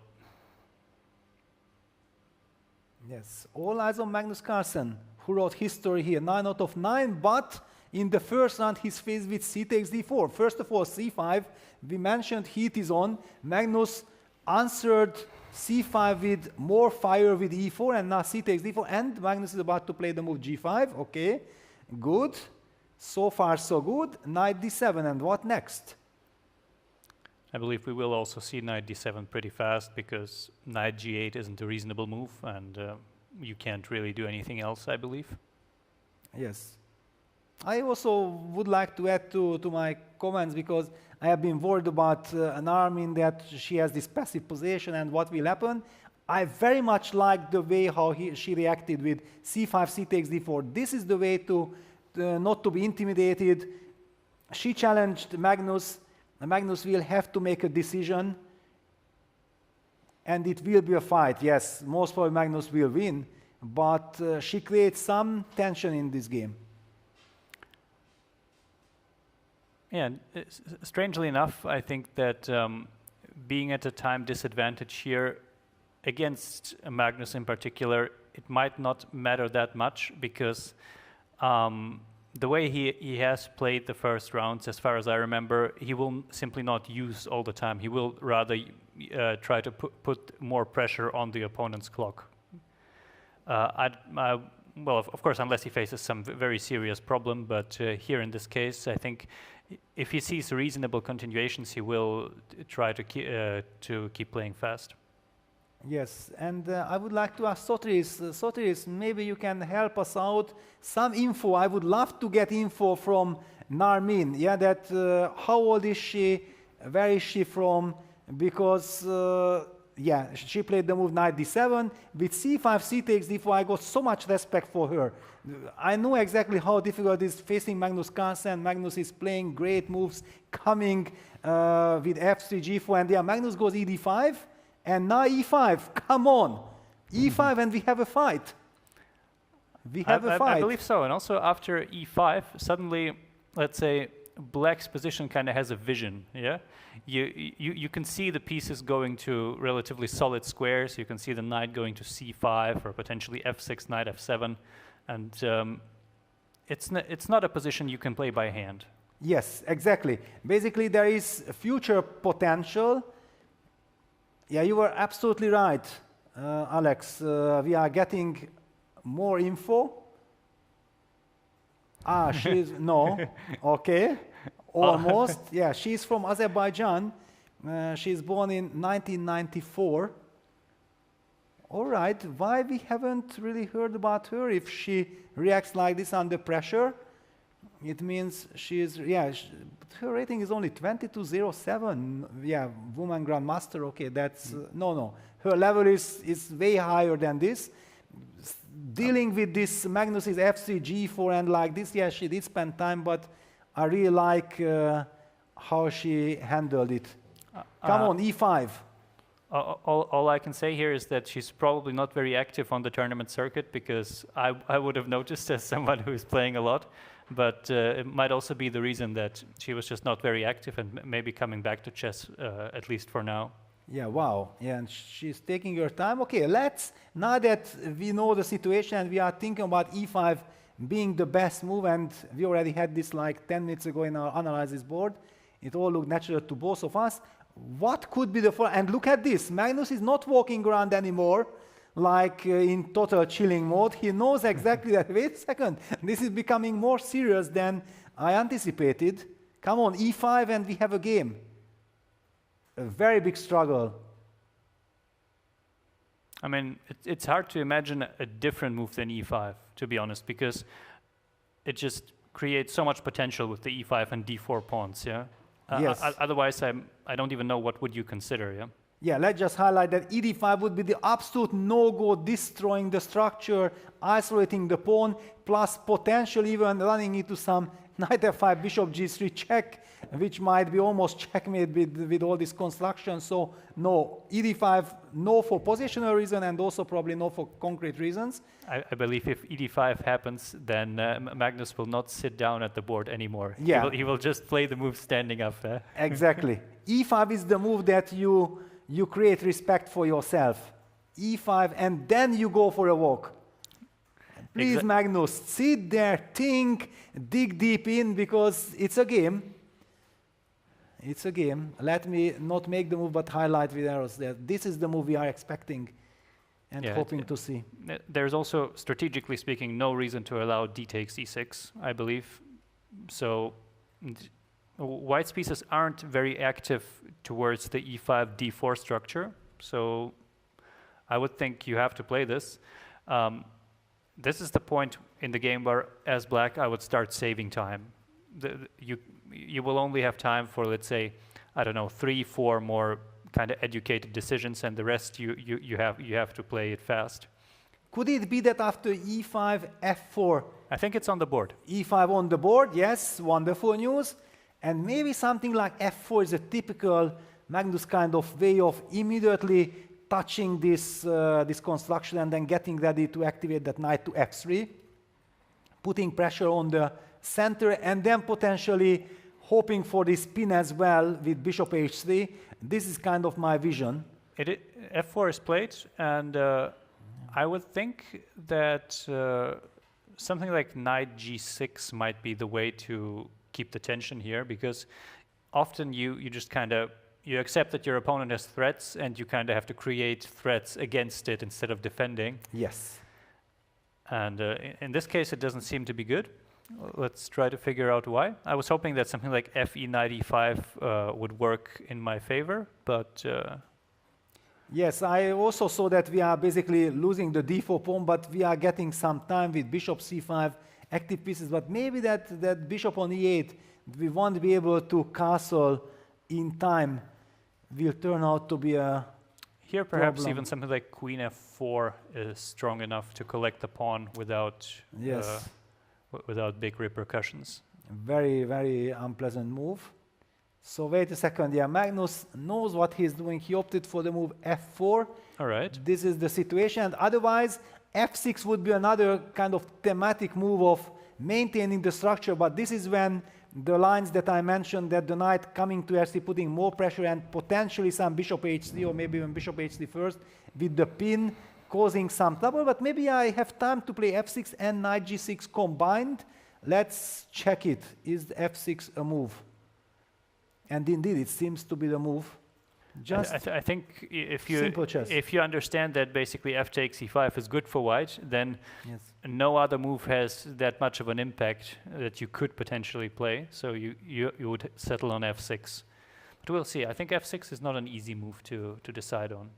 Yes, all eyes on Magnus Carlsen, who wrote history here, 9 out of 9, but in the first round he's faced with c takes d4. First of all, c5, we mentioned heat is on. Magnus answered c5 with more fire with e4, and now c takes d4, and Magnus is about to play the move g5. Okay, good. So far, so good. Knight d7, and what next? I believe we will also see knight d7 pretty fast, because knight g8 isn't a reasonable move, and you can't really do anything else, I believe. Yes. I also would like to add to my comments, because I have been worried about an Armin, that she has this passive position and what will happen. I very much like the way how she reacted with c5, c takes d4. This is the way to not to be intimidated. She challenged Magnus. Magnus will have to make a decision, and it will be a fight. Yes, most probably Magnus will win, but she creates some tension in this game. Yeah, strangely enough, I think that being at a time disadvantage here against Magnus in particular, it might not matter that much, because the way he has played the first rounds, as far as I remember, he will simply not use all the time. He will rather try to put more pressure on the opponent's clock. Well, of course, unless he faces some very serious problem, but here in this case, I think if he sees reasonable continuations, he will try to keep playing fast. Yes, and I would like to ask Sotiris. Sotiris, maybe you can help us out. Some info. I would love to get info from Narmin. Yeah, that how old is she? Where is she from? Because yeah, she played the move knight d7 with c5, c takes d4. I got so much respect for her. I know exactly how difficult it is facing Magnus Carlsen. Magnus is playing great moves, coming with f3, g4, and yeah, Magnus goes e d5. And now e5, come on, e5, and we have a fight. We have a fight. I believe so. And also after e5, suddenly, let's say, black's position kind of has a vision. Yeah, you can see the pieces going to relatively solid squares. You can see the knight going to c5 or potentially f6, knight f7, and it's not a position you can play by hand. Yes, exactly. Basically, there is future potential. Yeah, you were absolutely right, Alex. We are getting more info. Ah, she's, no, okay, almost. Yeah, she's from Azerbaijan. She's born in 1994. All right, why we haven't really heard about her? If she reacts like this under pressure, it means she's, yeah, her rating is only 2207. Yeah, woman grandmaster, okay, that's, no. Her level is way higher than this. Dealing with this Magnus's f3, g4, and like this, yeah, she did spend time, but I really like how she handled it. Come on, e5. All I can say here is that she's probably not very active on the tournament circuit, because I would have noticed as someone who is playing a lot. But it might also be the reason that she was just not very active and maybe coming back to chess, at least for now. Yeah, wow. Yeah, and she's taking her time. Okay, let's, now that we know the situation and we are thinking about e5 being the best move, and we already had this like 10 minutes ago in our analysis board, it all looked natural to both of us. What could be the, and look at this, Magnus is not walking around anymore like in total chilling mode. He knows exactly that, wait a second, this is becoming more serious than I anticipated. Come on, e5, and we have a game. A very big struggle. I mean, it's hard to imagine a different move than e5, to be honest, because it just creates so much potential with the e5 and d4 pawns, yeah? Yes. Otherwise, I don't even know what would you consider, yeah? Yeah, let's just highlight that ED5 would be the absolute no-go, destroying the structure, isolating the pawn, plus potentially even running into some knight f5, bishop g3 check, which might be almost checkmate with all this construction. So no, ED5, no for positional reason, and also probably no for concrete reasons. I believe if ED5 happens, then Magnus will not sit down at the board anymore. Yeah. He will just play the move standing up there. Exactly. E5 is the move that you create respect for yourself. E5, and then you go for a walk. Please, Magnus, sit there, think, dig deep in, because it's a game. It's a game. Let me not make the move, but highlight with arrows there. This is the move we are expecting and hoping to see. There's also, strategically speaking, no reason to allow d takes e6, I believe. So White's pieces aren't very active towards the e5, d4 structure. So I would think you have to play this. This is the point in the game where, as black, I would start saving time. You will only have time for, let's say, I don't know, 3-4 more kind of educated decisions, and the rest you have to play it fast. Could it be that after e5, f4? I think it's on the board. e5 on the board, yes, wonderful news. And maybe something like f4 is a typical Magnus kind of way of immediately touching this construction and then getting ready to activate that knight to f3, putting pressure on the center, and then potentially hoping for this pin as well with bishop h3. This is kind of my vision. F4 is played, and I would think that something like knight g6 might be the way to keep the tension here, because often you just kind of you accept that your opponent has threats, and you kind of have to create threats against it instead of defending. Yes. And in this case, it doesn't seem to be good. Let's try to figure out why. I was hoping that something like fe knight e5 would work in my favor, but... Yes, I also saw that we are basically losing the d4 pawn, but we are getting some time with bishop c5 active pieces. But maybe that bishop on e8, we won't be able to castle in time, will turn out to be a Here perhaps problem. even something like queen f4 is strong enough to collect the pawn without without big repercussions. Very, very unpleasant move. So wait a second, yeah, Magnus knows what he's doing. He opted for the move f4. All right. This is the situation. And otherwise, f6 would be another kind of thematic move of maintaining the structure, but this is when the lines that I mentioned, that the knight coming to f3, putting more pressure, and potentially some bishop h3, or maybe even bishop h3 first, with the pin causing some trouble. But maybe I have time to play f6 and knight g6 combined. Let's check it. Is f6 a move? And indeed, it seems to be the move. Just I think if you understand that basically f takes e5 is good for white, then no other move has that much of an impact that you could potentially play. So you would settle on f6. But we'll see. I think f6 is not an easy move to decide on.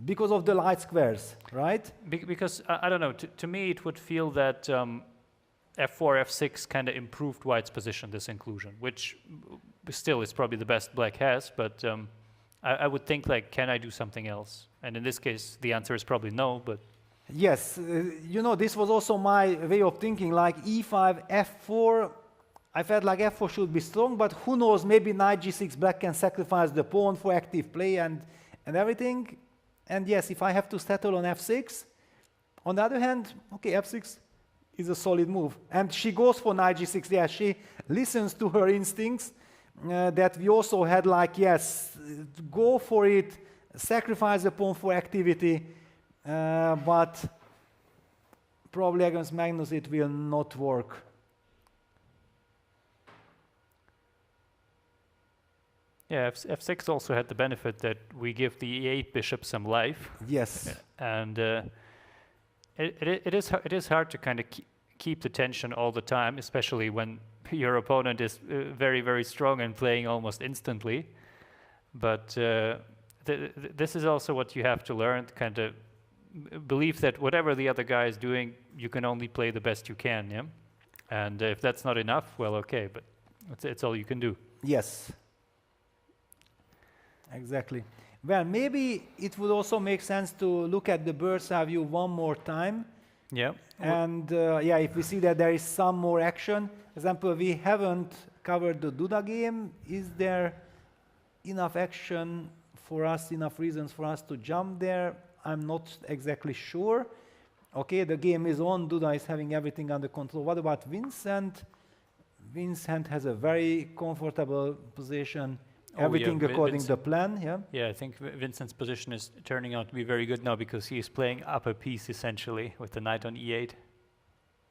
Because of the light squares, right? Because, I don't know, to me it would feel that f4, f6 kind of improved white's position, this inclusion, which still is probably the best black has, but I would think, like, can I do something else? And in this case, the answer is probably no, but... Yes, you know, this was also my way of thinking, like e5, f4, I felt like f4 should be strong, but who knows, maybe knight g6, black can sacrifice the pawn for active play and everything. And yes, if I have to settle on f6, on the other hand, okay, f6 is a solid move. And she goes for knight g6, yeah, she listens to her instincts that we also had, like, yes, go for it, sacrifice the pawn for activity, but probably against Magnus it will not work. Yeah, f6 also had the benefit that we give the e8 bishop some life. Yes. And it is hard to kind of keep the tension all the time, especially when your opponent is very, very strong and playing almost instantly. But this is also what you have to learn, kind of believe that whatever the other guy is doing, you can only play the best you can, yeah? And if that's not enough, well, okay, but it's all you can do. Yes. Exactly. Well, maybe it would also make sense to look at the bird's eye view one more time. Yeah. And yeah, if we see that there is some more action, for example, we haven't covered the Duda game. Is there enough action for us, enough reasons for us to jump there? I'm not exactly sure. Okay, the game is on. Duda is having everything under control. What about Vincent? Vincent has a very comfortable position. Everything according to plan, yeah? Yeah, I think Vincent's position is turning out to be very good now because he is playing up a piece essentially with the knight on e8.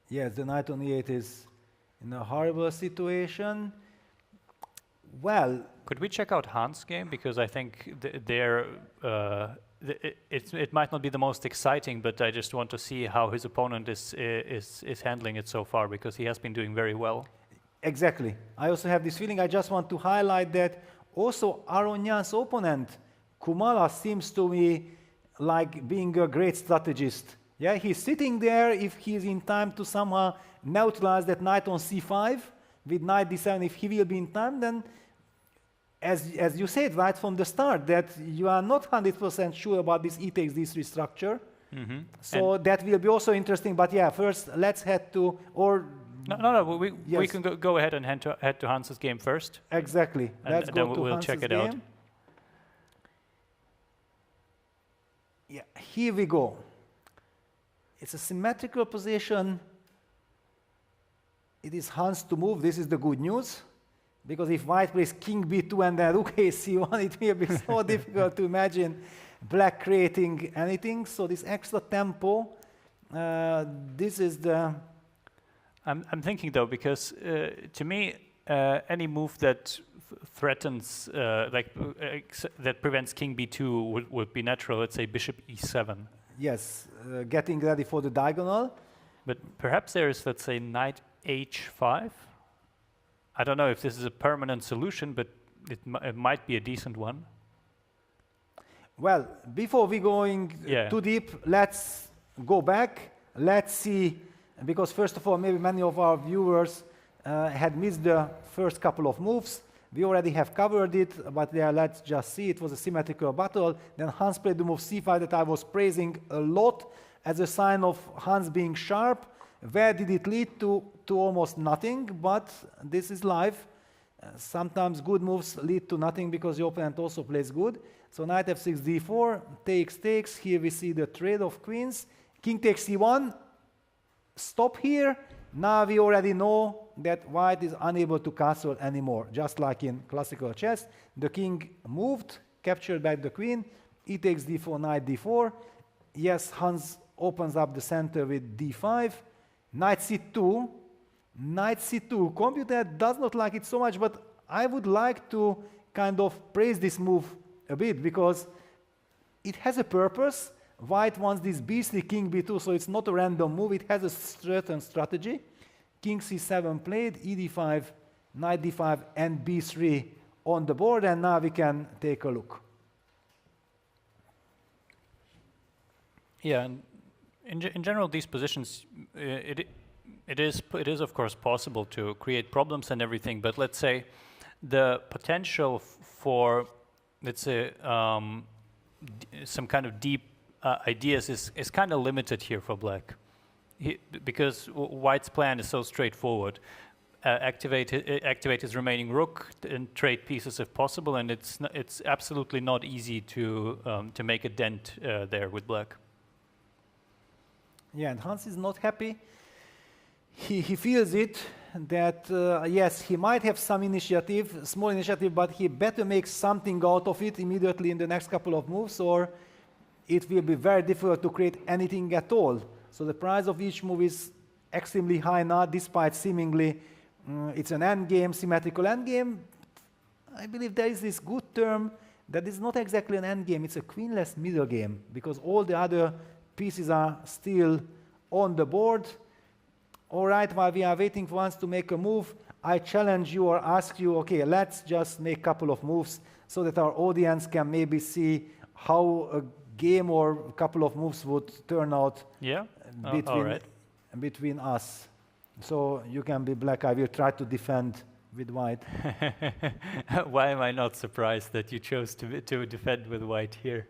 Yes, the knight on e8 is in a horrible situation. Well, could we check out Hans' game? Because I think it might not be the most exciting, but I just want to see how his opponent is handling it so far because he has been doing very well. Exactly. I also have this feeling. I just want to highlight that also Aronjan's opponent, Kumala, seems to me like being a great strategist. Yeah, he's sitting there if he's in time to somehow neutralize that knight on c5 with knight d7. If he will be in time, then as you said right from the start, that you are not 100% sure about this e takes d3 structure. Mm-hmm. So and that will be also interesting. But yeah, first let's head to, or No. We can go ahead and head to Hans's game first. Exactly. Let's go to we'll Hans's check it out. Yeah, here we go. It's a symmetrical position. It is Hans to move. This is the good news. Because if white plays king b2 and then rook a1, it will be so difficult to imagine black creating anything. So this extra tempo, this is the... I'm thinking though, because to me, any move that threatens, that prevents king b2 would be natural. Let's say bishop e7. Yes, getting ready for the diagonal. But perhaps there is, let's say, knight h5. I don't know if this is a permanent solution, but it might be a decent one. Well, before we going too deep, let's go back. Let's see. Because first of all, maybe many of our viewers had missed the first couple of moves. We already have covered it, but yeah, let's just see. It was a symmetrical battle. Then Hans played the move c5 that I was praising a lot as a sign of Hans being sharp. Where did it lead to? To almost nothing, but this is life. Sometimes good moves lead to nothing because the opponent also plays good. So knight f6, d4, takes. Here we see the trade of queens. King takes c1. Stop here. Now we already know that white is unable to castle anymore, just like in classical chess. The king moved, captured back the queen. E takes d4, knight d4. Yes, Hans opens up the center with d5. Knight c2. Knight c2. Computer does not like it so much, but I would like to kind of praise this move a bit because it has a purpose. White wants this beastly king b2, so it's not a random move. It has a certain strategy. King c7 played, e d5, knight d5, and b3 on the board, and now we can take a look. Yeah, and in general, these positions, it is of course possible to create problems and everything, but let's say the potential for, let's say, some kind of deep ideas is kind of limited here for black, because white's plan is so straightforward. Activate his remaining rook and trade pieces if possible, and it's absolutely not easy to make a dent there with black. Yeah, and Hans is not happy. He feels it, that yes, he might have some initiative, small initiative, but he better make something out of it immediately in the next couple of moves, or it will be very difficult to create anything at all. So the price of each move is extremely high now, despite seemingly it's an endgame, symmetrical endgame. I believe there is this good term that is not exactly an endgame, it's a queenless middle game, because all the other pieces are still on the board. All right, while we are waiting for us to make a move, I challenge you or ask you, okay, let's just make a couple of moves so that our audience can maybe see how a game or a couple of moves would turn out between us. So you can be black, I will try to defend with white. Why am I not surprised that you chose to defend with white here?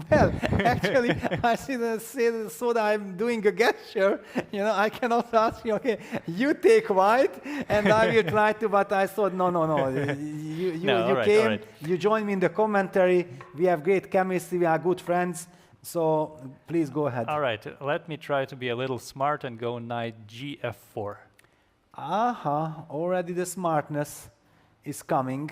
Well, actually, I so that I'm doing a gesture. You know, I cannot ask you, okay, you take white, and I will try to, but I thought, no. You all came, right. you joined me in the commentary. We have great chemistry, we are good friends. So please go ahead. All right, let me try to be a little smart and go knight gf4. Already the smartness is coming.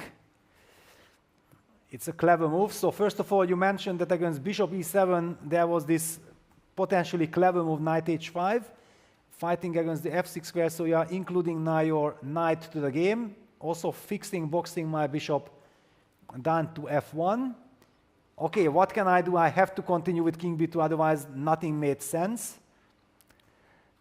It's a clever move. So first of all, you mentioned that against bishop e7, there was this potentially clever move, knight h5, fighting against the f6 square. So you are including now your knight to the game, also boxing my bishop down to f1. Okay, what can I do? I have to continue with king b2, otherwise nothing made sense.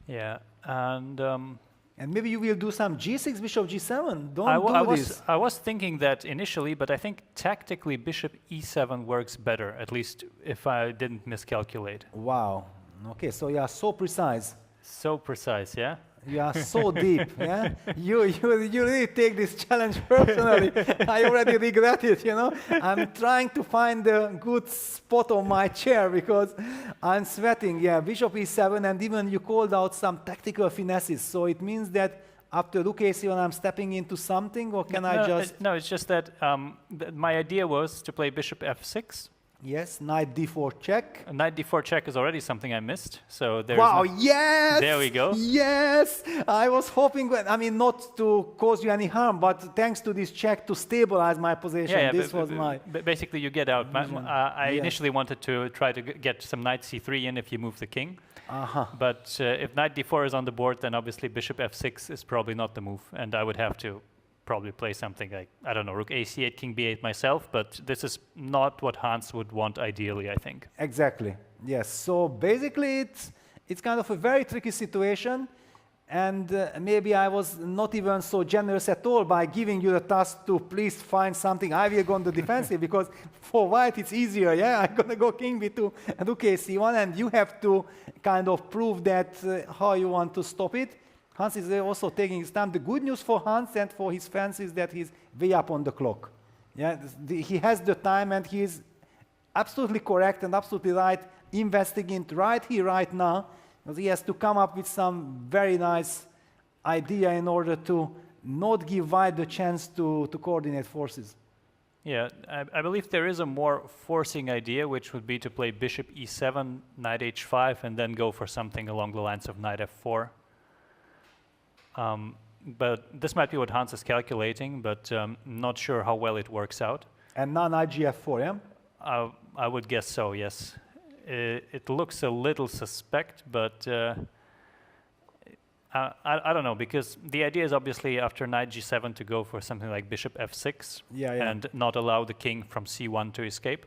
Yeah, and maybe you will do some g6, bishop g7. Don't do this. I was thinking that initially, but I think tactically bishop e7 works better, at least if I didn't miscalculate. Wow. Okay, so you are so precise. So precise, yeah? You are so deep, yeah? You really take this challenge personally. I already regret it, you know? I'm trying to find a good spot on my chair because I'm sweating. Yeah, bishop e7, and even you called out some tactical finesses. So it means that after rook a7, I'm stepping into something, or can I just... No, it's just that my idea was to play bishop f6. Yes, knight d4 check. Knight d4 check is already something I missed, so there's... Wow, yes! There we go. Yes! I was hoping, I mean, not to cause you any harm, but thanks to this check to stabilize my position, yeah, this was my... Basically, you get out. I initially wanted to try to get some knight c3 in if you move the king. But if knight d4 is on the board, then obviously bishop f6 is probably not the move, and I would have to probably play something like, I don't know, rook a8, king b8 myself, but this is not what Hans would want ideally, I think. Exactly, yes. So basically it's kind of a very tricky situation, and maybe I was not even so generous at all by giving you the task to please find something. I will go on the defensive because for white it's easier, yeah? I'm gonna go king b2 and rook a1, and you have to kind of prove that how you want to stop it. Hans is also taking his time. The good news for Hans and for his fans is that he's way up on the clock. Yeah, he has the time, and he is absolutely correct and absolutely right, investing in right here, right now, because he has to come up with some very nice idea in order to not give white the chance to coordinate forces. Yeah, I believe there is a more forcing idea, which would be to play bishop e7, knight h5, and then go for something along the lines of knight f4. But this might be what Hans is calculating, but not sure how well it works out. And now knight gf4, yeah? I would guess so, yes. It looks a little suspect, but I don't know, because the idea is obviously after knight g7 to go for something like bishop f6 and not allow the king from c1 to escape.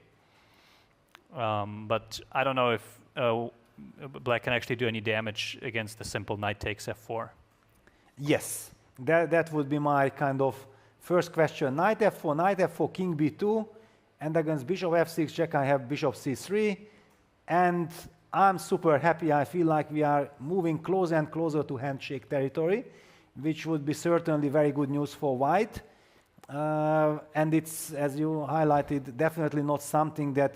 But I don't know if black can actually do any damage against the simple knight takes f4. Yes, that would be my kind of first question. Knight f4, king b2, and against bishop f6 check I have bishop c3, and I'm super happy. I feel like we are moving closer and closer to handshake territory, which would be certainly very good news for white. And it's, as you highlighted, definitely not something that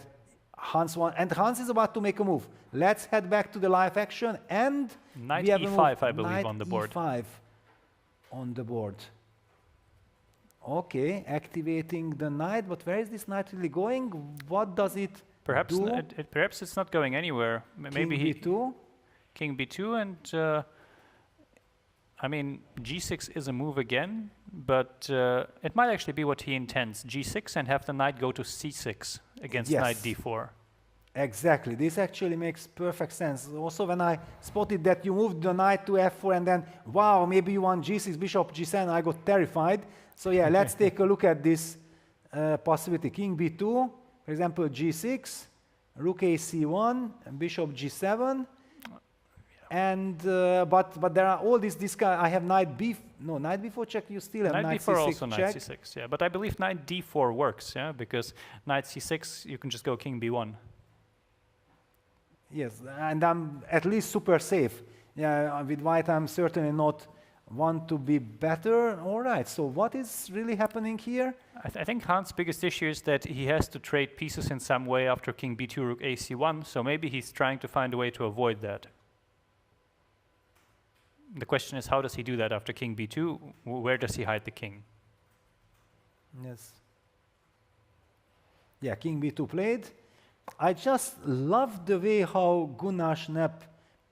Hans wants. And Hans is about to make a move. Let's head back to the live action, and knight we have e5, I believe, on the board. E5 on the board. Okay, activating the knight, but where is this knight really going? What does it do? Perhaps it's not going anywhere. Maybe king b2? King b2, and I mean, g6 is a move again, but it might actually be what he intends. g6 and have the knight go to c6 against knight d4. Exactly. This actually makes perfect sense. Also, when I spotted that you moved the knight to f4 and then, wow, maybe you want g6, bishop g7, I got terrified. So yeah, let's take a look at this possibility. King b2, for example, g6, rook ac1, bishop g7. And but there are all these I have knight b4 check. You still have knight b4 c6 also check. Knight c6. Yeah, but I believe knight d4 works. Yeah, because knight c6 you can just go king b1. Yes, and I'm at least super safe. Yeah, with white I'm certainly not want to be better. All right, so what is really happening here? I think Hans' biggest issue is that he has to trade pieces in some way after king b2, rook ac1, so maybe he's trying to find a way to avoid that. The question is, how does he do that after king b2? Where does he hide the king? Yes. Yeah, king b2 played. I just love the way how Gunnar Schnepp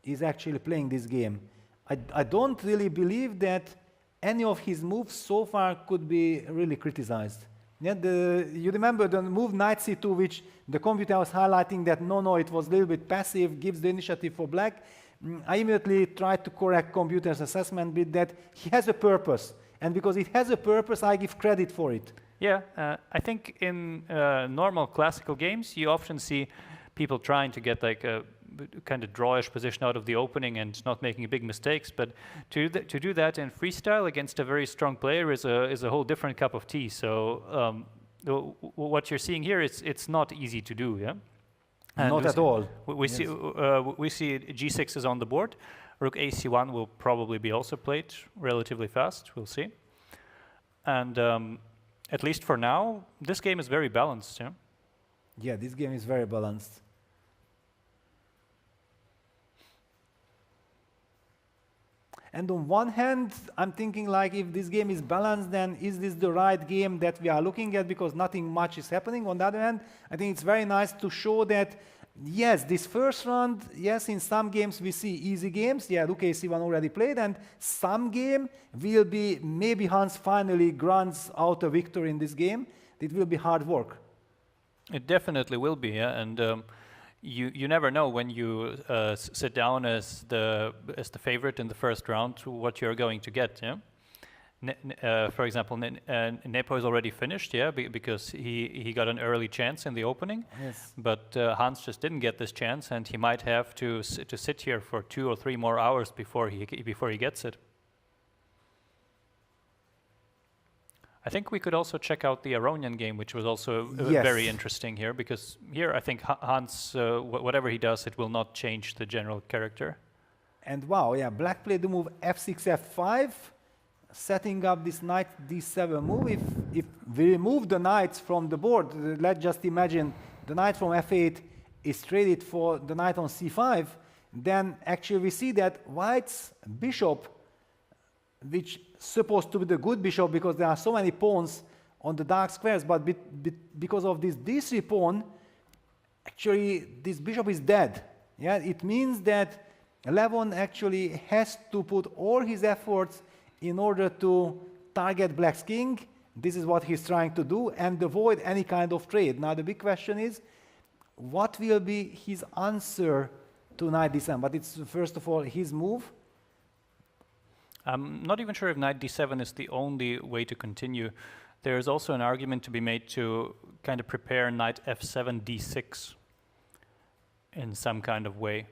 is actually playing this game. I don't really believe that any of his moves so far could be really criticized. Yeah, you remember the move knight c2, which the computer was highlighting that no, it was a little bit passive, gives the initiative for black. I immediately tried to correct computer's assessment with that he has a purpose. And because it has a purpose, I give credit for it. Yeah, I think in normal classical games, you often see people trying to get like a kind of drawish position out of the opening and not making big mistakes. But to do that in freestyle against a very strong player is a whole different cup of tea. So what you're seeing here, it's not easy to do. Yeah. And not at all. We see g6 is on the board. Rook ac1 will probably be also played relatively fast. We'll see. And at least for now, this game is very balanced. Yeah. Yeah, this game is very balanced. And on one hand, I'm thinking like if this game is balanced, then is this the right game that we are looking at because nothing much is happening? On the other hand, I think it's very nice to show that, yes, this first round, yes, in some games we see easy games. Yeah, Rook AC1 already played, and some game will be, maybe Hans finally grants out a victory in this game. It will be hard work. It definitely will be, yeah, and you never know when you sit down as the favorite in the first round what you're going to get. Yeah. For example, Nepo is already finished, yeah, because he got an early chance in the opening. Yes. But Hans just didn't get this chance, and he might have to sit here for 2 or 3 more hours before he gets it. I think we could also check out the Aronian game, which was also very interesting here, because here I think Hans, whatever he does, it will not change the general character. And wow, yeah, black played the move f6, f5, setting up this knight d7 move. If we remove the knights from the board, let's just imagine the knight from f8 is traded for the knight on c5, then actually we see that white's bishop, which supposed to be the good bishop because there are so many pawns on the dark squares, but because of this d3 pawn, actually this bishop is dead. Yeah, it means that Levon actually has to put all his efforts in order to target black's king. This is what he's trying to do and avoid any kind of trade. Now the big question is, what will be his answer to knight d7? But it's first of all his move. I'm not even sure if knight d7 is the only way to continue. There is also an argument to be made to kind of prepare knight f7 d6 in some kind of way.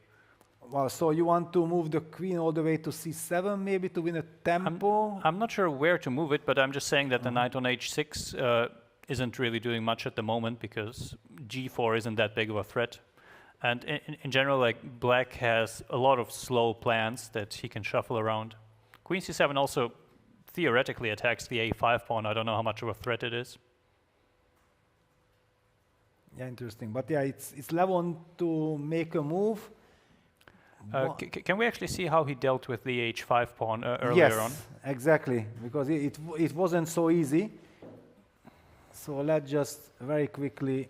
Well, so you want to move the queen all the way to c7 maybe to win a tempo? I'm not sure where to move it, but I'm just saying that the knight on h6 isn't really doing much at the moment because g4 isn't that big of a threat. And in general, like black has a lot of slow plans that he can shuffle around. Queen c7 also theoretically attacks the a5 pawn. I don't know how much of a threat it is. Yeah, interesting. But yeah, it's Levon to make a move. Can we actually see how he dealt with the h5 pawn earlier on? Yes, exactly, because it wasn't so easy. So let's just very quickly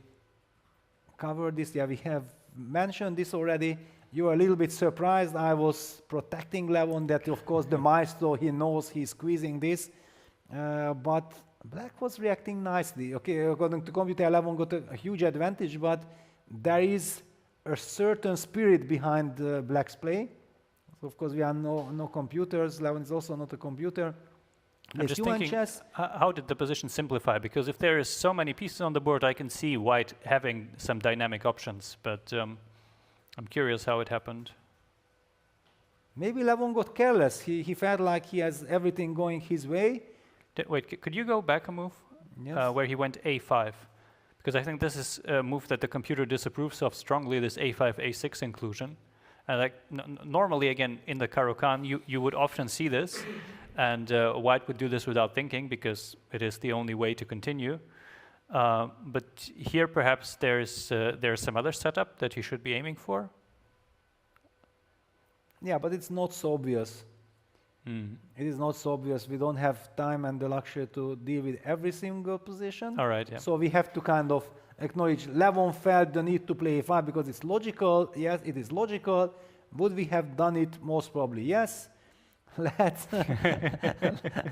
cover this. Yeah, we have mentioned this already. You were a little bit surprised. I was protecting Levon that, of course, the maestro, he knows he's squeezing this. But black was reacting nicely. Okay, according to computer, Levon got a huge advantage, but there is a certain spirit behind black's play. So, of course, we are no computers. Levon is also not a computer. I'm just thinking, how did the position simplify? Because if there is so many pieces on the board, I can see white having some dynamic options, but I'm curious how it happened. Maybe Levon got careless. He felt like he has everything going his way. Wait, could you go back a move? Yes. Where he went a5? Because I think this is a move that the computer disapproves of strongly, this a5, a6 inclusion. And like normally, again, in the Caro-Kann, you would often see this. And White would do this without thinking because it is the only way to continue. But here perhaps there's some other setup that you should be aiming for. Yeah, but it's not so obvious. It is not so obvious. We don't have time and the luxury to deal with every single position. All right, yeah. So we have to kind of acknowledge Levon felt the need to play a5 because it's logical. Yes, it is logical. Would we have done it? Most probably yes. Let's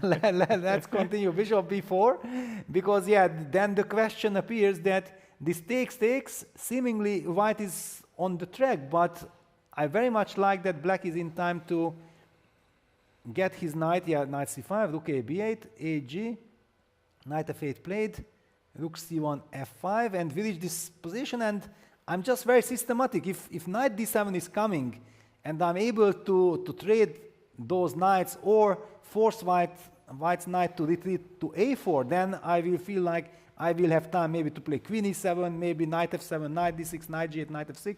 let's continue bishop b4 because then the question appears that this takes seemingly White is on the track, but I very much like that Black is in time to get his knight. Knight c5, rook a b8, ag, knight f8 played, rook c1 f5, and we reach this position. And I'm just very systematic. If knight d7 is coming and I'm able to trade those knights or force White's knight to retreat to a4, then I will feel like I will have time maybe to play queen e7, maybe knight f7, knight d6, knight g8, knight f6.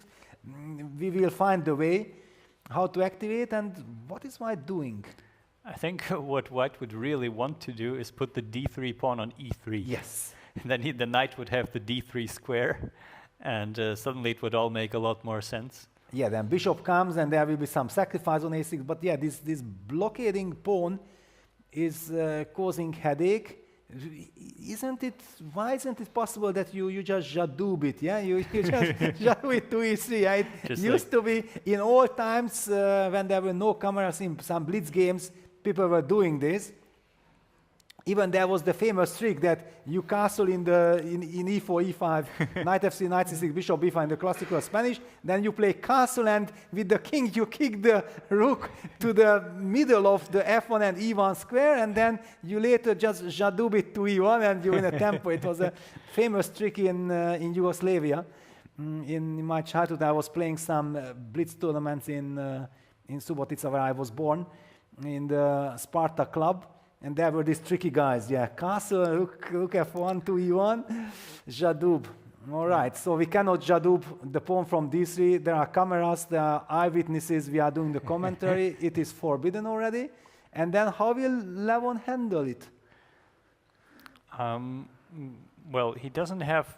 We will find the way how to activate. And what is White doing? I think what White would really want to do is put the d3 pawn on e3. Yes. Then the knight would have the d3 square, and suddenly it would all make a lot more sense. Yeah, then bishop comes and there will be some sacrifice on a6, but yeah, this blockading pawn is causing headache. Why isn't it possible that you just jadoob it, yeah? You just jadoob it to e3, yeah? It used to be, in old times, when there were no cameras in some blitz games, people were doing this. Even there was the famous trick that you castle in e4, e5, knight f3, knight c6, bishop b5 in the classical Spanish. Then you play castle, and with the king you kick the rook to the middle of the f1 and e1 square, and then you later just jadoob it to e1 and you win a tempo. It was a famous trick in Yugoslavia. In my childhood, I was playing some blitz tournaments in Subotica, where I was born, in the Sparta club. And there were these tricky guys, castle, rook f1 to e1, jadoob. All right, so we cannot jadoob the pawn from d3. There are cameras, there are eyewitnesses, we are doing the commentary. It is forbidden already. And then how will Levon handle it? Well, he doesn't have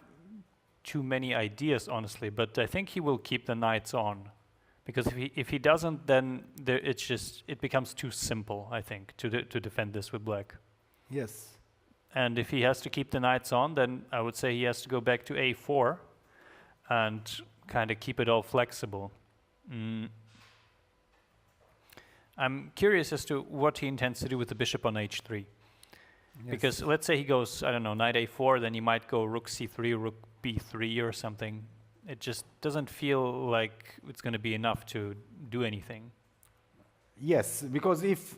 too many ideas, honestly, but I think he will keep the knights on. Because if he doesn't, then it becomes too simple, I think, to defend this with Black. Yes. And if he has to keep the knights on, then I would say he has to go back to a4 and kind of keep it all flexible. I'm curious as to what he intends to do with the bishop on h3. Yes. Because let's say he goes, I don't know, knight a4, then he might go rook c3, rook b3 or something. It just doesn't feel like it's going to be enough to do anything. Yes, because if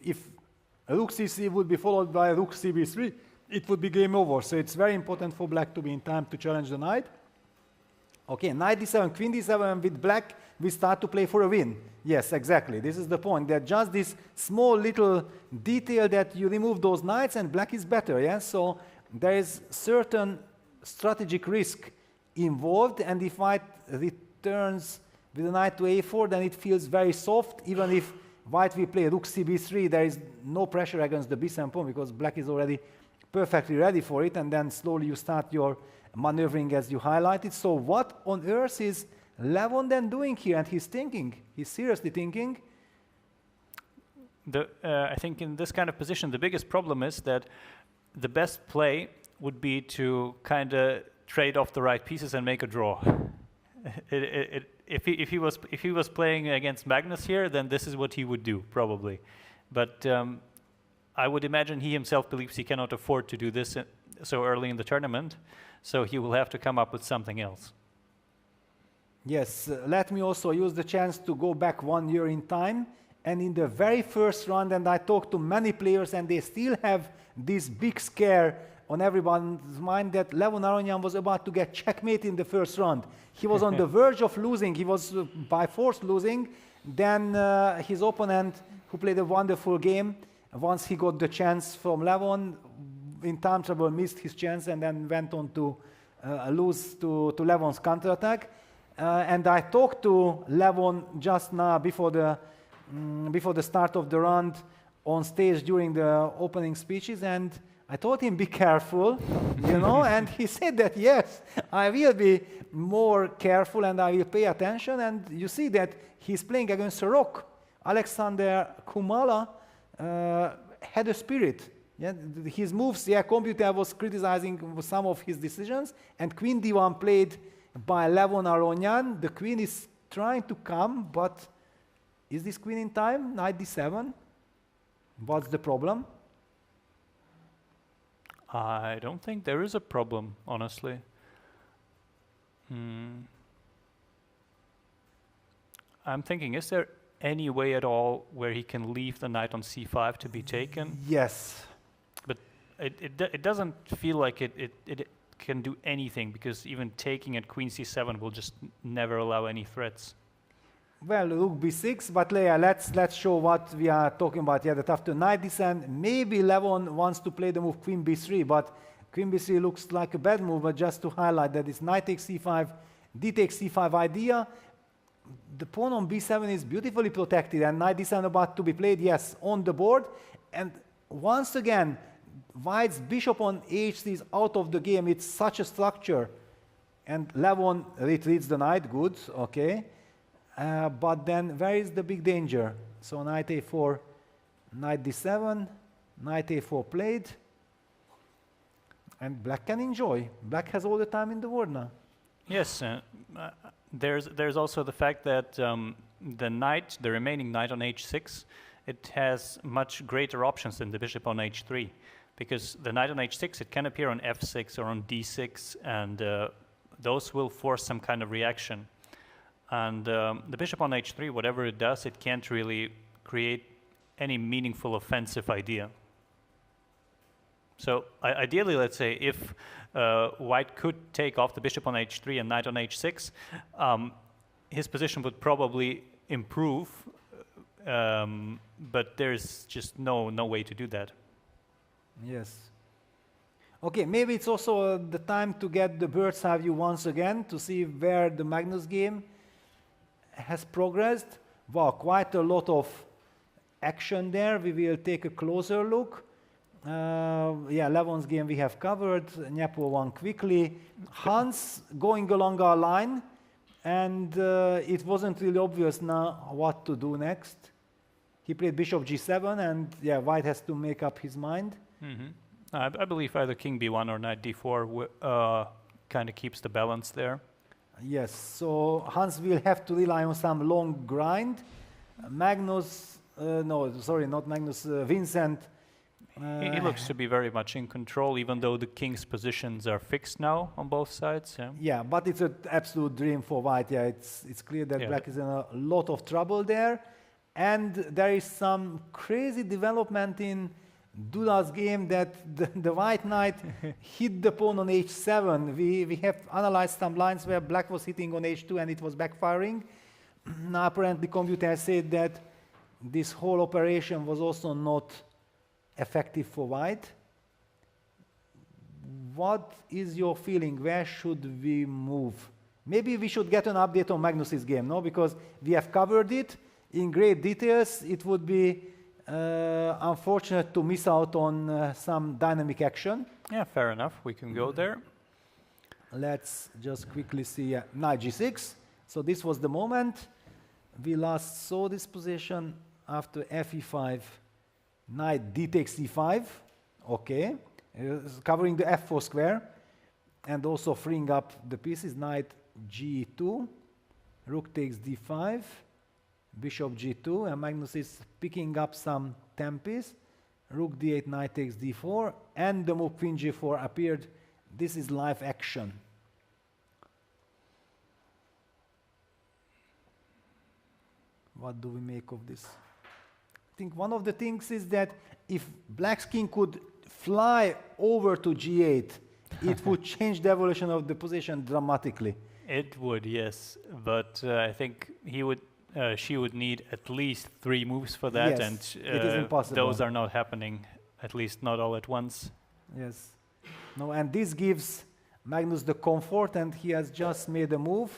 rook c3 would be followed by rook cb3, it would be game over. So it's very important for Black to be in time to challenge the knight. Okay, knight d7, queen d7, and with Black, we start to play for a win. Yes, exactly. This is the point. That just this small little detail that you remove those knights and Black is better, yes? So there is certain strategic risk involved, and if White returns with the knight to a4, then it feels very soft. Even if White will play rook cb3, there is no pressure against the b7 pawn because Black is already perfectly ready for it, and then slowly you start your maneuvering as you highlighted. So what on earth is Levon then doing here? And he's seriously thinking. I think in this kind of position, the biggest problem is that the best play would be to kind of trade off the right pieces and make a draw. If he was playing against Magnus here, then this is what he would do probably. But I would imagine he himself believes he cannot afford to do this so early in the tournament, so he will have to come up with something else. Yes, let me also use the chance to go back 1 year in time. And in the very first round, and I talked to many players, and they still have this big scare on everyone's mind that Levon Aronian was about to get checkmate in the first round. He was on the verge of losing. He was by force losing. Then his opponent, who played a wonderful game, once he got the chance from Levon, in time trouble missed his chance and then went on to lose to Levon's counterattack. And I talked to Levon just now before the start of the round on stage during the opening speeches, and I told him, be careful, you know, and he said that, yes, I will be more careful and I will pay attention, and you see that he's playing against a rock. Alexander Kumala had a spirit. Yeah, his moves, yeah, computer was criticizing some of his decisions, and Queen D1 played by Levon Aronyan. The queen is trying to come, but is this queen in time? Knight D7? What's the problem? I don't think there is a problem, honestly. I'm thinking, is there any way at all where he can leave the knight on c5 to be taken? Yes. But it doesn't feel like it can do anything, because even taking at queen c7 will just never allow any threats. Well, rook b6, but yeah, let's show what we are talking about here. That after knight d7, maybe Levon wants to play the move queen b3, but queen b3 looks like a bad move. But just to highlight that it's knight takes c5, d takes c5 idea. The pawn on b7 is beautifully protected, and knight d7 about to be played, yes, on the board. And once again, White's bishop on h3 is out of the game. It's such a structure. And Levon retreats the knight, good, okay. But then where is the big danger? So knight a4, knight d7, knight a4 played. And black can enjoy. Black has all the time in the world now. Yes, there's also the fact that the remaining knight on h6, it has much greater options than the bishop on h3. Because the knight on h6, it can appear on f6 or on d6, and those will force some kind of reaction. And the bishop on h3, whatever it does, it can't really create any meaningful offensive idea. So ideally, let's say, if White could take off the bishop on h3 and knight on h6, his position would probably improve, but there's just no way to do that. Yes. Okay, maybe it's also the time to get the bird's eye view once again to see where the Magnus game has progressed. Wow, quite a lot of action there. We will take a closer look. Yeah, Levon's game we have covered. Nyepo won quickly. Hans going along our line, and it wasn't really obvious now what to do next. He played bishop g7, and yeah, White has to make up his mind. I believe either king b1 or knight d4 kind of keeps the balance there. Yes, so Hans will have to rely on some long grind. Magnus, no, sorry, not Magnus, Vincent. He looks to be very much in control, even though the king's positions are fixed now on both sides. Yeah, yeah, but it's an absolute dream for White. Yeah, it's clear that Black is in a lot of trouble there. And there is some crazy development in Duda's game that the White knight hit the pawn on h7. We have analyzed some lines where Black was hitting on h2 and it was backfiring. Now apparently computer said that this whole operation was also not effective for White. What is your feeling? Where should we move? Maybe we should get an update on Magnus's game, no? Because we have covered it in great details. It would be unfortunate to miss out on some dynamic action. Yeah, fair enough. We can go there. Let's just quickly see knight g6. So this was the moment. We last saw this position after fe5, knight d takes e5. Okay, covering the f4 square and also freeing up the pieces. Knight g2, rook takes d5. Bishop g2, and Magnus is picking up some tempis. Rook d8, knight takes d4, and the move queen g4 appeared. This is live action. What do we make of this? I think one of the things is that if Black's king could fly over to g8, it would change the evolution of the position dramatically. It would, yes, but I think she would need at least 3 moves for that, yes, and it is impossible. Those are not happening, at least not all at once. Yes. No, and this gives Magnus the comfort, and he has just made a move.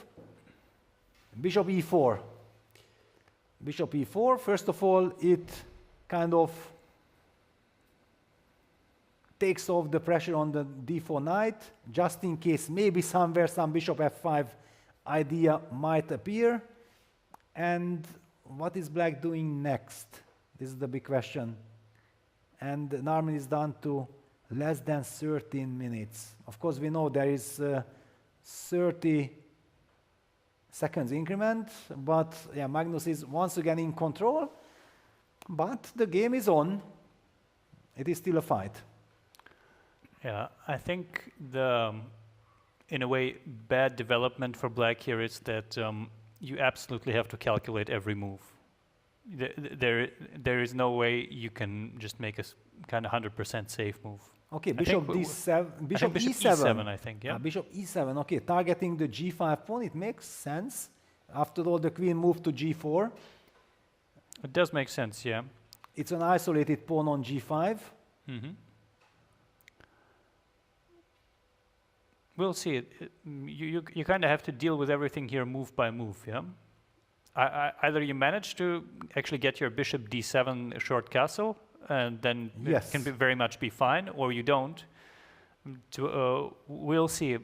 Bishop e4. Bishop e4, first of all, it kind of takes off the pressure on the d4 knight, just in case maybe somewhere some bishop f5 idea might appear. And what is black doing next? This is the big question. And Narman is down to less than 13 minutes. Of course, we know there is 30 seconds increment, but yeah, Magnus is once again in control. But the game is on. It is still a fight. Yeah, I think the, in a way, bad development for black here is that you absolutely have to calculate every move. There is no way you can just make a kind of 100% safe move. Okay, bishop d7, bishop e7. I think, yeah. Bishop e7, okay, targeting the g5 pawn, it makes sense. After all, the queen moved to g4. It does make sense, yeah. It's an isolated pawn on g5. Mm-hmm. We'll see. You kind of have to deal with everything here move by move, yeah? Either you manage to actually get your bishop d7 short castle, and then yes, it can very much be fine, or you don't. We'll see.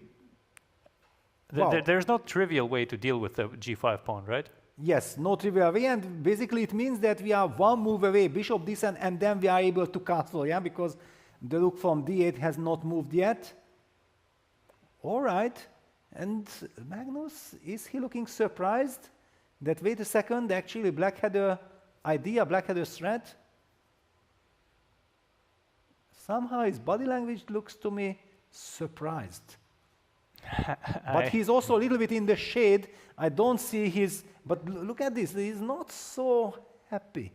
There's no trivial way to deal with the g5 pawn, right? Yes, no trivial way, and basically it means that we are one move away, bishop d7, and then we are able to castle, yeah, because the rook from d8 has not moved yet. All right, and Magnus, is he looking surprised that, wait a second, actually black had an idea, black had a threat? Somehow his body language looks to me surprised. But he's also a little bit in the shade. I don't see his, but look at this, he's not so happy.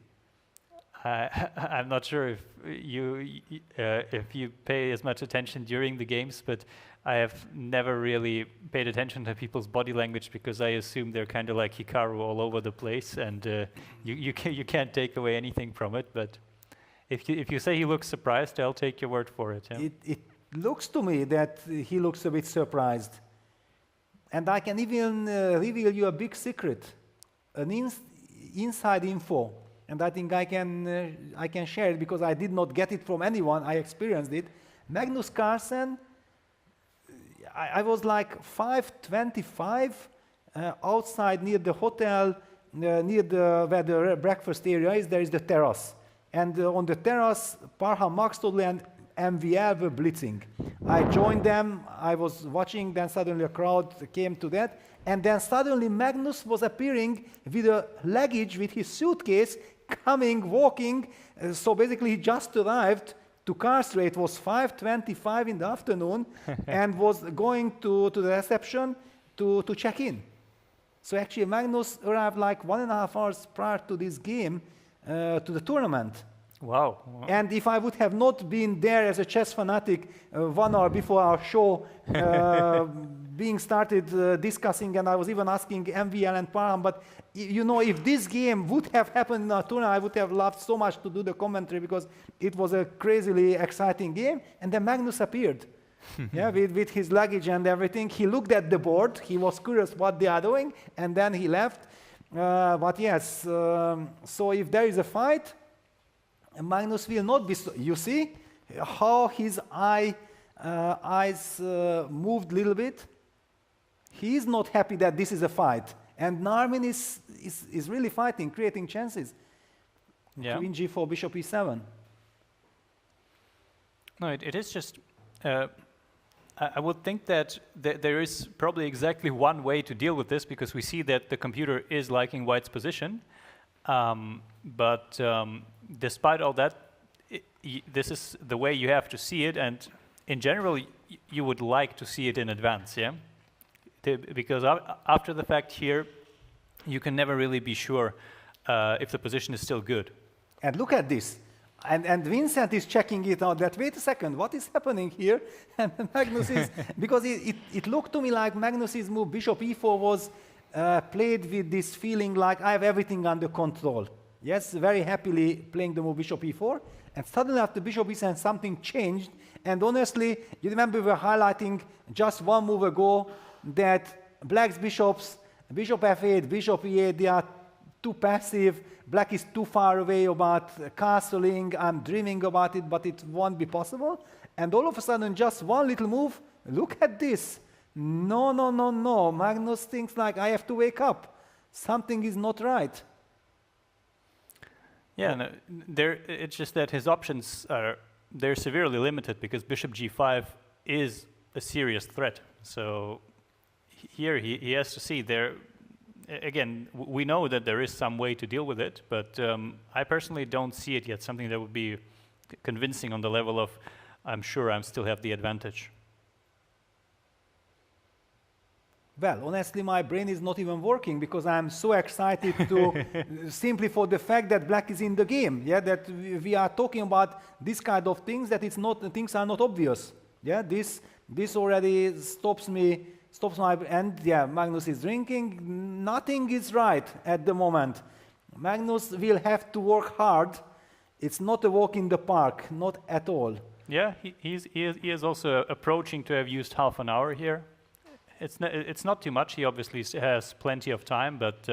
I'm not sure if you pay as much attention during the games, but I have never really paid attention to people's body language because I assume they're kind of like Hikaru all over the place, and you can't take away anything from it. But if you say he looks surprised, I'll take your word for it. Yeah? It looks to me that he looks a bit surprised, and I can even reveal you a big secret, an inside info. And I think I can share it because I did not get it from anyone. I experienced it. Magnus Carlsen, I was like 5:25 outside near the hotel, near where the breakfast area is. There is the terrace, and on the terrace, Parham Maxtodley and MVL were blitzing. I joined them. I was watching. Then suddenly a crowd came to that, and then suddenly Magnus was appearing with a luggage, with his suitcase, coming, walking. So basically, he just arrived to Karlsruhe. It was 5:25 in the afternoon, and was going to the reception to check in. So actually, Magnus arrived like 1.5 hours prior to this game, to the tournament. Wow. And if I would have not been there as a chess fanatic 1 hour before our show being started discussing, and I was even asking MVL and Parham, but you know, if this game would have happened in our tournament, I would have loved so much to do the commentary because it was a crazily exciting game. And then Magnus appeared, yeah, with his luggage and everything. He looked at the board, he was curious what they are doing, and then he left. But yes, so if there is a fight, Magnus will not be, you see how his eyes moved a little bit? He is not happy that this is a fight. And Narman is really fighting, creating chances. Yeah. Queen g4, bishop e7. No, it is just, I would think that there is probably exactly one way to deal with this because we see that the computer is liking white's position. But despite all that, this is the way you have to see it, and in general, you would like to see it in advance, yeah? Because after the fact here, you can never really be sure if the position is still good. And look at this. And Vincent is checking it out, that, wait a second, what is happening here? And Magnus is, because it looked to me like Magnus's move, bishop e4, was played with this feeling like I have everything under control. Yes, very happily playing the move bishop e4, and suddenly after bishop e7 something changed, and honestly, you remember we were highlighting just one move ago that black's bishops, bishop f8, bishop e8, they are too passive, black is too far away about castling, I'm dreaming about it, but it won't be possible. And all of a sudden, just one little move, look at this. No, no, no, no. Magnus thinks like, I have to wake up. Something is not right. Yeah, no, it's just that his options they're severely limited because bishop g5 is a serious threat. So here he has to see there. Again, we know that there is some way to deal with it, but I personally don't see it yet. Something that would be convincing on the level of, I'm sure I still have the advantage. Well, honestly, my brain is not even working because I'm so excited to simply for the fact that black is in the game. Yeah, that we are talking about this kind of things, that things are not obvious. Yeah, this already stops my, and yeah, Magnus is drinking. Nothing is right at the moment. Magnus will have to work hard. It's not a walk in the park, not at all. Yeah, he is also approaching to have used half an hour here. It's not too much. He obviously has plenty of time, but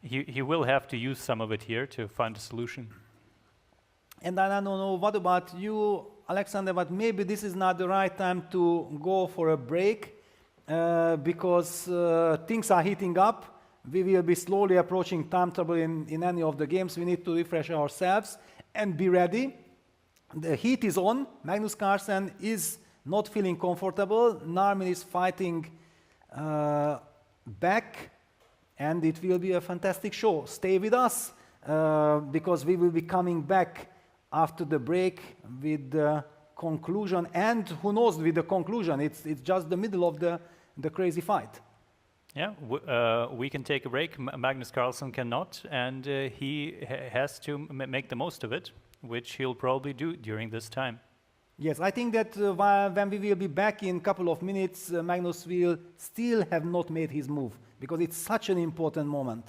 he will have to use some of it here to find a solution. And I don't know, what about you, Alexander, but maybe this is not the right time to go for a break because things are heating up. We will be slowly approaching time trouble in any of the games. We need to refresh ourselves and be ready. The heat is on. Magnus Carlsen is not feeling comfortable. Narmin is fighting back, and it will be a fantastic show. Stay with us because we will be coming back after the break with the conclusion, and who knows with the conclusion. It's just the middle of the crazy fight. Yeah, we can take a break. Magnus Carlsen cannot, and he has to make the most of it, which he'll probably do during this time. Yes, I think that when we will be back in a couple of minutes, Magnus will still have not made his move, because it's such an important moment.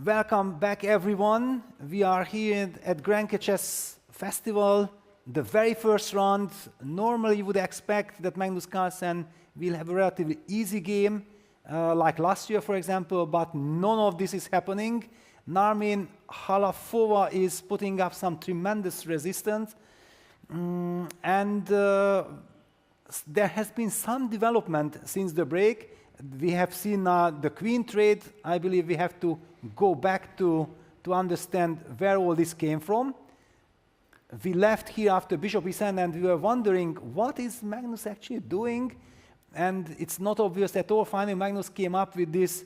welcome back everyone. We are here at Grenke Chess Festival, the very first round. Normally you would expect that Magnus Carlsen will have a relatively easy game, like last year for example, but none of this is happening. Narmin Halafova is putting up some tremendous resistance, and there has been some development since the break. We have seen the queen trade. I believe we have to go back to understand where all this came from. We left here after bishop e7 and we were wondering what is Magnus actually doing, and it's not obvious at all. Finally Magnus came up with this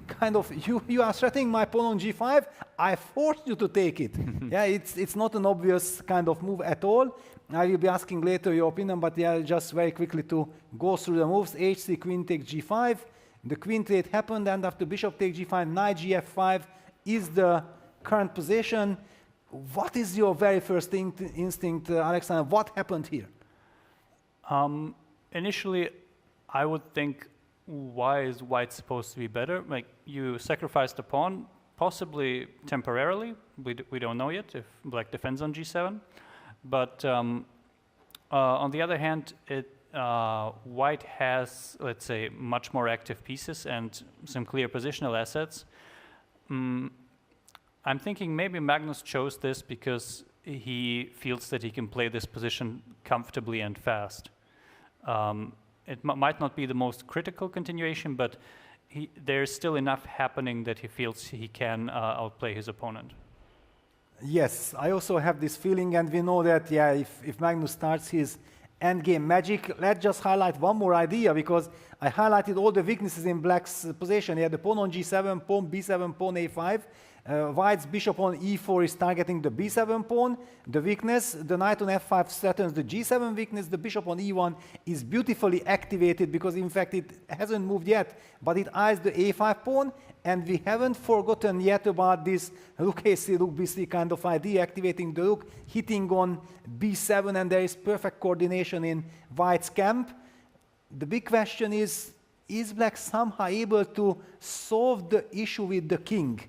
kind of, you are threatening my pawn on g5, I forced you to take it. Yeah, it's not an obvious kind of move at all. I will be asking later your opinion, but yeah, just very quickly to go through the moves. h3, queen takes g5, the queen trade happened, and after bishop takes g5, knight gf5 is the current position. What is your very first instinct, Alexander? What happened here? Initially, I would think, why is white supposed to be better? Like, you sacrificed a pawn, possibly temporarily. We don't know yet if black defends on g7. But on the other hand, white has, let's say, much more active pieces and some clear positional assets. I'm thinking maybe Magnus chose this because he feels that he can play this position comfortably and fast. It might not be the most critical continuation, but there's still enough happening that he feels he can outplay his opponent. Yes, I also have this feeling, and we know that, yeah, if Magnus starts his endgame magic, let's just highlight one more idea, because I highlighted all the weaknesses in black's position. He had the pawn on g7, pawn b7, pawn a5. White's bishop on e4 is targeting the b7 pawn, the weakness. The knight on f5 threatens the g7 weakness. The bishop on e1 is beautifully activated because, in fact, it hasn't moved yet, but it eyes the a5 pawn. And we haven't forgotten yet about this rook a3, rook b3 kind of idea, activating the rook, hitting on b7, and there is perfect coordination in white's camp. The big question is black somehow able to solve the issue with the king?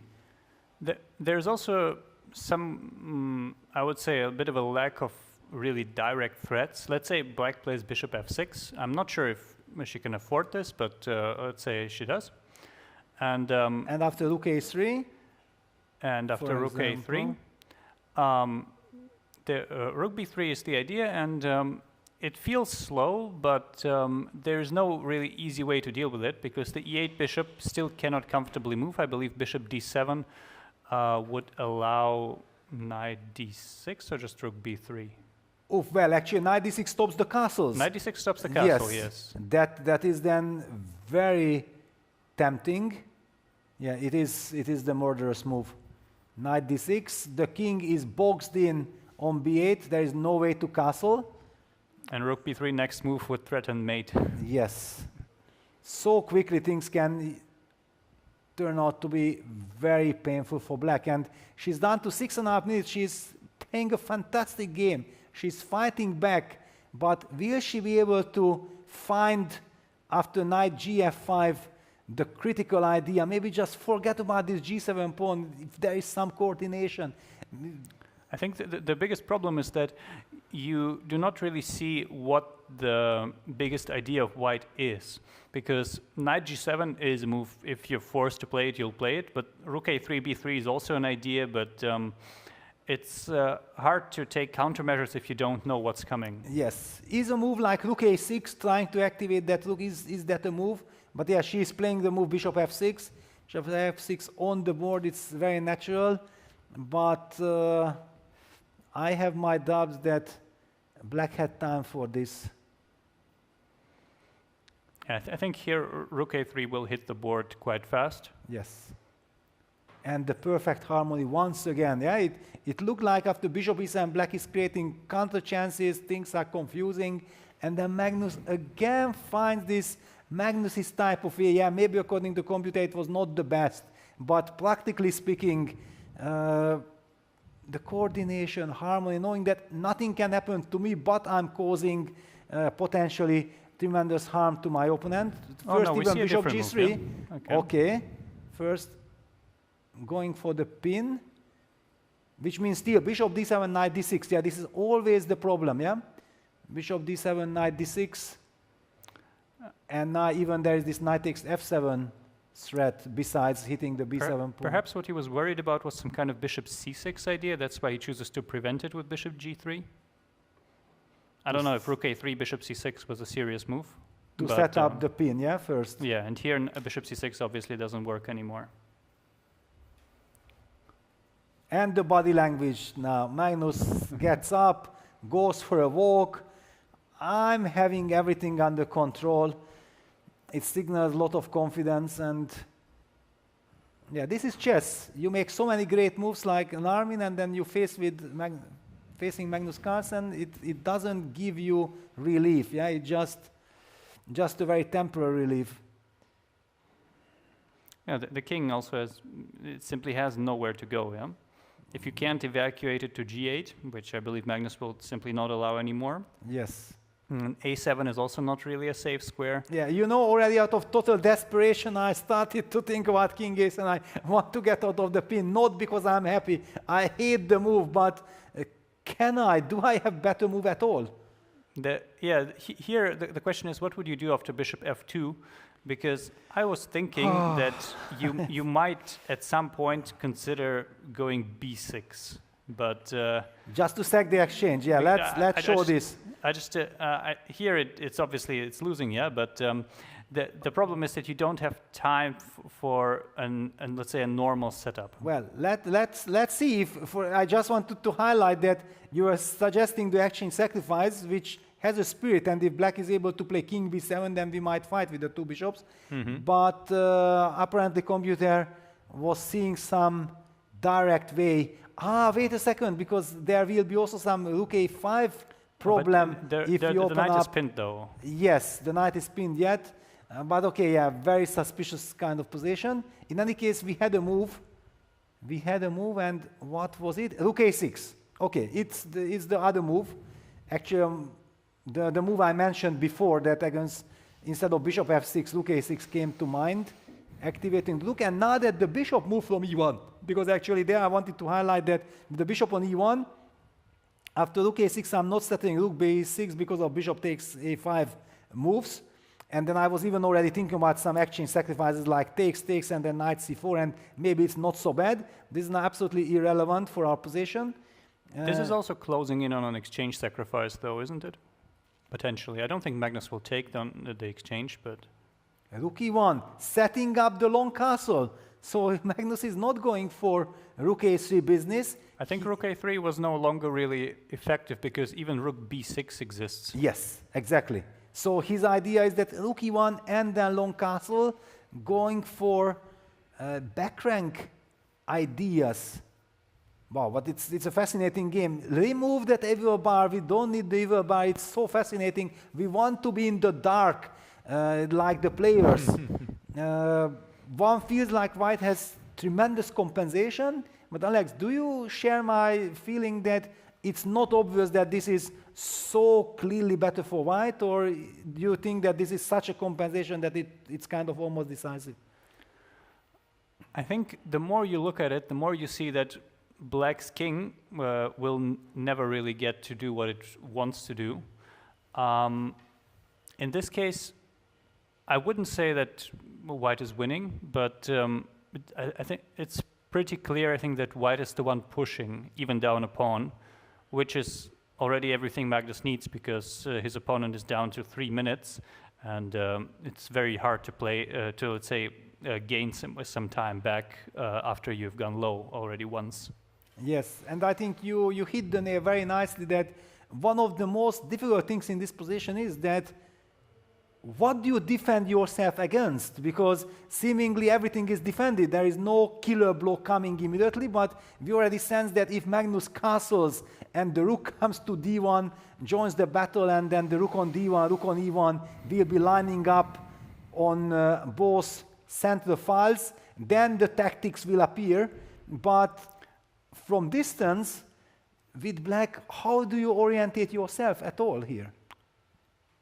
There's also some, I would say, a bit of a lack of really direct threats. Let's say black plays bishop f6. I'm not sure if she can afford this, but let's say she does. And after rook a3? And after rook a3. The rook b3 is the idea, and it feels slow, but there's no really easy way to deal with it because the e8 bishop still cannot comfortably move. I believe bishop d7 would allow knight d6 or just rook b3. Oh, well, actually, knight d6 stops the castles. Knight d6 stops the castle, yes. That is then very tempting. Yeah, it is the murderous move. Knight d6, the king is boxed in on b8, there is no way to castle. And rook b3, next move would threaten mate. Yes. So quickly things can turn out to be very painful for black. And she's down to 6.5 minutes. She's playing a fantastic game. She's fighting back. But will she be able to find, after knight gf5, the critical idea? Maybe just forget about this g7 pawn if there is some coordination. I think the biggest problem is that you do not really see what the biggest idea of white is, because knight g7 is a move. If you're forced to play it, you'll play it, but rook a3, b3 is also an idea, but it's hard to take countermeasures if you don't know what's coming. Yes. Is a move like rook a6 trying to activate that rook, is that a move? But yeah, she's playing the move bishop f6. Bishop f6 on the board, it's very natural, but I have my doubts that black had time for this. Yeah, I think here rook a3 will hit the board quite fast. Yes. And the perfect harmony once again. Yeah, it looked like after bishop e7, black is creating counter chances, things are confusing, and then Magnus again finds this Magnus's type of way. Yeah, maybe according to computer it was not the best, but practically speaking, the coordination, harmony, knowing that nothing can happen to me, but I'm causing potentially tremendous harm to my opponent. First, even bishop g3. Move, yeah. Okay. First, going for the pin, which means still bishop d7, knight d6. Yeah, this is always the problem, yeah? Bishop d7, knight d6. And now even there is this knight takes f7 threat besides hitting the b7 pawn. Perhaps what he was worried about was some kind of bishop c6 idea. That's why he chooses to prevent it with bishop g3. I don't know if rook a3, bishop c6 was a serious move. To set up the pin, yeah, first. Yeah, and here a bishop c6 obviously doesn't work anymore. And the body language now. Magnus gets up, goes for a walk. I'm having everything under control. It signals a lot of confidence, and yeah, this is chess. You make so many great moves like an Armin, and then you face with facing Magnus Carlsen. It doesn't give you relief. Yeah, it just a very temporary relief. Yeah, the king also simply has nowhere to go. Yeah, if you can't evacuate it to g8, which I believe Magnus will simply not allow anymore. Yes. A7 is also not really a safe square. Yeah, you know, already out of total desperation, I started to think about king ace, and I want to get out of the pin, not because I'm happy. I hate the move, but do I have better move at all? Here the question is, what would you do after bishop f2? Because I was thinking that you might at some point consider going b6, but just to sack the exchange. Yeah, let's show this. Here it's obviously it's losing, yeah, but the problem is that you don't have time for let's say a normal setup. Well, let's see if I just wanted to highlight that you are suggesting the exchange sacrifice, which has a spirit, and if black is able to play king b7, then we might fight with the two bishops. But apparently computer was seeing some direct way. Wait a second, because there will be also some rook a5 problem if you open the knight up. is pinned though. Yes, the knight is pinned yet, but okay, yeah, very suspicious kind of position. In any case, we had a move, and what was it? Rook a6. Okay, it's the other move. Actually, the move I mentioned before, that against instead of bishop f6, rook a6 came to mind, activating the rook. And now that the bishop moved from e1, because actually there I wanted to highlight that the bishop on e1. After rook a6, I'm not settling rook b6 because of bishop takes a5 moves. And then I was even already thinking about some exchange sacrifices like takes, and then knight c4, and maybe it's not so bad. This is absolutely irrelevant for our position. This is also closing in on an exchange sacrifice, though, isn't it? Potentially. I don't think Magnus will take the exchange, but... Rook e1, setting up the long castle. So Magnus is not going for rook a3 business. I think rook a3 was no longer really effective because even rook b6 exists. Yes, exactly. So his idea is that rook e1 and then long castle, going for back rank ideas. Wow, but it's a fascinating game. Remove that evil bar. We don't need the evil bar. It's so fascinating. We want to be in the dark, like the players. One feels like white has tremendous compensation. But Alex, do you share my feeling that it's not obvious that this is so clearly better for white, or do you think that this is such a compensation that it's kind of almost decisive? I think the more you look at it, the more you see that black's king will never really get to do what it wants to do. In this case, I wouldn't say that white is winning, but I think it's pretty clear, I think, that white is the one pushing even down a pawn, which is already everything Magnus needs because his opponent is down to 3 minutes, and it's very hard to play, to, let's say, gain some time back after you've gone low already once. Yes, and I think you hit the nail very nicely that one of the most difficult things in this position is that what do you defend yourself against? Because seemingly everything is defended. There is no killer blow coming immediately, but we already sense that if Magnus castles and the rook comes to d1, joins the battle, and then the rook on d1, rook on e1 will be lining up on both central files, then the tactics will appear. But from distance, with black, how do you orientate yourself at all here?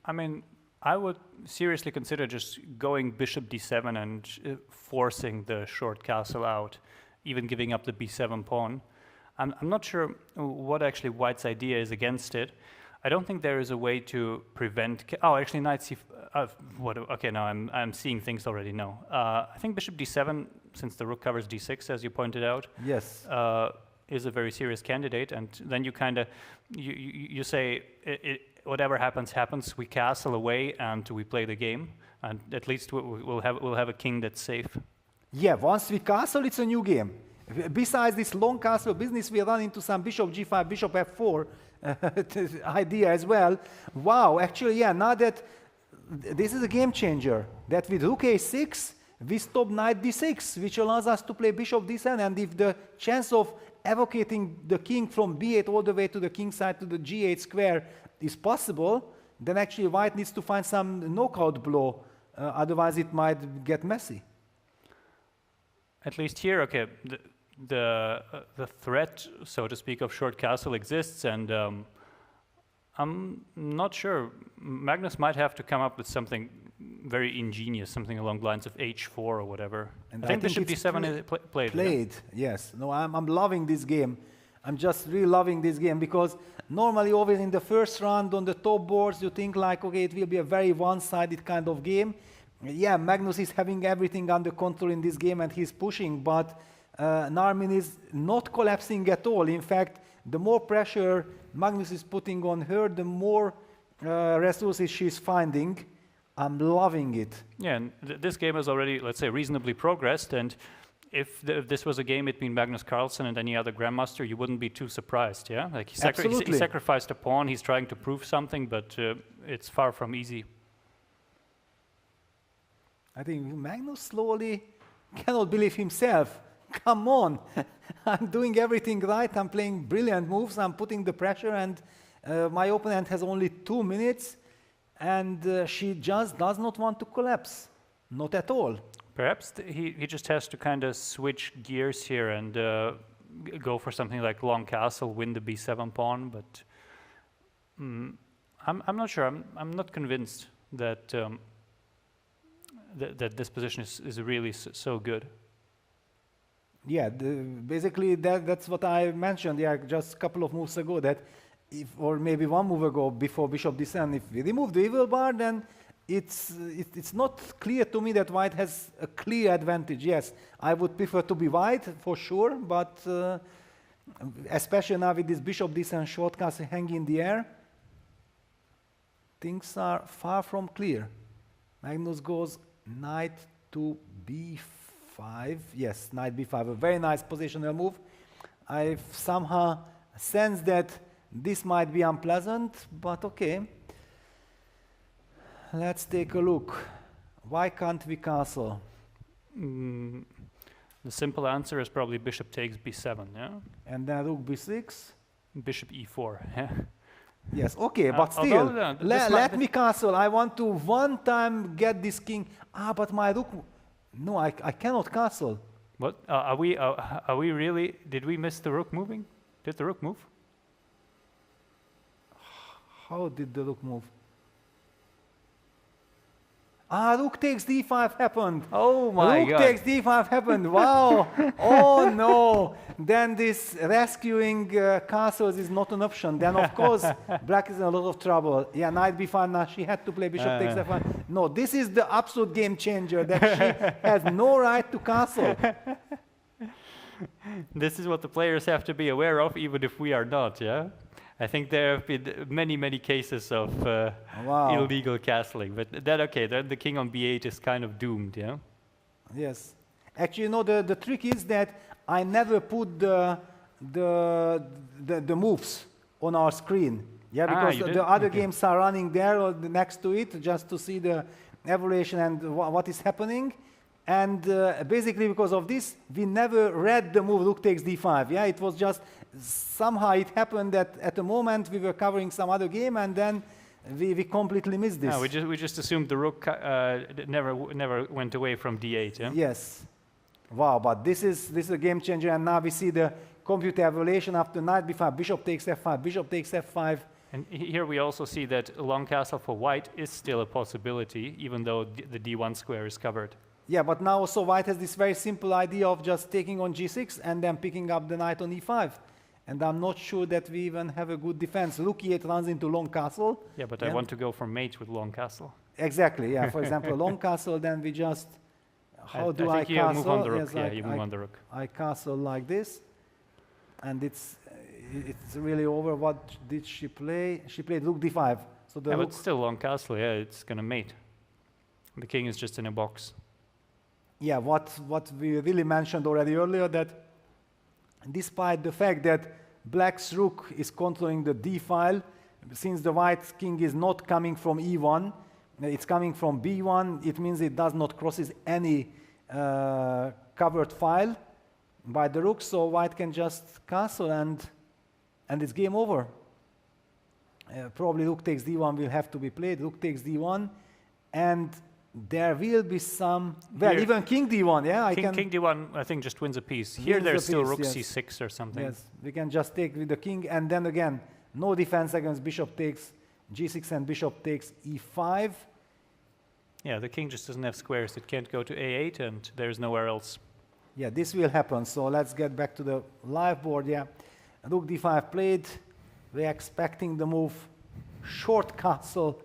I mean, I would seriously consider just going bishop d7 and forcing the short castle out. even giving up the b7 pawn. I'm not sure what actually White's idea is against it. I don't think there is a way to prevent. Actually, knight c. Okay, no, I'm seeing things already. No, I think bishop d7, since the rook covers d6, as you pointed out. Yes. Is a very serious candidate, and then you kind of you say whatever happens. We castle away and we play the game, and at least we'll have a king that's safe. Yeah, once we castle, it's a new game. Besides this long castle business, we run into some bishop g5, bishop f4 idea as well. Wow, actually, yeah, now that this is a game changer, that with rook a6, we stop knight d6, which allows us to play bishop d7, and if the chance of evocating the king from b8 all the way to the king side to the g8 square is possible, then actually White needs to find some knockout blow, otherwise it might get messy. At least here, okay, the threat, so to speak, of short castle exists, and I'm not sure. Magnus might have to come up with something very ingenious, something along the lines of h4 or whatever. And I think bishop d7 is played. Played, yes. No, I'm loving this game. I'm just really loving this game, because normally always in the first round on the top boards you think like, okay, it will be a very one-sided kind of game. Yeah, Magnus is having everything under control in this game and he's pushing, but Narmin is not collapsing at all. In fact, the more pressure Magnus is putting on her, the more resources she's finding. I'm loving it. Yeah, and this game has already, let's say, reasonably progressed, and if this was a game between Magnus Carlsen and any other grandmaster, you wouldn't be too surprised, yeah? Like he sacrificed a pawn, he's trying to prove something, but it's far from easy. I think Magnus slowly cannot believe himself. Come on, I'm doing everything right, I'm playing brilliant moves, I'm putting the pressure, and my opponent has only 2 minutes, and she just does not want to collapse, not at all. Perhaps he just has to kind of switch gears here and go for something like long castle, win the b7 pawn, but I'm not sure, I'm not convinced that that this position is really so good. Yeah, basically that's what I mentioned, yeah, just a couple of moves ago, that if, or maybe one move ago before bishop d7, if we remove the evil bar, then it's not clear to me that White has a clear advantage. Yes, I would prefer to be White for sure, but especially now with this bishop d7 short castle hanging in the air, things are far from clear. Magnus goes knight to b5. Yes, knight b5, a very nice positional move. I somehow sense that this might be unpleasant, but okay. Let's take a look. Why can't we castle? The simple answer is probably bishop takes b7, yeah? And then rook b6? Bishop e4, yeah? Yes, okay, but still, let me castle. I want to one time get this king. But my rook... No, I cannot castle. What? Are we really... Did we miss the rook moving? Did the rook move? How did the rook move? Rook takes d5 happened. Oh my God. Rook takes d5 happened. Wow. Oh no. Then this rescuing castles is not an option. Then of course black is in a lot of trouble. Yeah, knight b5. Now she had to play bishop takes f1. No, this is the absolute game changer, that she has no right to castle. This is what the players have to be aware of, even if we are not, yeah? I think there have been many cases of illegal castling, but then the king on b8 is kind of doomed, yeah? Yes. Actually, you know, the trick is that I never put the moves on our screen, yeah, because the other games are running there or next to it just to see the evaluation and what is happening. And basically because of this, we never read the move rook takes d5, yeah? It was just somehow it happened that at the moment we were covering some other game, and then we completely missed this. We just assumed the rook never went away from d8, yeah? Yes. Wow, but this is a game changer, and now we see the computer evaluation after knight b5, bishop takes f5, bishop takes f5. And here we also see that a long castle for White is still a possibility, even though the d1 square is covered. Yeah, but now also white has this very simple idea of just taking on g6 and then picking up the knight on e5. And I'm not sure that we even have a good defense. Rook e8 runs into long castle. Yeah, but I want to go for mate with long castle. Exactly, yeah. For example, long castle, then we just... How do I think castle? you move on the rook. Yes, Yeah, you move on the rook. I castle like this. And it's really over. What did she play? She played rook d5. So the Yeah, rook... but still long castle, yeah, it's going to mate. The king is just in a box. Yeah, what we really mentioned already earlier, that despite the fact that black's rook is controlling the d file, since the white king is not coming from e1, it's coming from b1, it means it does not crosses any covered file by the rook, so white can just castle and it's game over. Probably rook takes d1 will have to be played, rook takes d1, and there will be some, well, Here, even king d1, yeah? King d1, I think, just wins a piece. Here Wins there's a still piece, rook yes. c6 or something. Yes, we can just take with the king, and then again, no defense against bishop takes g6 and bishop takes e5. Yeah, the king just doesn't have squares. It can't go to a8, and there's nowhere else. Yeah, this will happen, so let's get back to the live board, yeah. Rook d5 played, we're expecting the move short castle,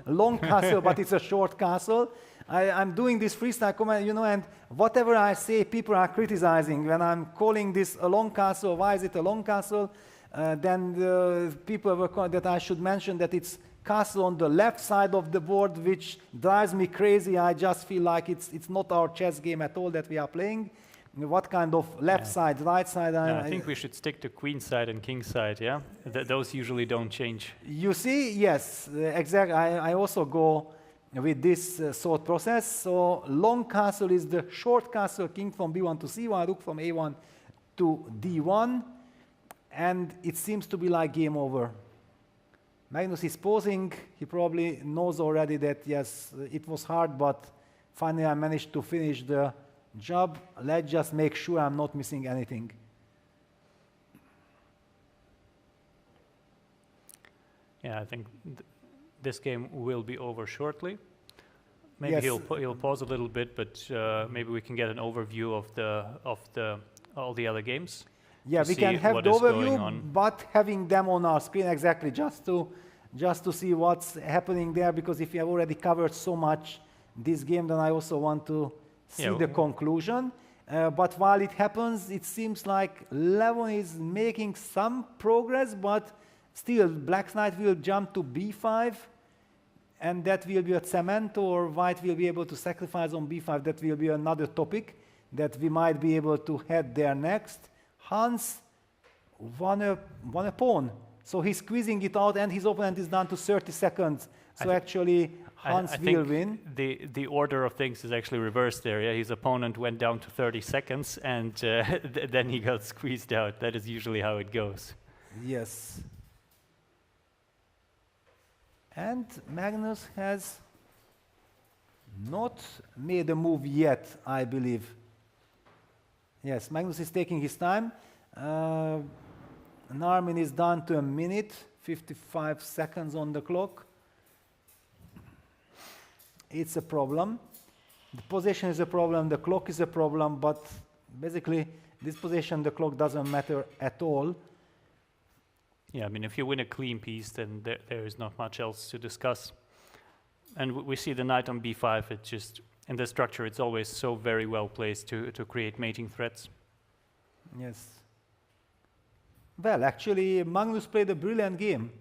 long castle, but it's a short castle. I'm doing this freestyle comment, you know, and whatever I say, people are criticizing. When I'm calling this a long castle, why is it a long castle? Then the people were calling that I should mention that it's castle on the left side of the board, which drives me crazy. I just feel like it's not our chess game at all that we are playing. What kind of left side, right side? I think we should stick to queen side and king side, yeah? Those usually don't change. You see, yes, exactly. I also go with this thought process. So long castle is the short castle, king from b1 to c1, rook from a1 to d1, and it seems to be like game over. Magnus is posing. He probably knows already that, yes, it was hard, but finally I managed to finish the job. Let's just make sure I'm not missing anything. Yeah, I think this game will be over shortly. Maybe Yes. he'll pause a little bit, but maybe we can get an overview of all the other games. Yeah, to we can see have what the is going overview, on. but having them on our screen exactly just to see what's happening there, because if you have already covered so much this game, then I also want to see Yeah, the conclusion. But while it happens, it seems like Levon is making some progress, but still, black's knight will jump to b5, and that will be a cement, or white will be able to sacrifice on b5. That will be another topic that we might be able to head there next. Hans won a pawn, so he's squeezing it out, and his opponent is down to 30 seconds. So actually, Hans I will think win. the order of things is actually reversed there. Yeah? His opponent went down to 30 seconds, and then he got squeezed out. That is usually how it goes. Yes. And Magnus has not made a move yet, I believe. Yes, Magnus is taking his time. Narmin is down to a minute, 55 seconds on the clock. It's a problem. The position is a problem, the clock is a problem, but basically this position, the clock doesn't matter at all. Yeah, I mean, if you win a clean piece, then there is not much else to discuss. And we see the knight on b5. It just, in the structure, it's always so very well placed to create mating threats. Yes. Well, actually, Magnus played a brilliant game.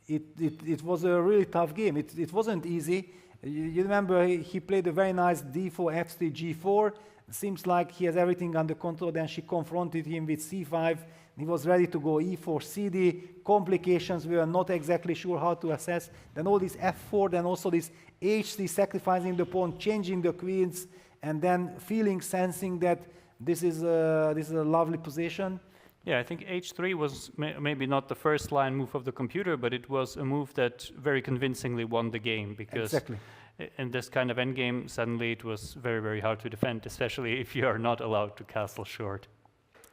It was a really tough game. It wasn't easy. You remember he played a very nice d4, f3, g4. Seems like he has everything under control. Then she confronted him with c5. He was ready to go e4, cd. Complications, we were not exactly sure how to assess. Then all this f4, then also this h3, sacrificing the pawn, changing the queens, and then sensing that this is a lovely position. Yeah, I think h3 was maybe not the first line move of the computer, but it was a move that very convincingly won the game, because Exactly. in this kind of endgame, suddenly it was very, very hard to defend, especially if you are not allowed to castle short.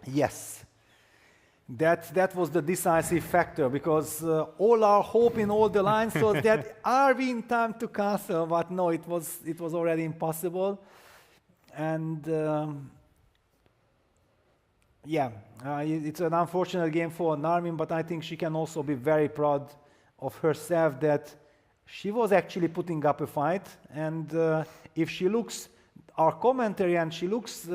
Yes. That was the decisive factor, because all our hope in all the lines was that are we in time to castle, but no, it was already impossible. And it's an unfortunate game for Narmin, but I think she can also be very proud of herself that she was actually putting up a fight. And if she looks our commentary and she looks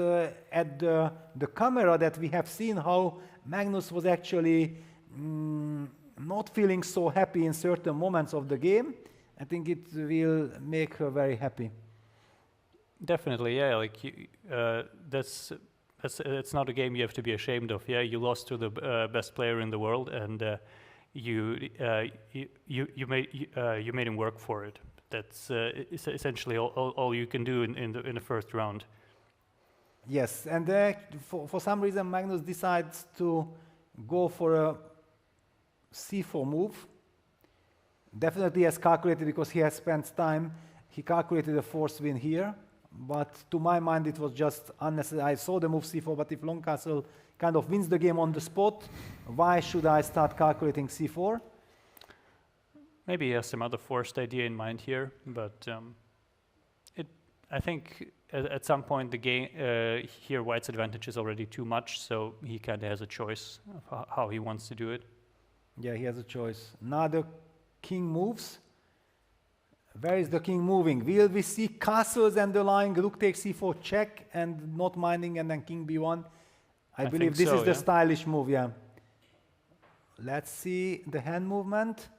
at the camera, that we have seen how Magnus was actually not feeling so happy in certain moments of the game, I think it will make her very happy. Definitely, yeah. Like it's not a game you have to be ashamed of. Yeah, you lost to the best player in the world, and you made him work for it. That's essentially all you can do in the first round. Yes, and for some reason Magnus decides to go for a c4 move. Definitely has calculated, because he has spent time. He calculated a force win here, but to my mind it was just unnecessary. I saw the move c4, but if long castle kind of wins the game on the spot, why should I start calculating c4? Maybe he has some other forced idea in mind here, but I think at some point the game here White's advantage is already too much, so he kind of has a choice of how he wants to do it. Yeah, he has a choice. Now the king moves. Where is the king moving? Will we see castles and the line rook takes c4 check and not minding, and then king b1? I believe this is the stylish move, yeah. Let's see the hand movement.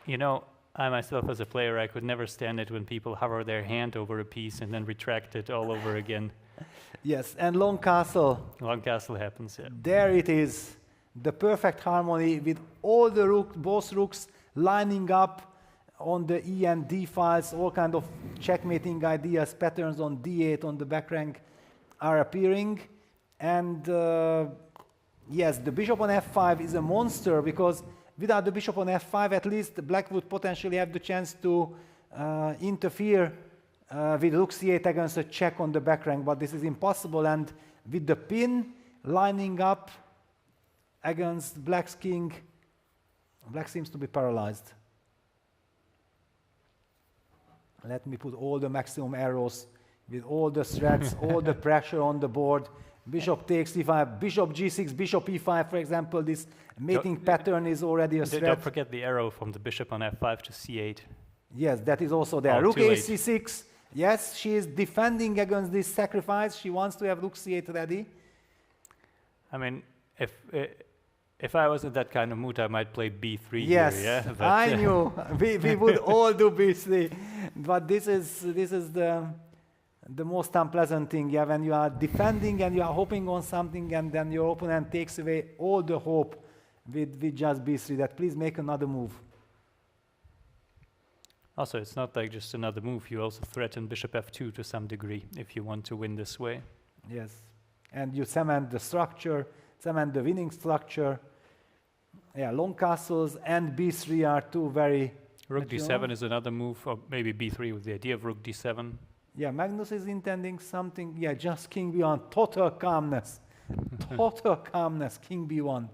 You know, I myself as a player, I could never stand it when people hover their hand over a piece and then retract it all over again. Yes, and long castle. Long castle happens, yeah. There it is. The perfect harmony with all the both rooks lining up on the E and D files, all kind of checkmating ideas, patterns on D8 on the back rank are appearing. And yes, the bishop on f5 is a monster, because without the bishop on f5, at least Black would potentially have the chance to interfere with rook c8 against a check on the back rank, but this is impossible. And with the pin lining up against Black's king, Black seems to be paralyzed. Let me put all the maximum arrows with all the threats, all the pressure on the board. Bishop takes e5, bishop g6, bishop e5, for example. This mating pattern is already a threat. Don't forget the arrow from the bishop on f5 to c8. Yes, that is also there. Rook a c6. Yes, she is defending against this sacrifice. She wants to have rook c8 ready. I mean, if I was in that kind of mood, I might play b3 yes, here, yeah? But I knew. we would all do b3. But this is the most unpleasant thing, yeah, when you are defending and you are hoping on something, and then your opponent takes away all the hope with just b3, that please make another move. Also, it's not like just another move. You also threaten bishop f2 to some degree if you want to win this way. Yes, and you cement the structure, cement the winning structure. Yeah, long castles and b3 are two very... Rook d7 is another move, or maybe b3 with the idea of rook d7. Yeah, Magnus is intending something. Yeah, just king b1, total calmness. Total calmness, king b1.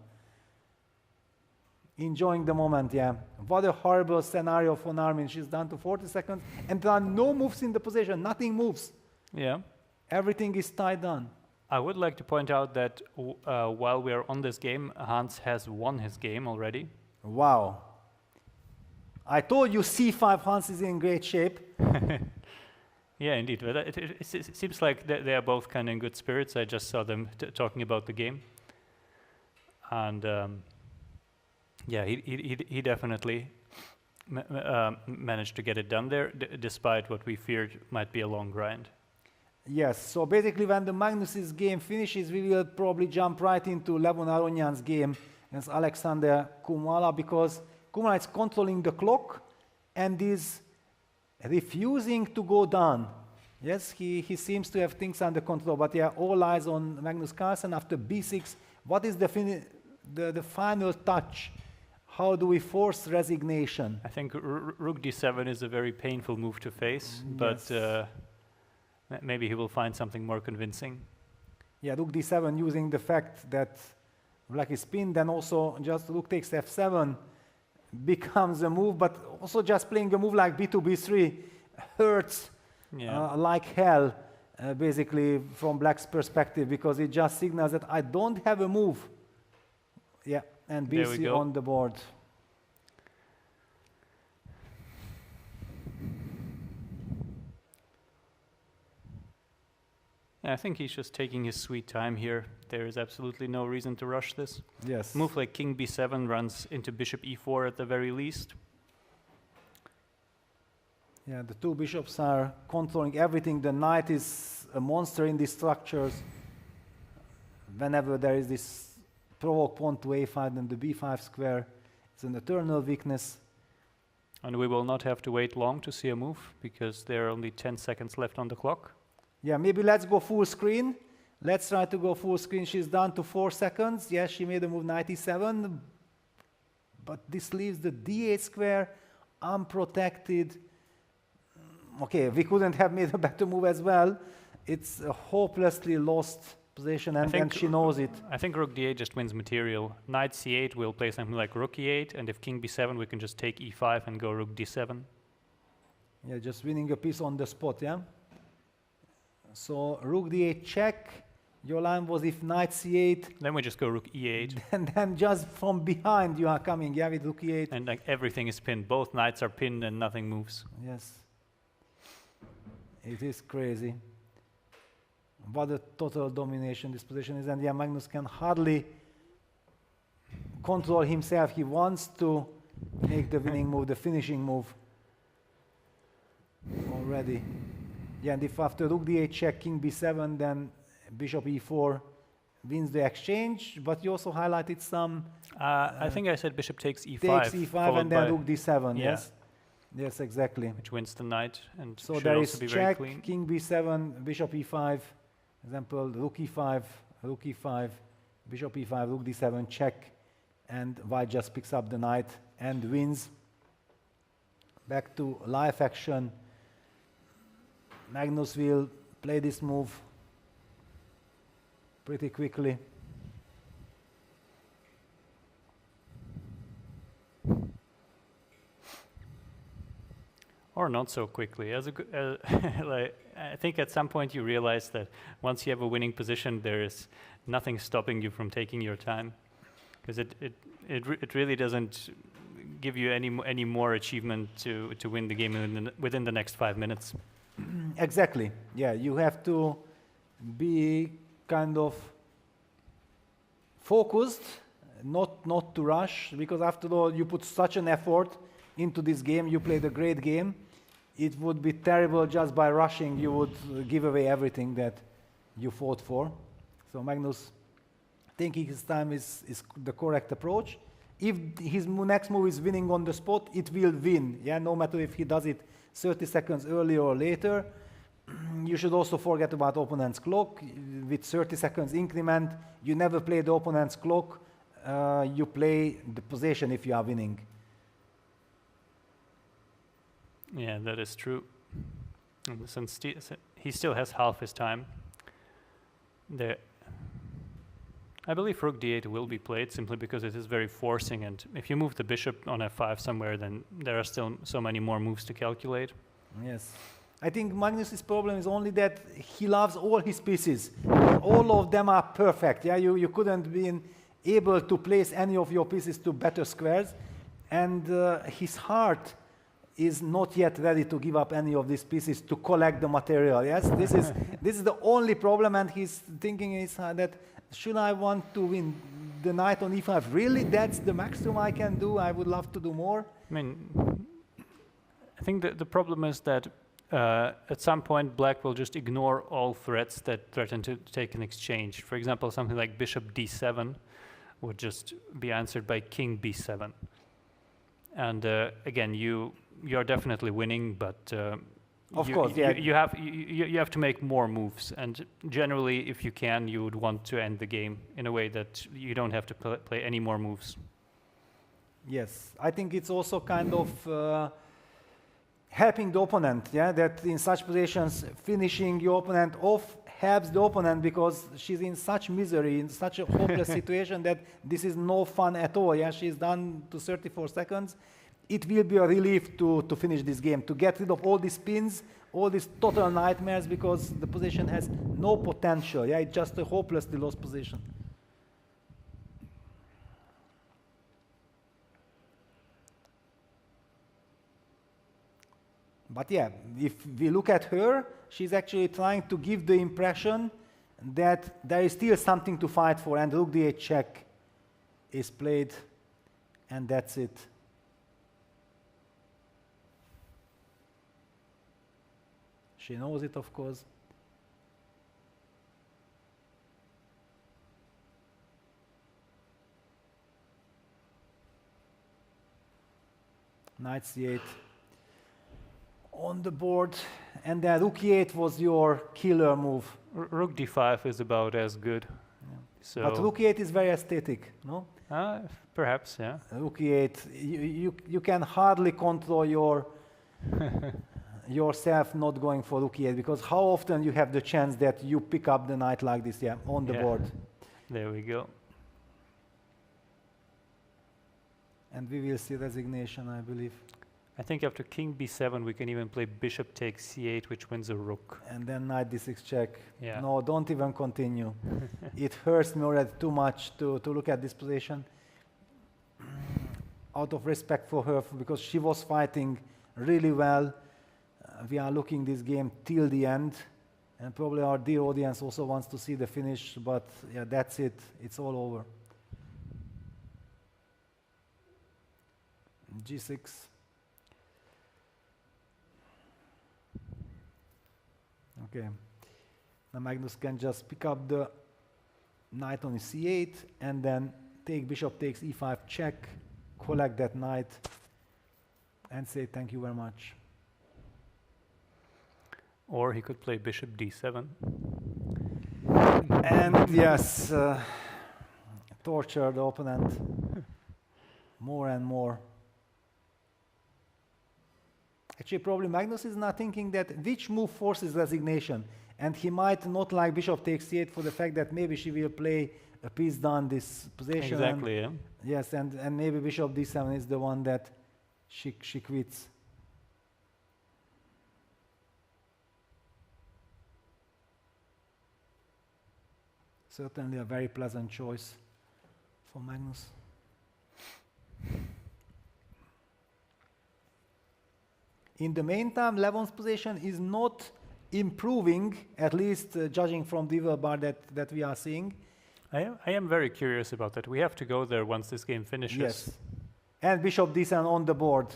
Enjoying the moment, yeah. What a horrible scenario for Narmin. She's down to 40 seconds, and there are no moves in the position. Nothing moves. Yeah. Everything is tied down. I would like to point out that while we are on this game, Hans has won his game already. Wow. I told you c5, Hans is in great shape. Yeah, indeed. But it seems like they are both kind of in good spirits. I just saw them talking about the game. And yeah, he definitely managed to get it done there, despite what we feared might be a long grind. Yes, so basically when the Magnus's game finishes, we will probably jump right into Levon Aronyan's game against Alexander Kumala, because Kumala is controlling the clock and is refusing to go down. Yes, he seems to have things under control, but yeah, all eyes on Magnus Carlsen after b6. What is the final touch? How do we force resignation? I think rook d7 is a very painful move to face, yes. But maybe he will find something more convincing. Yeah, rook d7 using the fact that black is pinned, then also just rook takes f7 becomes a move, but also just playing a move like b2, b3 hurts like hell, basically from black's perspective, because it just signals that I don't have a move. Yeah, and bc on the board. I think he's just taking his sweet time here. There is absolutely no reason to rush this. Yes. Move like king b7 runs into bishop e4 at the very least. Yeah, the two bishops are controlling everything. The knight is a monster in these structures. Whenever there is this provoke pawn to a5, then the b5 square is an eternal weakness. And we will not have to wait long to see a move, because there are only 10 seconds left on the clock. Yeah, maybe let's go full screen. Let's try to go full screen. She's down to 4 seconds. Yes, she made a move knight e7, but this leaves the d8 square unprotected. Okay, we couldn't have made a better move as well. It's a hopelessly lost position, and she knows it. I think rook d8 just wins material. Knight c8 will play something like rook e8, and if king b7, we can just take e5 and go rook d7. Yeah, just winning a piece on the spot, yeah? So rook d8 check. Your line was if knight c8. Then we just go rook e8. And then just from behind you are coming, yeah, with rook e8. And like everything is pinned. Both knights are pinned and nothing moves. Yes. It is crazy. What a total domination this position is. And yeah, Magnus can hardly control himself. He wants to make the winning move, the finishing move already. Yeah, and if after rook d8 check, king b7, then bishop e4 wins the exchange, but you also highlighted some... I think I said bishop takes e5. Takes e5 and then rook d7, yeah. yes? Yes, exactly. Which wins the knight, and so should there also is be check, very clean. king b7, bishop e5, example, rook e5, bishop e5, rook d7, check, and white just picks up the knight and wins. Back to live action. Magnus will play this move pretty quickly. Or not so quickly. Like, I think at some point you realize that once you have a winning position, there is nothing stopping you from taking your time, because it really doesn't give you any more achievement to win the game within the next 5 minutes. Exactly. Yeah, you have to be kind of focused, not to rush, because after all, you put such an effort into this game, you played a great game. It would be terrible just by rushing, you would give away everything that you fought for. So Magnus thinking his time is the correct approach. If his next move is winning on the spot, it will win, yeah, no matter if he does it 30 seconds earlier or later. You should also forget about opponent's clock. With 30 seconds increment, you never play the opponent's clock, you play the position if you are winning. Yeah, that is true. And since he still has half his time, I believe rook d8 will be played simply because it is very forcing, and if you move the bishop on f5 somewhere, then there are still so many more moves to calculate. Yes. I think Magnus's problem is only that he loves all his pieces. All of them are perfect. Yeah, you couldn't be able to place any of your pieces to better squares, and his heart is not yet ready to give up any of these pieces to collect the material. Yes, this is the only problem, and he's thinking is that should I want to win the knight on e5? Really, that's the maximum I can do? I would love to do more. I mean, I think the problem is that at some point black will just ignore all threats that threaten to take an exchange. For example, something like bishop d7 would just be answered by king b7. And again, you are definitely winning, but of course, yeah. you have to make more moves, and generally, if you can, you would want to end the game in a way that you don't have to play any more moves. Yes, I think it's also kind of helping the opponent, yeah, that in such positions, finishing your opponent off helps the opponent because she's in such misery, in such a hopeless situation that this is no fun at all. Yeah, she's done to 34 seconds. It will be a relief to finish this game, to get rid of all these spins, all these total nightmares, because the position has no potential. Yeah, it's just a hopelessly lost position. But yeah, if we look at her, she's actually trying to give the impression that there is still something to fight for, and rook d8 check is played, and that's it. She knows it, of course. Knight c8 on the board, and then rook e8 was your killer move. Rook d5 is about as good. Yeah. So But rook e8 is very aesthetic, no? perhaps, yeah. Rook e8, you can hardly control yourself not going for rook e8, because how often you have the chance that you pick up the knight like this, yeah, on the board. There we go. And we will see resignation, I believe. I think after king b7 we can even play bishop takes c8, which wins a rook. And then knight d6 check. Yeah. No, don't even continue. It hurts me already too much to look at this position. Out of respect for her, because she was fighting really well. We are looking this game till the end. And probably our dear audience also wants to see the finish, but yeah, that's it. It's all over. G6. Okay. Now Magnus can just pick up the knight on c8 and then take bishop takes e5 check, collect that knight, and say thank you very much. Or he could play bishop d7. And yes, torture the opponent more and more. Actually, probably Magnus is not thinking that which move forces resignation, and he might not like bishop takes c8 for the fact that maybe she will play a piece down this position. Exactly, yeah. Yes, and maybe bishop d7 is the one that she quits. Certainly a very pleasant choice for Magnus. In the meantime, Levon's position is not improving, at least judging from the evil bar that we are seeing. I am very curious about that. We have to go there once this game finishes. Yes. And bishop d7 on the board.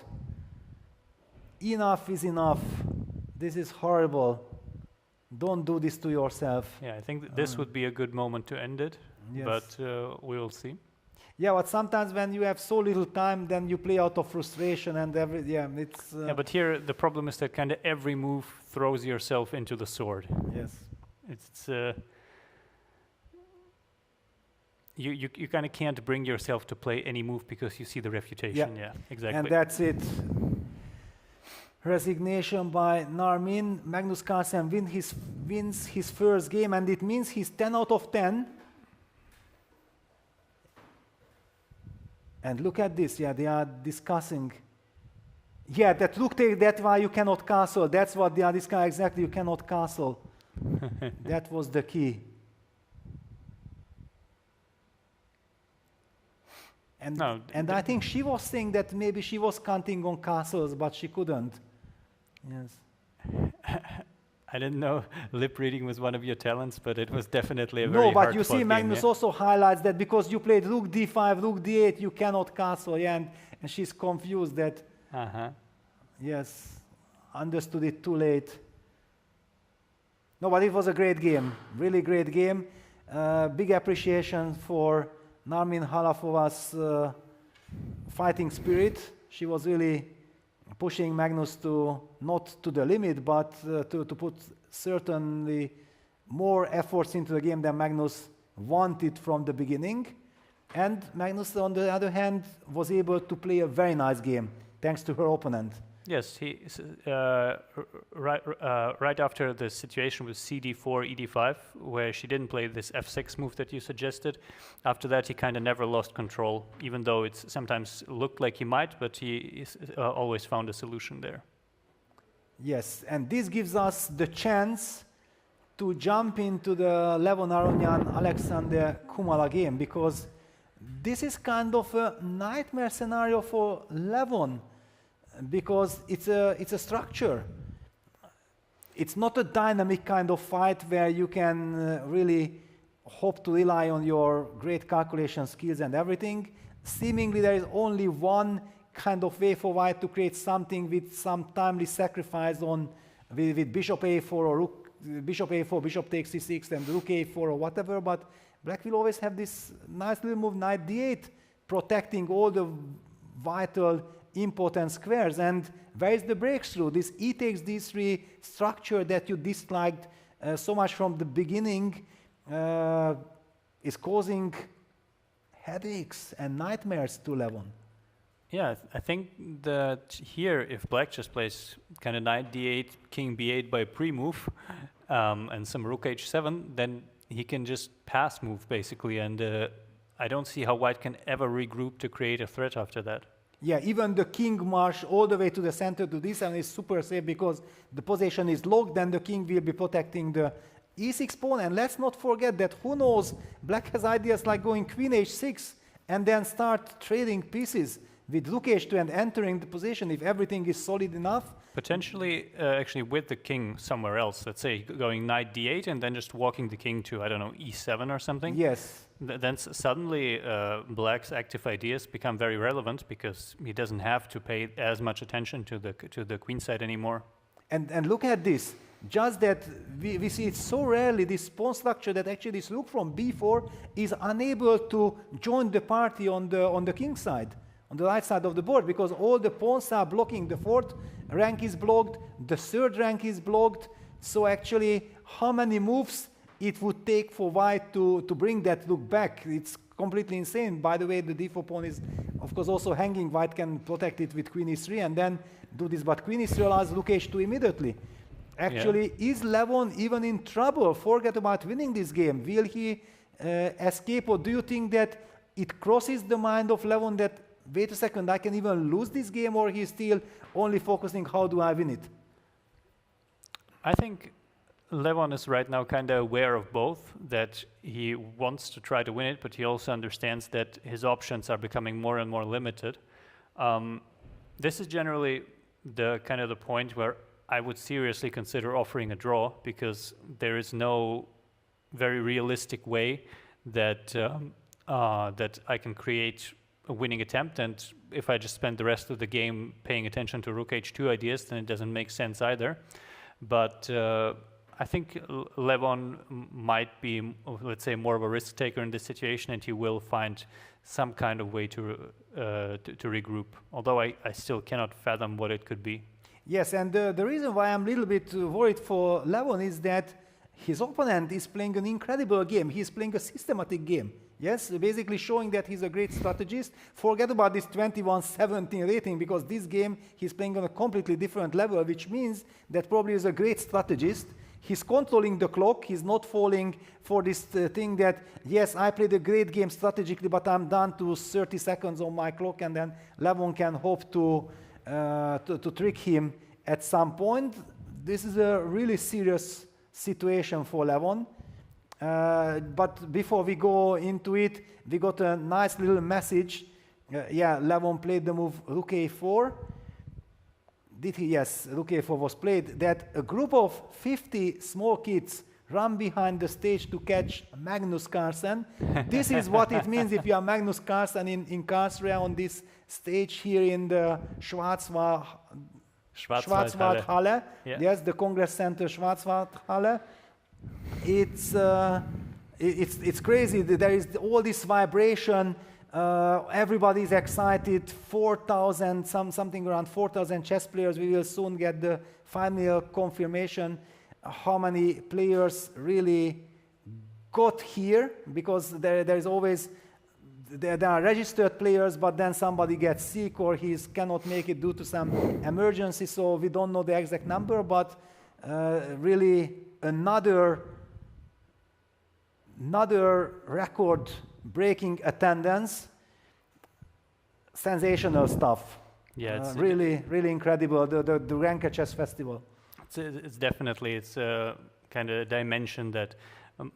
Enough is enough. This is horrible. Don't do this to yourself. Yeah, I think this would be a good moment to end it, Yes. but we will see. Yeah, but sometimes when you have so little time, then you play out of frustration and it's... yeah, but here the problem is that kind of every move throws yourself into the sword. Yes. It's you kind of can't bring yourself to play any move because you see the refutation. Yeah, exactly. And that's it. Resignation by Narmin. Magnus Carlsen wins his first game, and it means he's 10 out of 10. And look at this, yeah, they are discussing. Yeah, that look, that's why you cannot castle. That's what they are discussing, exactly, you cannot castle. That was the key. And, No, and I think she was saying that maybe she was counting on castles, but she couldn't. Yes. I didn't know lip reading was one of your talents, but it was definitely a very No, but hard you see, game, Magnus yeah? also highlights that because you played rook d5, rook d8, you cannot castle, yeah, and she's confused that, yes, understood it too late. No, but it was a great game, really great game. Big appreciation for Narmin Halafova's fighting spirit. She was really pushing Magnus to not to the limit, but to put certainly more efforts into the game than Magnus wanted from the beginning. And Magnus, on the other hand, was able to play a very nice game, thanks to her opponent. Yes, right after the situation with CD4, ED5, where she didn't play this F6 move that you suggested, after that he kind of never lost control, even though it sometimes looked like he might, but he always found a solution there. Yes, and this gives us the chance to jump into the Levon Aronyan Alexander Kumala game, because this is kind of a nightmare scenario for Levon, because it's a structure. It's not a dynamic kind of fight where you can really hope to rely on your great calculation skills and everything. Seemingly there is only one kind of way for white to create something with some timely sacrifice on with bishop a4 or rook, bishop a4, bishop takes c6 and rook a4 or whatever, but black will always have this nice little move knight d8 protecting all the vital important squares. And where is the breakthrough? This e takes d3 structure that you disliked so much from the beginning is causing headaches and nightmares to Levon. Yeah, I think that here, if black just plays kind of knight d8, king b8 by pre-move, and some rook h7, then he can just pass move, basically, and I don't see how white can ever regroup to create a threat after that. Yeah, even the king march all the way to the center to d7 is super safe because the position is locked, then the king will be protecting the e6 pawn. And let's not forget that, who knows, black has ideas like going queen h6 and then start trading pieces with rook h2 and entering the position if everything is solid enough. Potentially, actually, with the king somewhere else. Let's say going knight d8 and then just walking the king to, I don't know, e7 or something. Yes. Then suddenly black's active ideas become very relevant because he doesn't have to pay as much attention to the queen side anymore. And look at this. Just that we see it so rarely, this pawn structure, that actually this rook from b4 is unable to join the party on the king side, on the right side of the board, because all the pawns are blocking. The fourth rank is blocked, the third rank is blocked. So actually, how many moves it would take for white to bring that rook back? It's completely insane. By the way, the d4 pawn is, of course, also hanging. White can protect it with queen e3 and then do this, but queen e3 allows rook h2 immediately. Actually, is Levon even in trouble? Forget about winning this game. Will he escape, or do you think that it crosses the mind of Levon that, wait a second, I can even lose this game, or he's still only focusing, how do I win it? I think Levon is right now kind of aware of both, that he wants to try to win it, but he also understands that his options are becoming more and more limited. This is generally the kind of the point where I would seriously consider offering a draw, because there is no very realistic way that that I can create a winning attempt, and if I just spend the rest of the game paying attention to rook h2 ideas, then it doesn't make sense either. But I think Levon might be, let's say, more of a risk taker in this situation, and he will find some kind of way to regroup, although I still cannot fathom what it could be. Yes, and the reason why I'm a little bit worried for Levon is that his opponent is playing an incredible game. He's playing a systematic game. Yes, basically showing that he's a great strategist. Forget about this 21-17 rating, because this game he's playing on a completely different level, which means that probably he's a great strategist. He's controlling the clock. He's not falling for this thing that, yes, I played a great game strategically, but I'm down to 30 seconds on my clock, and then Levon can hope to trick him at some point. This is a really serious situation for Levon. But before we go into it, we got a nice little message. Yeah, Levon played the move rook a4. Did he? Yes, rook a4 was played. That a group of 50 small kids run behind the stage to catch Magnus Carlsen. This is what it means if you are Magnus Carlsen in Karlsruhe on this stage here in the Schwarzwaldhalle. Yeah. Yes, the Congress Center Schwarzwaldhalle. It's crazy. There is all this vibration. Everybody is excited. 4,000, something around 4,000 chess players. We will soon get the final confirmation how many players really got here, because there is always there are registered players, but then somebody gets sick or he cannot make it due to some emergency, so we don't know the exact number, but really another record-breaking attendance, sensational stuff. Yeah, it's really incredible, the Grenke Chess Festival. It's definitely, it's a kind of dimension that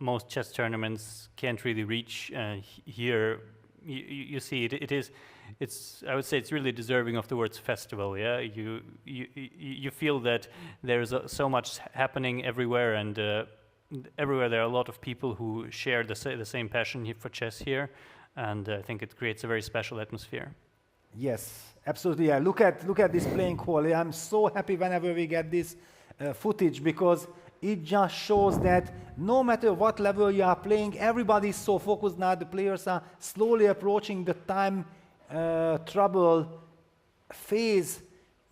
most chess tournaments can't really reach. Here, you see it's I would say it's really deserving of the words festival. Yeah, you feel that there's so much happening everywhere, and everywhere there are a lot of people who share the same passion for chess here, and I think it creates a very special atmosphere. Yes, absolutely. Yeah. Look at this playing hall. I'm so happy whenever we get this footage, because it just shows that no matter what level you are playing, everybody is so focused now. The players are slowly approaching the time trouble phase,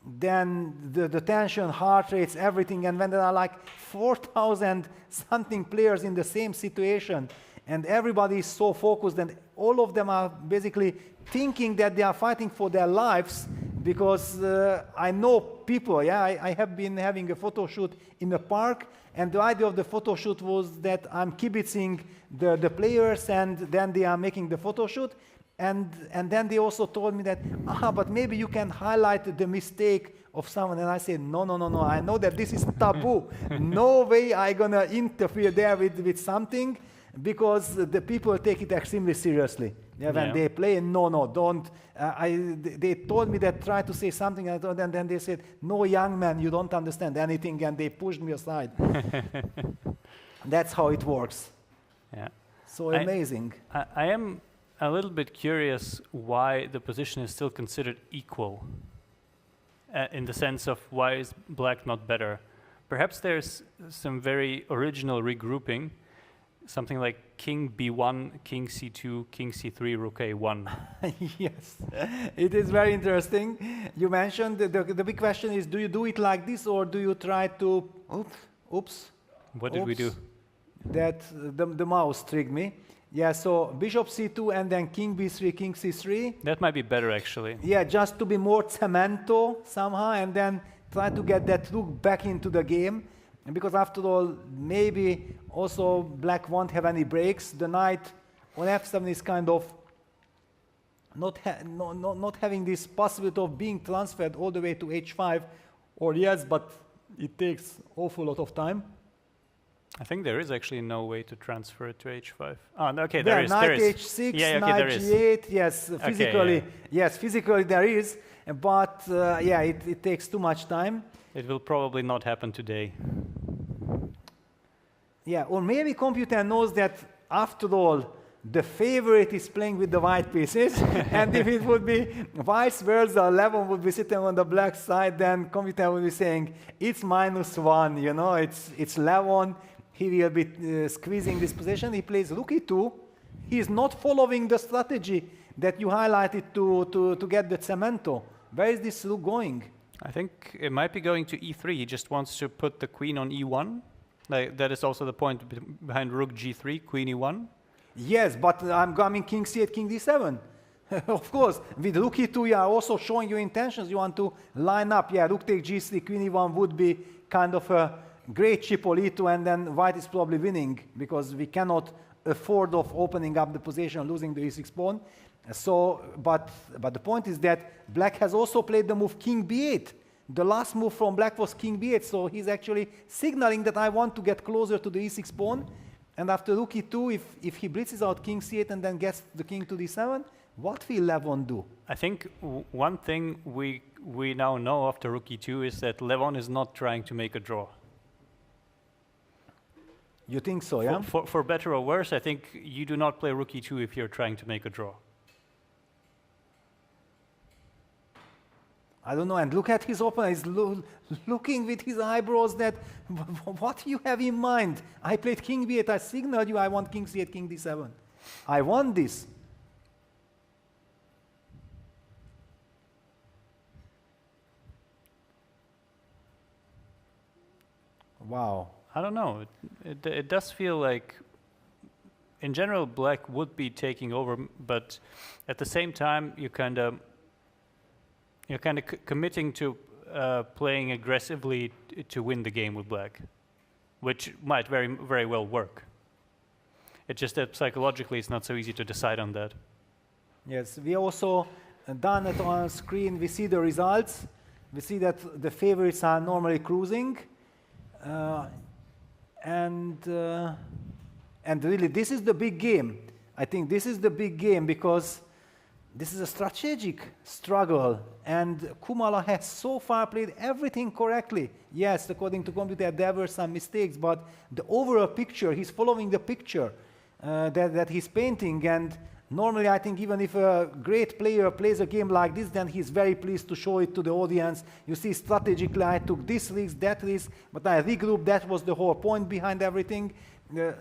then the tension, heart rates, everything. And when there are like 4,000 something players in the same situation, and everybody is so focused, and all of them are basically thinking that they are fighting for their lives, because I know people, yeah, I have been having a photo shoot in a park, and the idea of the photo shoot was that I'm kibitzing the players, and then they are making the photo shoot, and then they also told me that, but maybe you can highlight the mistake of someone, and I said, no, I know that this is taboo. No way I'm gonna interfere there with something, because the people take it extremely seriously. Yeah, when they play, no, don't. They told me that try to say something, and then they said, no, young man, you don't understand anything, and they pushed me aside. That's how it works. Yeah. So amazing. I am a little bit curious why the position is still considered equal, in the sense of why is black not better? Perhaps there's some very original regrouping, something like king b1, king c2, king c3, rook a1. Yes, it is very interesting. You mentioned the big question is, do you do it like this, or do you try to, oops. What did we do? That the mouse tricked me. Yeah, so bishop c2 and then king b3, king c3. That might be better, actually. Yeah, just to be more cemento somehow, and then try to get that rook back into the game. And because after all, maybe also black won't have any breaks. The knight on f7 is kind of not having this possibility of being transferred all the way to h5, or yes, but it takes awful lot of time. I think there is actually no way to transfer it to h5. Oh, okay, there is. Knight there is. h6, yeah, okay, knight there is. g8, yes, physically, okay, yes, physically there is, but yeah, it takes too much time. It will probably not happen today. Yeah, or maybe computer knows that after all, the favorite is playing with the white pieces, and if it would be vice versa, Levon would be sitting on the black side, then computer would be saying, it's -1, you know, it's Levon, he will be squeezing this position, he plays rook e2, he is not following the strategy that you highlighted to get the cemento. Where is this rook going? I think it might be going to e3, he just wants to put the queen on e1. Like, that is also the point behind rook g3, queen e1. Yes, but I'm coming king c8, king d7. Of course, with rook e2, you are also showing your intentions. You want to line up. Yeah, rook take g3, queen e1 would be kind of a great chip on e2, and then white is probably winning, because we cannot afford of opening up the position, losing the e6 pawn. So, but the point is that black has also played the move king b8. The last move from black was king b8, so he's actually signaling that I want to get closer to the e6 pawn. And after rook e2, if he blitzes out king c8 and then gets the king to d7, what will Levon do? I think one thing we now know after rook e2 is that Levon is not trying to make a draw. You think so, yeah? For better or worse, I think you do not play rook e2 if you're trying to make a draw. I don't know, and look at his opponent, he's looking with his eyebrows that, what do you have in mind? I played king b8, I signaled you I want king c8, king d7. I want this. Wow. I don't know, it does feel like in general, black would be taking over, but at the same time, you're kind of committing to playing aggressively to win the game with black, which might very, very well work. It's just that psychologically, it's not so easy to decide on that. Yes, we also done it on screen. We see the results. We see that the favorites are normally cruising, and really, this is the big game. I think this is the big game because this is a strategic struggle, and Kumala has so far played everything correctly. Yes, according to computer, there were some mistakes, but the overall picture, he's following the picture that he's painting, and normally I think even if a great player plays a game like this, then he's very pleased to show it to the audience. You see, strategically, I took this risk, that risk, but I regrouped. That was the whole point behind everything.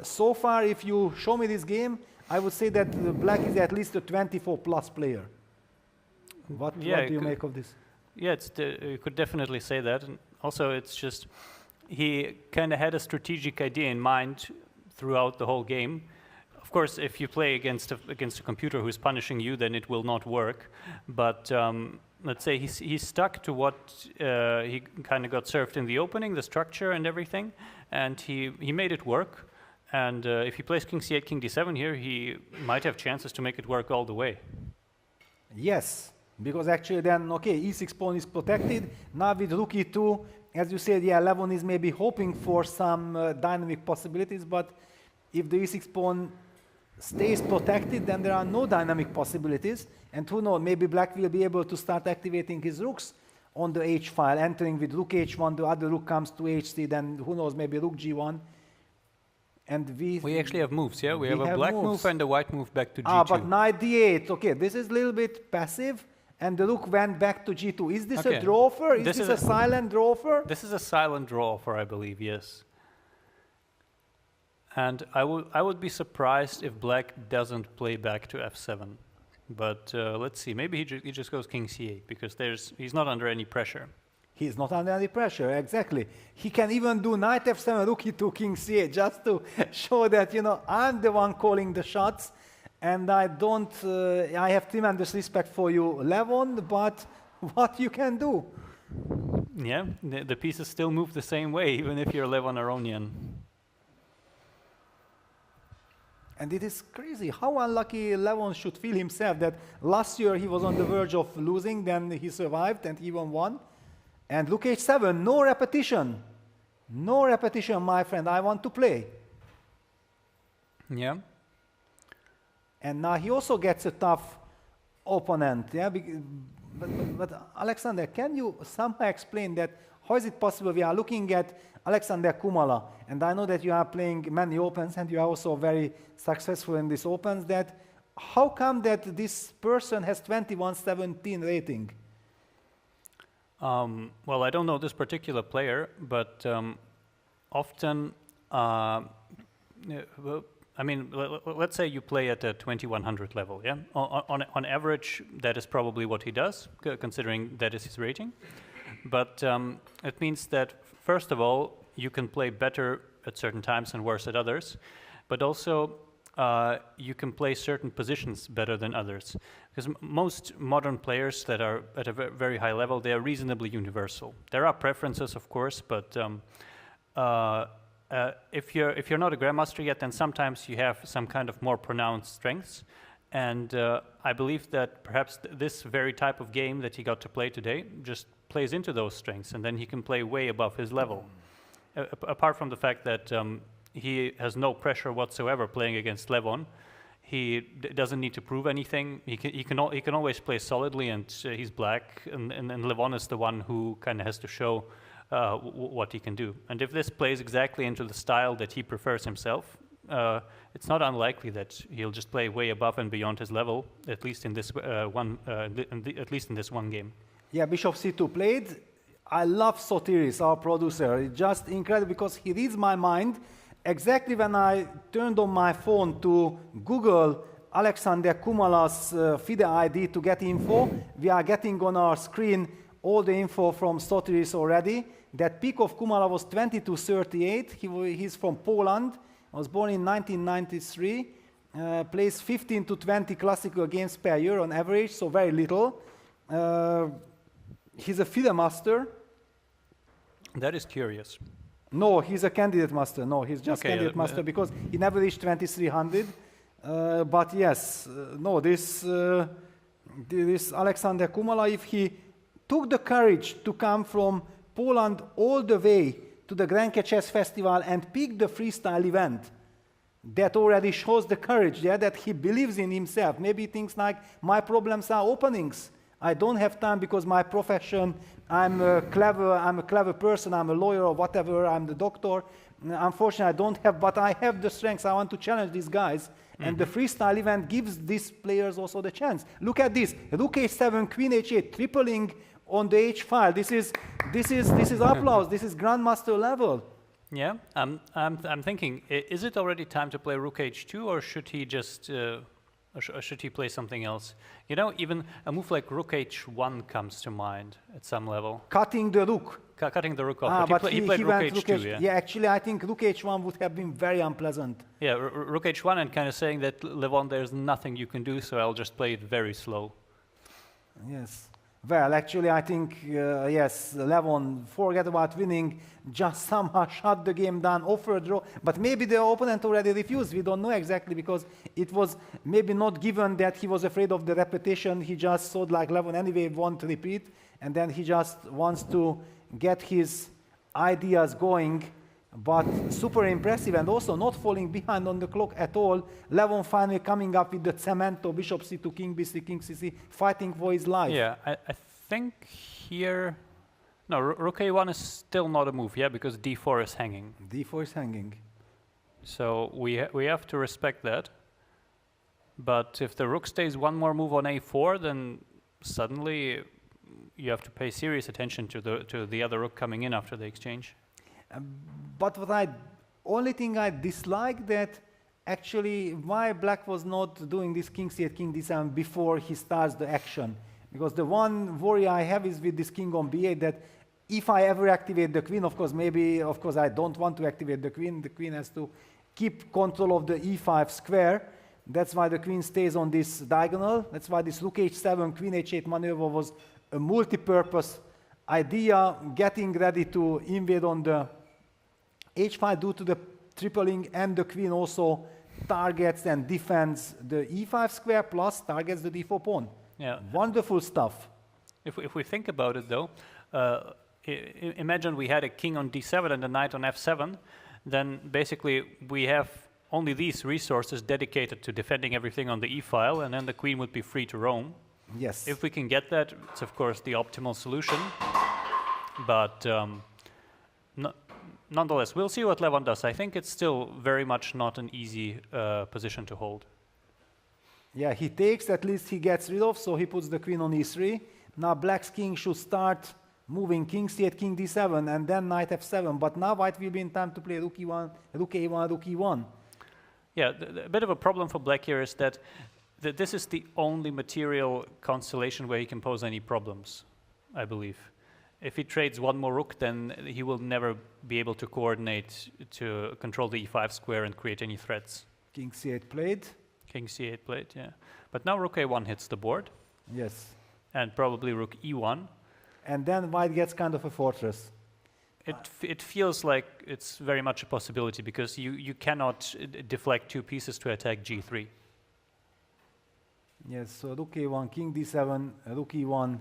So far, if you show me this game, I would say that black is at least a 24-plus player. What do you make of this? Yeah, you could definitely say that. And also, it's just he kind of had a strategic idea in mind throughout the whole game. Of course, if you play against a computer who's punishing you, then it will not work. But let's say he stuck to what he kind of got served in the opening, the structure and everything, and he made it work. And if he plays king c8, king d7 here, he might have chances to make it work all the way. Yes, because actually then, okay, e6 pawn is protected. Now with rook e2, as you said, yeah, Levon is maybe hoping for some dynamic possibilities, but if the e6 pawn stays protected, then there are no dynamic possibilities. And who knows, maybe black will be able to start activating his rooks on the h file, entering with rook h1, the other rook comes to h3, then who knows, maybe rook g1. And we actually have moves, yeah? We have a black move and a white move back to g2. Ah, but knight d8, okay, this is a little bit passive, and the rook went back to g2. Is this a draw offer? Is this a silent draw offer? This is a silent draw offer, I believe, yes. And I would be surprised if black doesn't play back to f7. But let's see, maybe he just goes king c8, because he's not under any pressure. He's not under any pressure, exactly. He can even do knight f7, rook e2, king c8, just to show that, you know, I'm the one calling the shots, and I have tremendous respect for you, Levon, but what you can do? Yeah, the pieces still move the same way, even if you're Levon Aronian. And it is crazy how unlucky Levon should feel himself that last year he was on the verge of losing, then he survived and even won. And rook h7, no repetition. No repetition, my friend, I want to play. Yeah. And now he also gets a tough opponent. Yeah. But Alexander, can you somehow explain that? How is it possible? We are looking at Alexander Kumala, and I know that you are playing many opens and you are also very successful in these opens, that how come that this person has 21-17 rating? Well, I don't know this particular player, but often, I mean, let's say you play at a 2100 level, yeah? On average, that is probably what he does, considering that is his rating. But it means that, first of all, you can play better at certain times and worse at others, but also you can play certain positions better than others. Because most modern players that are at a very high level, they are reasonably universal. There are preferences, of course, but if you're not a grandmaster yet, then sometimes you have some kind of more pronounced strengths. And I believe that perhaps this very type of game that he got to play today just plays into those strengths, and then he can play way above his level. Apart from the fact that he has no pressure whatsoever playing against Levon, he doesn't need to prove anything. He can always play solidly, and he's black, and Levon is the one who kind of has to show what he can do. And if this plays exactly into the style that he prefers himself, it's not unlikely that he'll just play way above and beyond his level, at least in this one game. Yeah, Bishop c2 played. I love Sotiris, our producer. It's just incredible because he reads my mind. Exactly when I turned on my phone to Google Alexander Kumala's FIDE ID to get info, we are getting on our screen all the info from Sotiris already. That peak of Kumala was 2238. He's from Poland. Was born in 1993. plays 15 to 20 classical games per year on average, so very little. He's a FIDE master. That is curious. No, he's a candidate master. No, he's just candidate master because he never reached 2300. But yes, no, this Alexander Kumala, if he took the courage to come from Poland all the way to the Grenke Chess Festival and pick the freestyle event, that already shows the courage, yeah, that he believes in himself. Maybe things like, my problems are openings. I don't have time because my profession, I'm a clever person, I'm a lawyer or whatever, I'm the doctor. Unfortunately, I don't have, but I have the strengths. I want to challenge these guys. And the freestyle event gives these players also the chance. Look at this, Rook H7, Queen H8, tripling on the H file. This is applause. This is grandmaster level. Yeah, I'm thinking, is it already time to play Rook H2, or should he just, or should he play something else? You know, even a move like Rook H1 comes to mind at some level. Cutting the rook. Cutting the rook off, but he played Rook H2, yeah? Yeah, actually, I think Rook H1 would have been very unpleasant. Yeah, Rook H1 and kind of saying that, Levon, there's nothing you can do, so I'll just play it very slow. Yes. Well, actually, I think, yes, Levon, forget about winning, just somehow shut the game down, offer a draw. But maybe the opponent already refused. We don't know exactly because it was maybe not given that he was afraid of the repetition. He just thought like Levon anyway won't repeat. And then he just wants to get his ideas going. But super impressive and also not falling behind on the clock at all. Levon finally coming up with the cemento, bishop c2, king b3, king c3, fighting for his life. Yeah, I think here, no, Rook A1 is still not a move, yeah, because d4 is hanging. d4 is hanging. So we have to respect that. But if the rook stays one more move on a4, then suddenly you have to pay serious attention to the other rook coming in after the exchange. But only thing I dislike that actually why Black was not doing this king c8, king d7 before he starts the action. Because the one worry I have is with this king on b8 that if I ever activate the queen, of course I don't want to activate the queen has to keep control of the e5 square. That's why the queen stays on this diagonal. That's why this rook h7, queen h8 maneuver was a multi-purpose idea, getting ready to invade on the h5 due to the tripling, and the queen also targets and defends the e5 square plus targets the d4 pawn. Yeah. Wonderful stuff. If we think about it though, imagine we had a king on d7 and a knight on f7, then basically we have only these resources dedicated to defending everything on the e-file, and then the queen would be free to roam. Yes. If we can get that, it's of course the optimal solution. But nonetheless, we'll see what Levon does. I think it's still very much not an easy position to hold. Yeah, he takes, at least he gets rid of, so he puts the queen on e3. Now Black's king should start moving king c8, king d7, and then knight f7. But now White will be in time to play rook e1, rook a1, rook e1. Yeah, a bit of a problem for Black here is that this is the only material constellation where he can pose any problems, I believe. If he trades one more rook, then he will never be able to coordinate to control the e5 square and create any threats. King c8 played. King c8 played, yeah. But now rook a1 hits the board. Yes. And probably rook e1. And then White gets kind of a fortress. It feels like it's very much a possibility because you cannot deflect two pieces to attack g3. Yes, so rook a1, king d7, rook e1,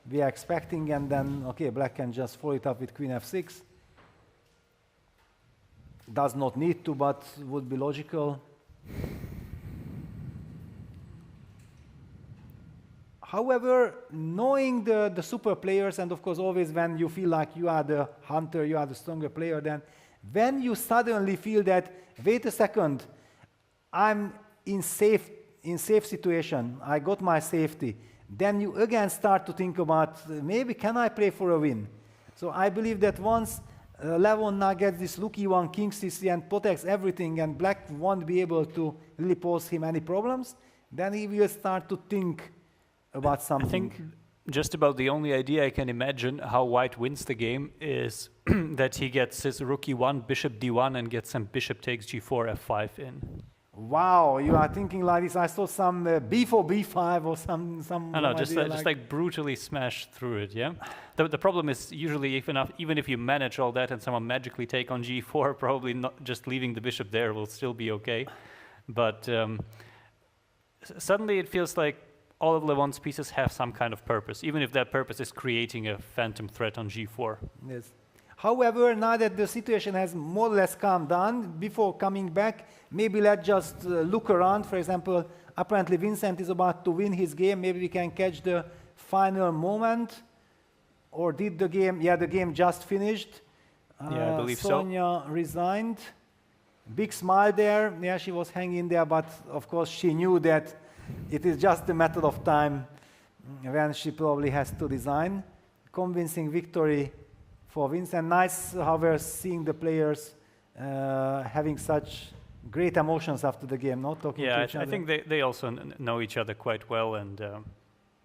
we are expecting, and then, okay, Black can just follow it up with queen f6. Does not need to, but would be logical. However, knowing the super players, and of course always when you feel like you are the hunter, you are the stronger player, then when you suddenly feel that, wait a second, I'm in safe situation, I got my safety, then you again start to think about, maybe can I play for a win? So I believe that once Levon now gets this rook e1, king c3 and protects everything, and Black won't be able to really pose him any problems, then he will start to think about something. I think just about the only idea I can imagine how White wins the game is that he gets his rook e1, bishop d1, and gets some bishop takes g4, f5 in. Wow, you are thinking like this. I saw some b4, b5 or some. No, just like brutally smash through it. Yeah. The problem is usually even if you manage all that and someone magically take on g4, probably not just leaving the bishop there will still be okay. But suddenly it feels like all of Levon's pieces have some kind of purpose, even if that purpose is creating a phantom threat on g4. Yes. However, now that the situation has more or less calmed down, before coming back, maybe let's just look around. For example, apparently Vincent is about to win his game. Maybe we can catch the final moment. Or did the game? Yeah, the game just finished. Yeah, I believe Sonia resigned. Big smile there. Yeah, she was hanging there, but of course she knew that it is just a matter of time when she probably has to resign. Convincing victory for Vincent. Nice how we're seeing the players having such great emotions after the game, not talking to each other. I think they also know each other quite well, and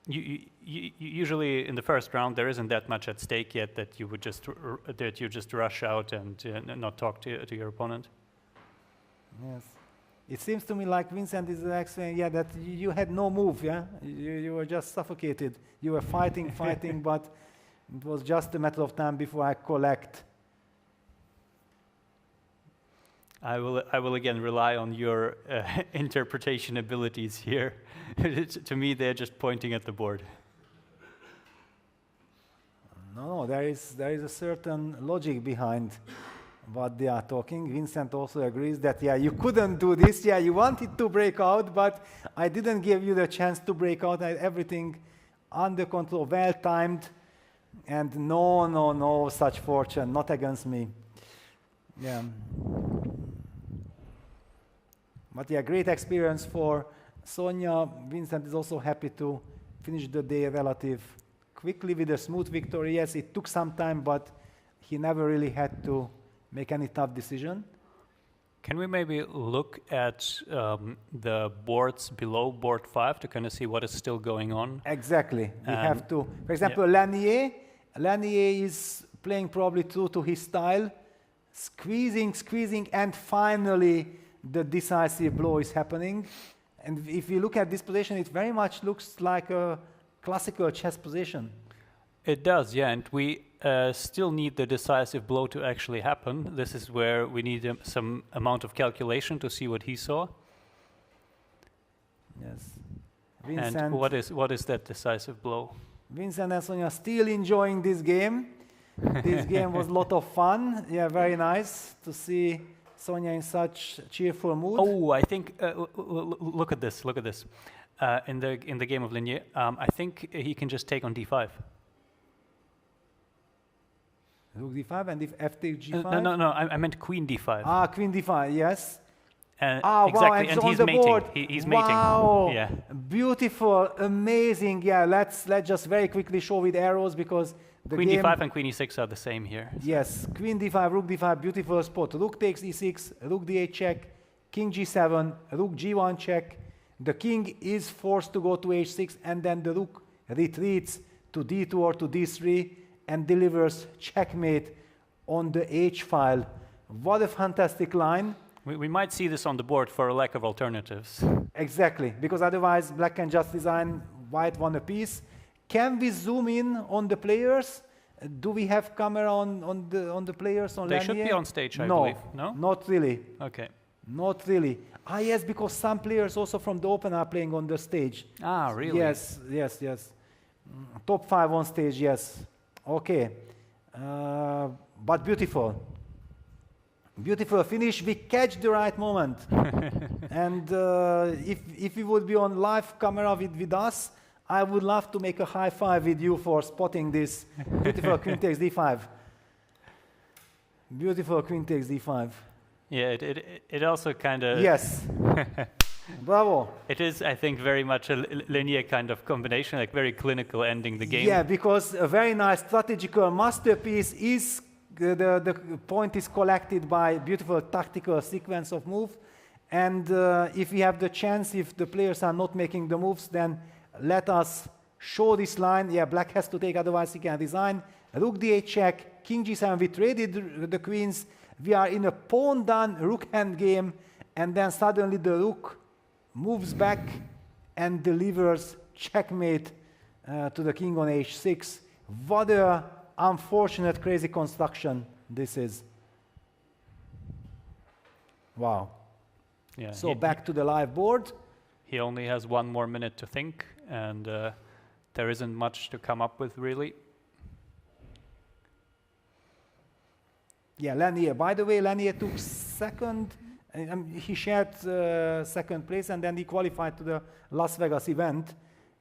usually in the first round there isn't that much at stake yet that you would just rush out and not talk to your opponent. Yes, it seems to me like Vincent is explaining, yeah, that you had no move, yeah, you were just suffocated. You were fighting, but it was just a matter of time before I collect. I will again rely on your interpretation abilities here. To me, they're just pointing at the board. No, there is a certain logic behind what they are talking. Vincent also agrees that, yeah, you couldn't do this. Yeah, you wanted to break out, but I didn't give you the chance to break out. I had everything under control, well timed. And no such fortune, not against me. Yeah. But yeah, great experience for Sonia. Vincent is also happy to finish the day relatively quickly with a smooth victory. Yes, it took some time, but he never really had to make any tough decision. Can we maybe look at the boards below board 5 to kind of see what is still going on? Exactly. We have to. For example, yeah. Lanier is playing probably true to his style, squeezing, and finally the decisive blow is happening. And if you look at this position, it very much looks like a classical chess position. It does, yeah, and we still need the decisive blow to actually happen. This is where we need some amount of calculation to see what he saw. Yes. Vincent, and what is that decisive blow? Vincent and Sonia still enjoying this game. This game was a lot of fun. Yeah, very nice to see Sonia in such cheerful mood. Oh, I think look at this. In the game of Lanier, I think he can just take on d5. Rook d5 and if f takes g5? No, I meant queen d5. Ah, queen d5, yes. Exactly, wow, and so he's on the mating. board. He's wow. mating. Yeah. Beautiful, amazing. Yeah, let's just very quickly show with arrows because the queen game, d5 and queen e6 are the same here. Yes, queen d5, rook d5, beautiful spot. Rook takes e6, rook d8 check, king g7, rook g1 check. The king is forced to go to h6, and then the rook retreats to d2 or to d3 and delivers checkmate on the h file. What a fantastic line. We might see this on the board for a lack of alternatives. Exactly, because otherwise black can just design white one apiece. Can we zoom in on the players? Do we have camera on the players on They Lanier? should be on stage, I believe. No? Not really. Okay. Not really. Ah, yes, because some players also from the Open are playing on the stage. Ah, really? Yes. Top 5 on stage, yes. Okay. But beautiful. Beautiful finish. We catch the right moment. And if you would be on live camera with us, I would love to make a high five with you for spotting this beautiful queen takes d5. Beautiful queen takes d5. Yeah, it also kind of... Yes. Bravo. It is, I think, very much a linear kind of combination, like very clinical ending the game. Yeah, because a very nice strategical masterpiece is the point is collected by beautiful tactical sequence of moves. And if we have the chance, if the players are not making the moves, then let us show this line. Yeah, black has to take, otherwise he can resign. Rook d8 check, king g7, we traded the queens. We are in a pawn down rook hand game, and then suddenly the rook moves back and delivers checkmate to the king on h6. What a unfortunate, crazy construction this is. Wow. Yeah, So back to the live board. he only has 1 more minute to think, and there isn't much to come up with, really. Yeah, Lanier. By the way, Lanier took second. He shared second place, and then he qualified to the Las Vegas event.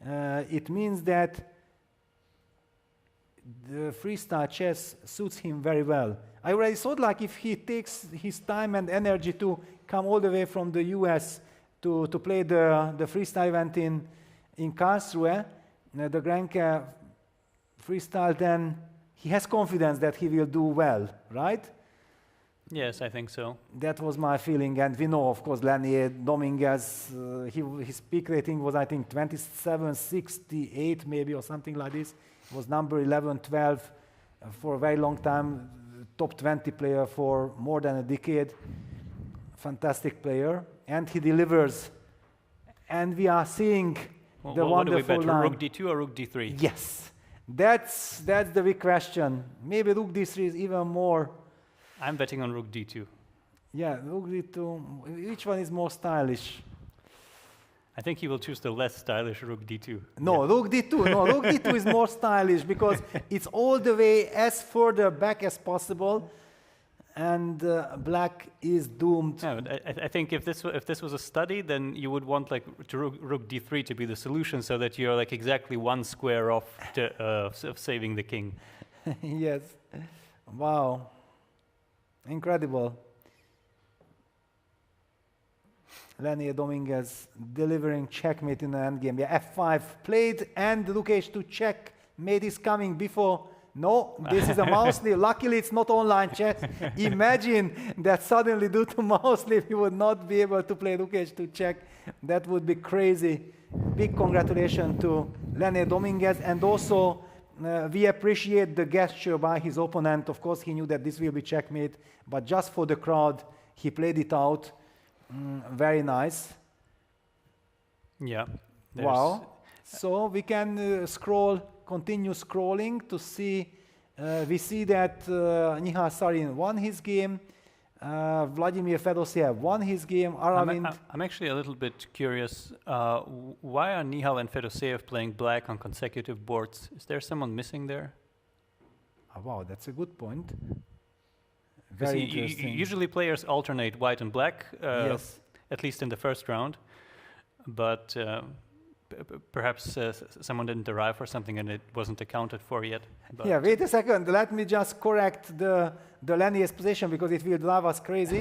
It means that the freestyle chess suits him very well. I already thought, like, if he takes his time and energy to come all the way from the US to play the freestyle event in Karlsruhe, the Grenke freestyle, then he has confidence that he will do well, right? Yes, I think so. That was my feeling, and we know, of course, Lanier Dominguez, his peak rating was, I think, 2768 maybe, or something like this. It was number 11, 12 for a very long time, top 20 player for more than a decade. Fantastic player, and he delivers. And we are seeing the What do we wonderful bet? line. Rook d2 or rook d3? Yes, that's the big question. Maybe rook d3 is even more. I'm betting on rook d2. Yeah, rook d2. Which one is more stylish? I think he will choose the less stylish rook d2. No, rook d2. No, rook d2 is more stylish because it's all the way as further back as possible, and black is doomed. No, I think if this was a study, then you would want like rook d3 to be the solution, so that you're like exactly 1 square off of saving the king. Yes. Wow. Incredible. Lanier Dominguez delivering checkmate in the endgame. Yeah, f5 played, and rook h2 check. Mate is coming before. No, this is a mouse leave. Luckily, it's not online chess. Imagine that suddenly, due to mouse leave, you would not be able to play rook h2 check. That would be crazy. Big congratulations to Lanier Dominguez, and also we appreciate the gesture by his opponent. Of course, he knew that this will be checkmate, but just for the crowd, he played it out. Very nice. Yeah. Wow. So we can continue scrolling to see. We see that Nihal Sarin won his game. Vladimir Fedosiev won his game. Aravind. I'm actually a little bit curious. Why are Nihal and Fedosiev playing black on consecutive boards? Is there someone missing there? Oh, wow, that's a good point. Very interesting. Usually players alternate white and black, yes. At least in the first round. But perhaps someone didn't arrive or something and it wasn't accounted for yet. But Yeah, wait a second. Let me just correct the Lanier's position, because it will drive us crazy.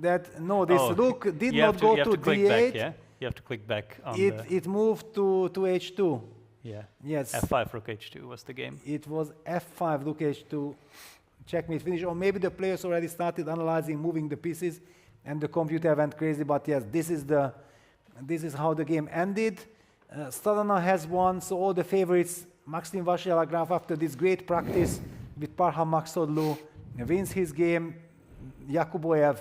That no, this rook did not go to click d8. back, yeah? You have to click back on It moved to h2. Yeah. Yes. f5 rook h2 was the game. It was f5 rook h2 checkmate finish, or maybe the players already started analyzing, moving the pieces, and the computer went crazy. But yes, this is how the game ended. Stadana has won, so all the favorites. Maxim Vachier-Lagrave, after this great practice with Parham Maksudlu, wins his game. Yakuboyev.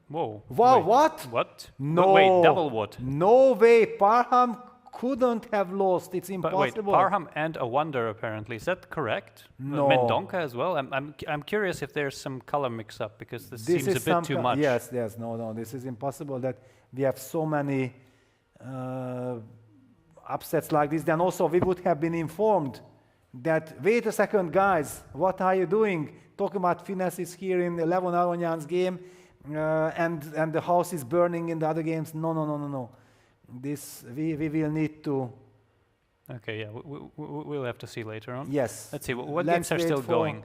Whoa. Wow, wait, what? What? No. Wait, double what? No way. Parham couldn't have lost. It's impossible. But wait, Parham and a wonder apparently. Is that correct? No. Mendonca as well? I'm curious if there's some color mix-up, because this seems a bit too much. Yes, no, this is impossible that we have so many upsets like this. Then also we would have been informed that, wait a second, guys, what are you doing? Talking about finesses here in Levon Aronyan's game, and the house is burning in the other games. No. This we will need to. Okay, yeah, we'll have to see later on. Yes. Let's see, what Let's games are still wait going?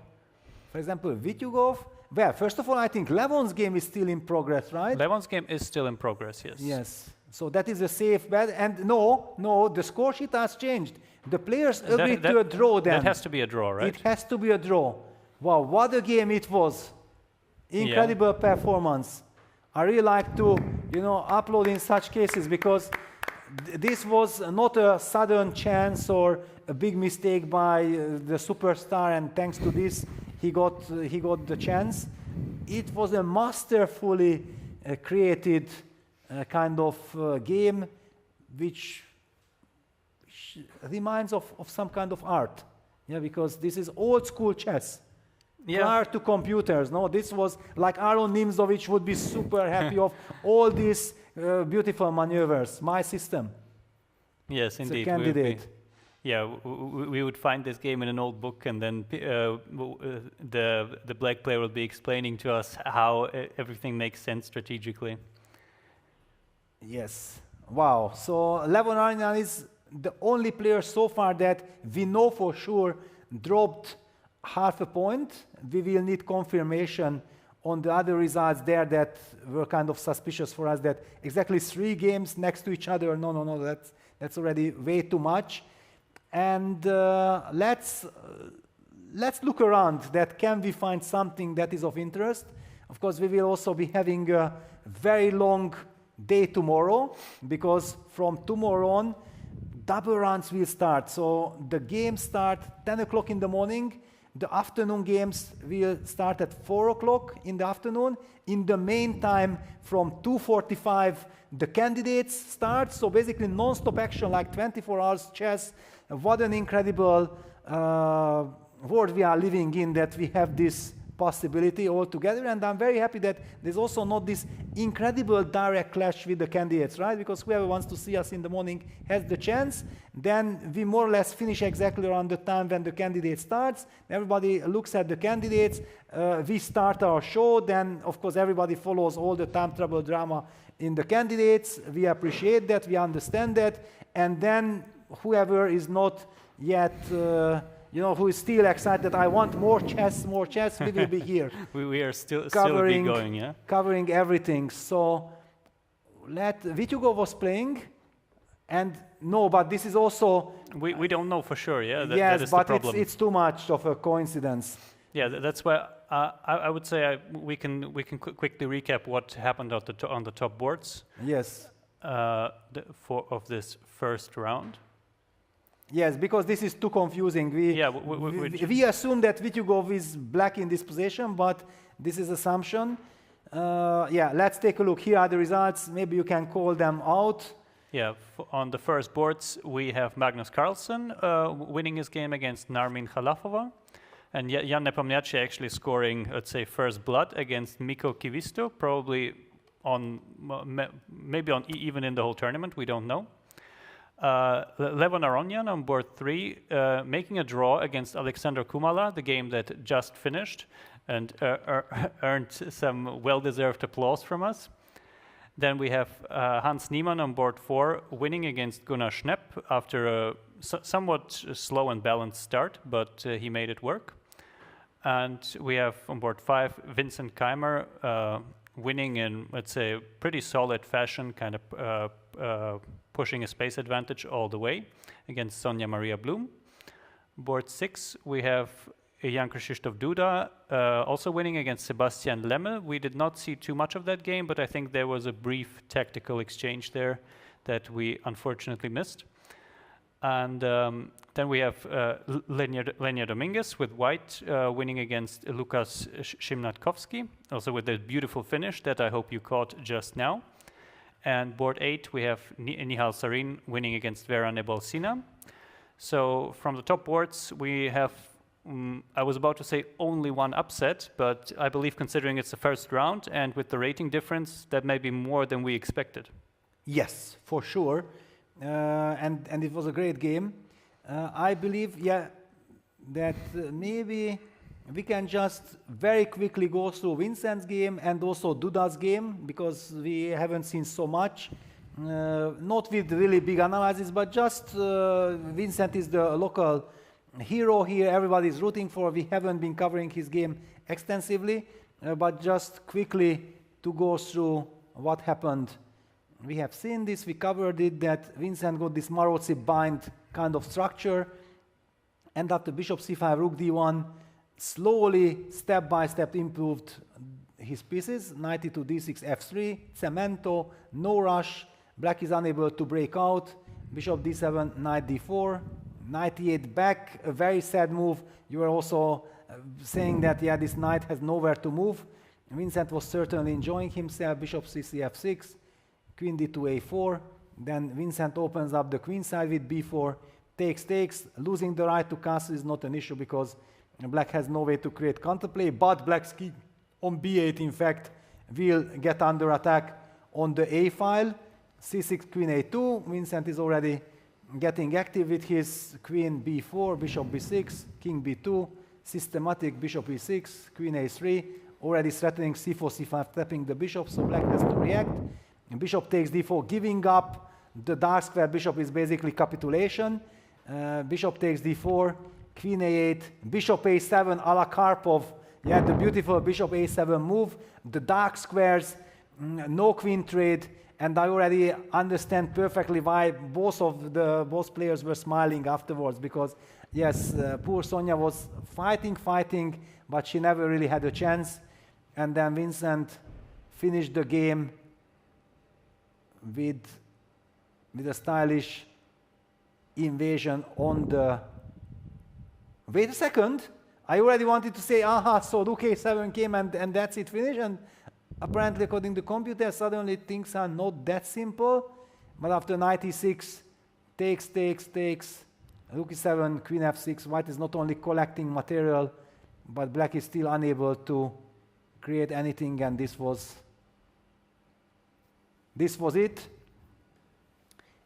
For example, Vityugov. Well, first of all, I think Levon's game is still in progress, right? Levon's game is still in progress, yes. Yes. So that is a safe bet. And no, the score sheet has changed. The players agreed to a draw then. That has to be a draw, right? It has to be a draw. Wow, what a game it was. Incredible performance. I really like to, upload in such cases, because this was not a sudden chance or a big mistake by the superstar, and thanks to this, he got the chance. It was a masterfully created kind of game which reminds of some kind of art. Yeah, because this is old school chess. Prior to computers, no, this was like Aaron Nimzowitsch would be super happy of all these beautiful maneuvers. My system. Yes, It's indeed. a candidate. We would find this game in an old book, and then the black player will be explaining to us how everything makes sense strategically. Yes. Wow. So Levon Arnian is the only player so far that we know for sure dropped half a point. We will need confirmation on the other results there that were kind of suspicious for us, that exactly 3 games next to each other. No, that's already way too much. And let's look around. That can we find something that is of interest? Of course, we will also be having a very long day tomorrow, because from tomorrow on, double rounds will start. So the games start 10 o'clock in the morning. The afternoon games will start at 4 o'clock in the afternoon. In the meantime, from 2:45, the candidates start. So basically non-stop action, like 24 hours chess. What an incredible world we are living in, that we have this possibility all together. And I'm very happy that there's also not this incredible direct clash with the candidates, right? Because whoever wants to see us in the morning has the chance. Then we more or less finish exactly around the time when the candidate starts. Everybody looks at the candidates. We start our show. Then, of course, everybody follows all the time trouble drama in the candidates. We appreciate that. We understand that. And then whoever is not yet who is still excited, I want more chess, we will be here. we are still covering, be going, yeah? Covering everything. So Vitugo was playing, and no, but this is also... We don't know for sure, yeah? Yes, that is but the problem. it's too much of a coincidence. Yeah, that's why I would say we can quickly recap what happened on the top boards. Yes. Of this first round. Yes, because this is too confusing. We assume that Vitugov is black in this position, but this is assumption. Let's take a look. Here are the results. Maybe you can call them out. Yeah, on the first boards, we have Magnus Carlsen winning his game against Narmin Khalafova, and Jan Nepomniachtchi actually scoring, let's say, first blood against Mikko Kivisto, probably maybe even in the whole tournament, we don't know. Levon Aronian on board 3, making a draw against Alexander Kumala, the game that just finished, and earned some well-deserved applause from us. Then we have Hans Niemann on board 4, winning against Gunnar Schnepp after a somewhat slow and balanced start, but he made it work. And we have on board 5, Vincent Keimer, winning in, let's say, pretty solid fashion, kind of pushing a space advantage all the way against Sonja Maria Blum. Board 6, we have Jan Krzysztof Duda also winning against Sebastian Lemme. We did not see too much of that game, but I think there was a brief tactical exchange there that we unfortunately missed. And then we have Lenia Dominguez with white winning against Lukas Szymnatkowski, also with a beautiful finish that I hope you caught just now. And board 8, we have Nihal Sarin winning against Vera Nebolsina. So from the top boards, we have, I was about to say only one upset, but I believe considering it's the first round and with the rating difference, that may be more than we expected. Yes, for sure. And it was a great game. I believe, that maybe we can just very quickly go through Vincent's game and also Duda's game, because we haven't seen so much. Not with really big analysis, but just Vincent is the local hero here. Everybody's rooting for. We haven't been covering his game extensively, but just quickly to go through what happened. We have seen this, we covered it, that Vincent got this Marozzi bind kind of structure, and after bishop c5, rook d1, slowly, step by step, improved his pieces. Knight e2, d6, f3, cemento, no rush. Black is unable to break out. Bishop d7, knight d4, knight e8 back. A very sad move. You were also saying that this knight has nowhere to move. Vincent was certainly enjoying himself. Bishop c6, f6, queen d2, a4. Then Vincent opens up the queen side with b4, takes. Losing the right to castle is not an issue because black has no way to create counterplay, but black's king on b8, in fact, will get under attack on the a file. c6, queen a2. Vincent is already getting active with his queen b4, bishop b6, king b2, systematic bishop e6, queen a3, already threatening c4, c5, tapping the bishop, so black has to react. And bishop takes d4, giving up the dark square bishop is basically capitulation. Bishop takes d4, queen a8, bishop a7 a la Karpov. Yeah, the beautiful bishop a7 move, the dark squares, no queen trade, and I already understand perfectly why both players were smiling afterwards, because yes, poor Sonia was fighting, but she never really had a chance. And then Vincent finished the game with a stylish invasion on the... Wait a second, I already wanted to say, aha, so rook a7 came and that's it, finished. And apparently, according to the computer, suddenly things are not that simple. But after knight e6, takes, rook e7, queen f6, white is not only collecting material, but black is still unable to create anything, and this was it.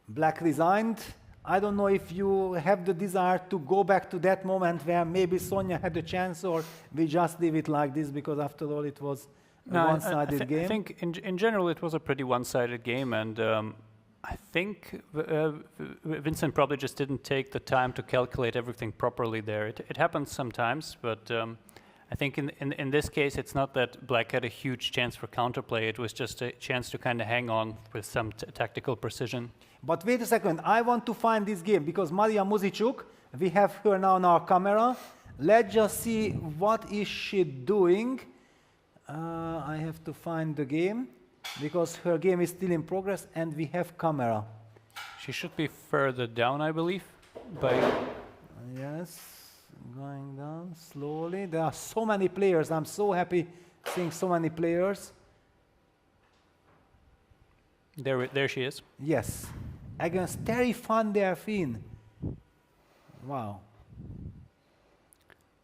Black resigned. I don't know if you have the desire to go back to that moment where maybe Sonia had a chance, or we just leave it like this, because after all it was a one-sided game. I think in general it was a pretty one-sided game, and I think Vincent probably just didn't take the time to calculate everything properly there. It happens sometimes, but I think in this case it's not that black had a huge chance for counterplay, it was just a chance to kind of hang on with some tactical precision. But wait a second, I want to find this game, because Maria Muzichuk, we have her now on our camera. Let's just see what is she doing. I have to find the game, because her game is still in progress and we have camera. She should be further down, I believe. Yes, going down slowly. There are so many players. I'm so happy seeing so many players. There she is. Yes, against Terry van der Veen. Wow.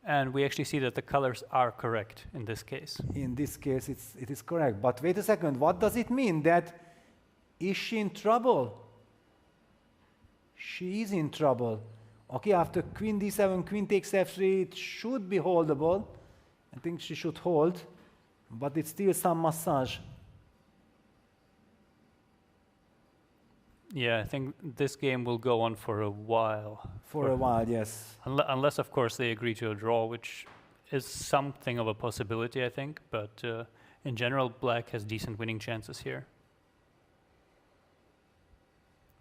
And we actually see that the colors are correct in this case. In this case, it is correct. But wait a second, what does it mean? Is she in trouble? She is in trouble. Okay, after queen d7, queen takes f3, it should be holdable. I think she should hold, but it's still some massage. Yeah, I think this game will go on for a while. For a while, yes. Unless, of course, they agree to a draw, which is something of a possibility, I think. But in general, black has decent winning chances here.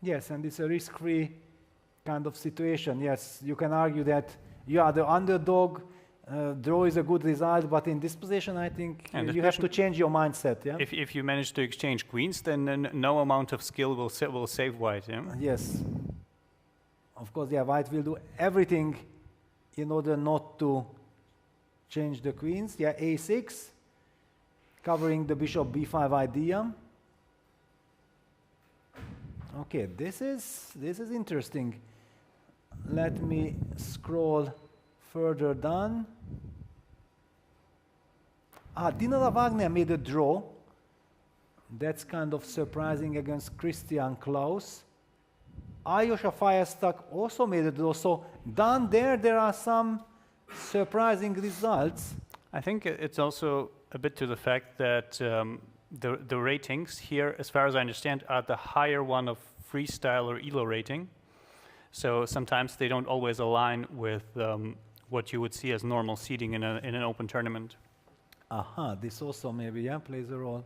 Yes, and it's a risk-free kind of situation. Yes, you can argue that you are the underdog. Draw is a good result, but in this position, I think you have to change your mindset. Yeah. If you manage to exchange queens, then no amount of skill will save white. Yeah. Yes. Of course, yeah. White will do everything in order not to change the queens. Yeah, a6, covering the bishop b5 idea. Okay, this is interesting. Let me scroll further down. Dinara Wagner made a draw. That's kind of surprising against Christian Klaus. Alyosha Firestark also made a draw. So down there are some surprising results. I think it's also a bit to the fact that the ratings here, as far as I understand, are the higher one of freestyle or ELO rating. So sometimes they don't always align with what you would see as normal seeding in an open tournament. Aha, this also maybe plays a role.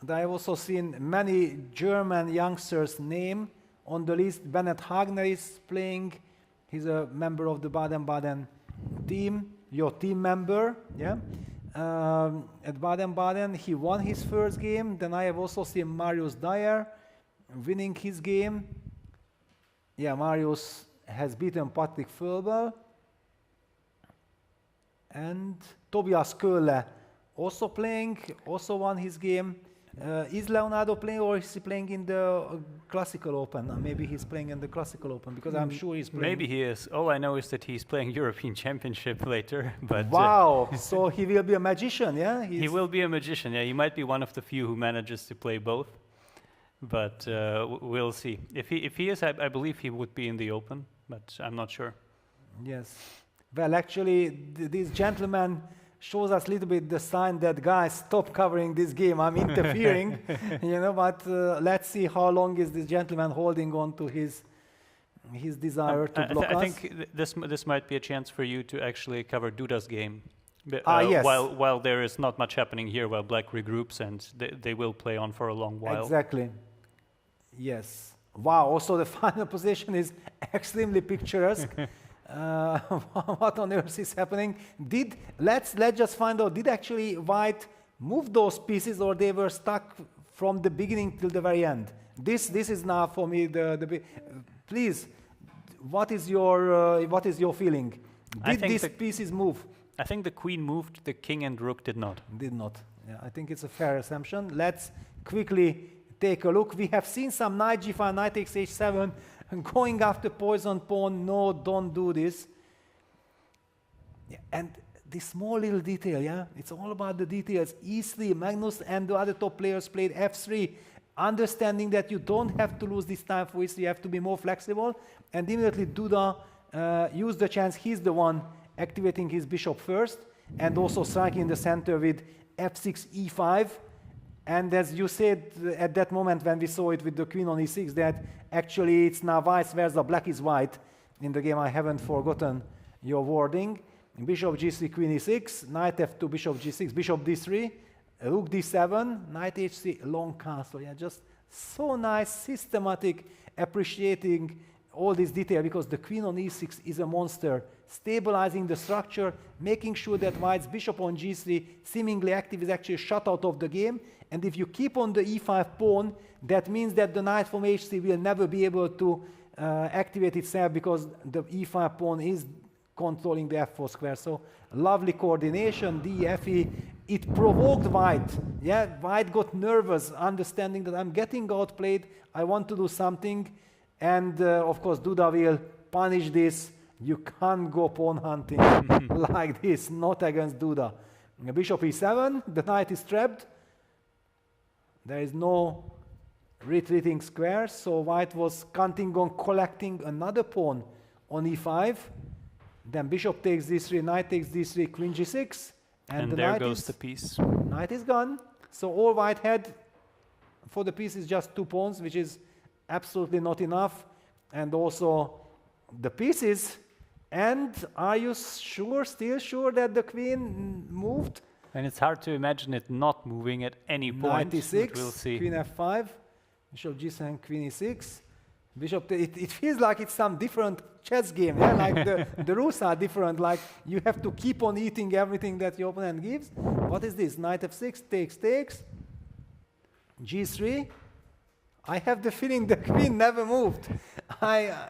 And I've also seen many German youngsters' name on the list. Bennett Hagner is playing. He's a member of the Baden-Baden team, your team member, yeah. At Baden-Baden, he won his first game. Then I have also seen Marius Dyer winning his game. Yeah, Marius has beaten Patrick Vöbel. And Tobias Köhler also playing, also won his game. Is Leonardo playing, or is he playing in the Classical Open? Maybe he's playing in the Classical Open, because I'm sure he's playing. Maybe he is. All I know is that he's playing European Championship later. But wow! So he will be a magician, yeah? He will be a magician. Yeah, he might be one of the few who manages to play both. But we'll see. If he is, I believe he would be in the Open, but I'm not sure. Yes. Well, actually, this gentleman shows us a little bit the sign that, guys, stop covering this game. I'm interfering, you know. But let's see how long is this gentleman holding on to his desire to block us. I think this might be a chance for you to actually cover Duda's game. Yes. While there is not much happening here, while Black regroups, and they will play on for a long while. Exactly. Yes. Wow. Also, the final position is extremely picturesque. What on earth is happening? Let's just find out. Did actually White move those pieces, or they were stuck from the beginning till the very end? This is now for me please. What is your feeling? Did these pieces move? I think the queen moved. The king and rook did not. Did not. Yeah, I think it's a fair assumption. Let's quickly take a look. We have seen some knight g5, knight takes h7, going after poison pawn. No, don't do this. Yeah, and this small little detail, yeah, it's all about the details. e3, Magnus and the other top players played f3, understanding that you don't have to lose this time for e3, you have to be more flexible. And immediately Duda used the chance. He's the one activating his bishop first, and also striking in the center with f6, e5. And as you said at that moment when we saw it with the queen on e6, that actually it's now vice versa, black is white in the game. I haven't forgotten your wording. Bishop g3, queen e6, knight f2, bishop g6, bishop d3, rook d7, knight h3, long castle. Yeah, just so nice, systematic, appreciating all this detail, because the queen on e6 is a monster, stabilizing the structure, making sure that white's bishop on g3, seemingly active, is actually shut out of the game. And if you keep on the e5 pawn, that means that the knight from h3 will never be able to activate itself, because the e5 pawn is controlling the f4 square. So lovely coordination, d, fe. It provoked white. Yeah, white got nervous, understanding that I'm getting outplayed, I want to do something. And of course, Duda will punish this. You can't go pawn hunting like this, not against Duda. Bishop e7, the knight is trapped. There is no retreating square, so white was counting on collecting another pawn on e5. Then bishop takes d3, knight takes d3, queen g6. And there goes the piece. Knight is gone. So all white had for the piece is just 2 pawns, which is absolutely not enough. And also the pieces. And are you sure, still sure that the queen moved? And it's hard to imagine it not moving at any point. 96, we'll see. queen f5, bishop g7, queen e6. Bishop, it feels like it's some different chess game, yeah? Like the rules are different, like you have to keep on eating everything that your opponent gives. What is this? Knight f6, takes, g3. I have the feeling the queen never moved. I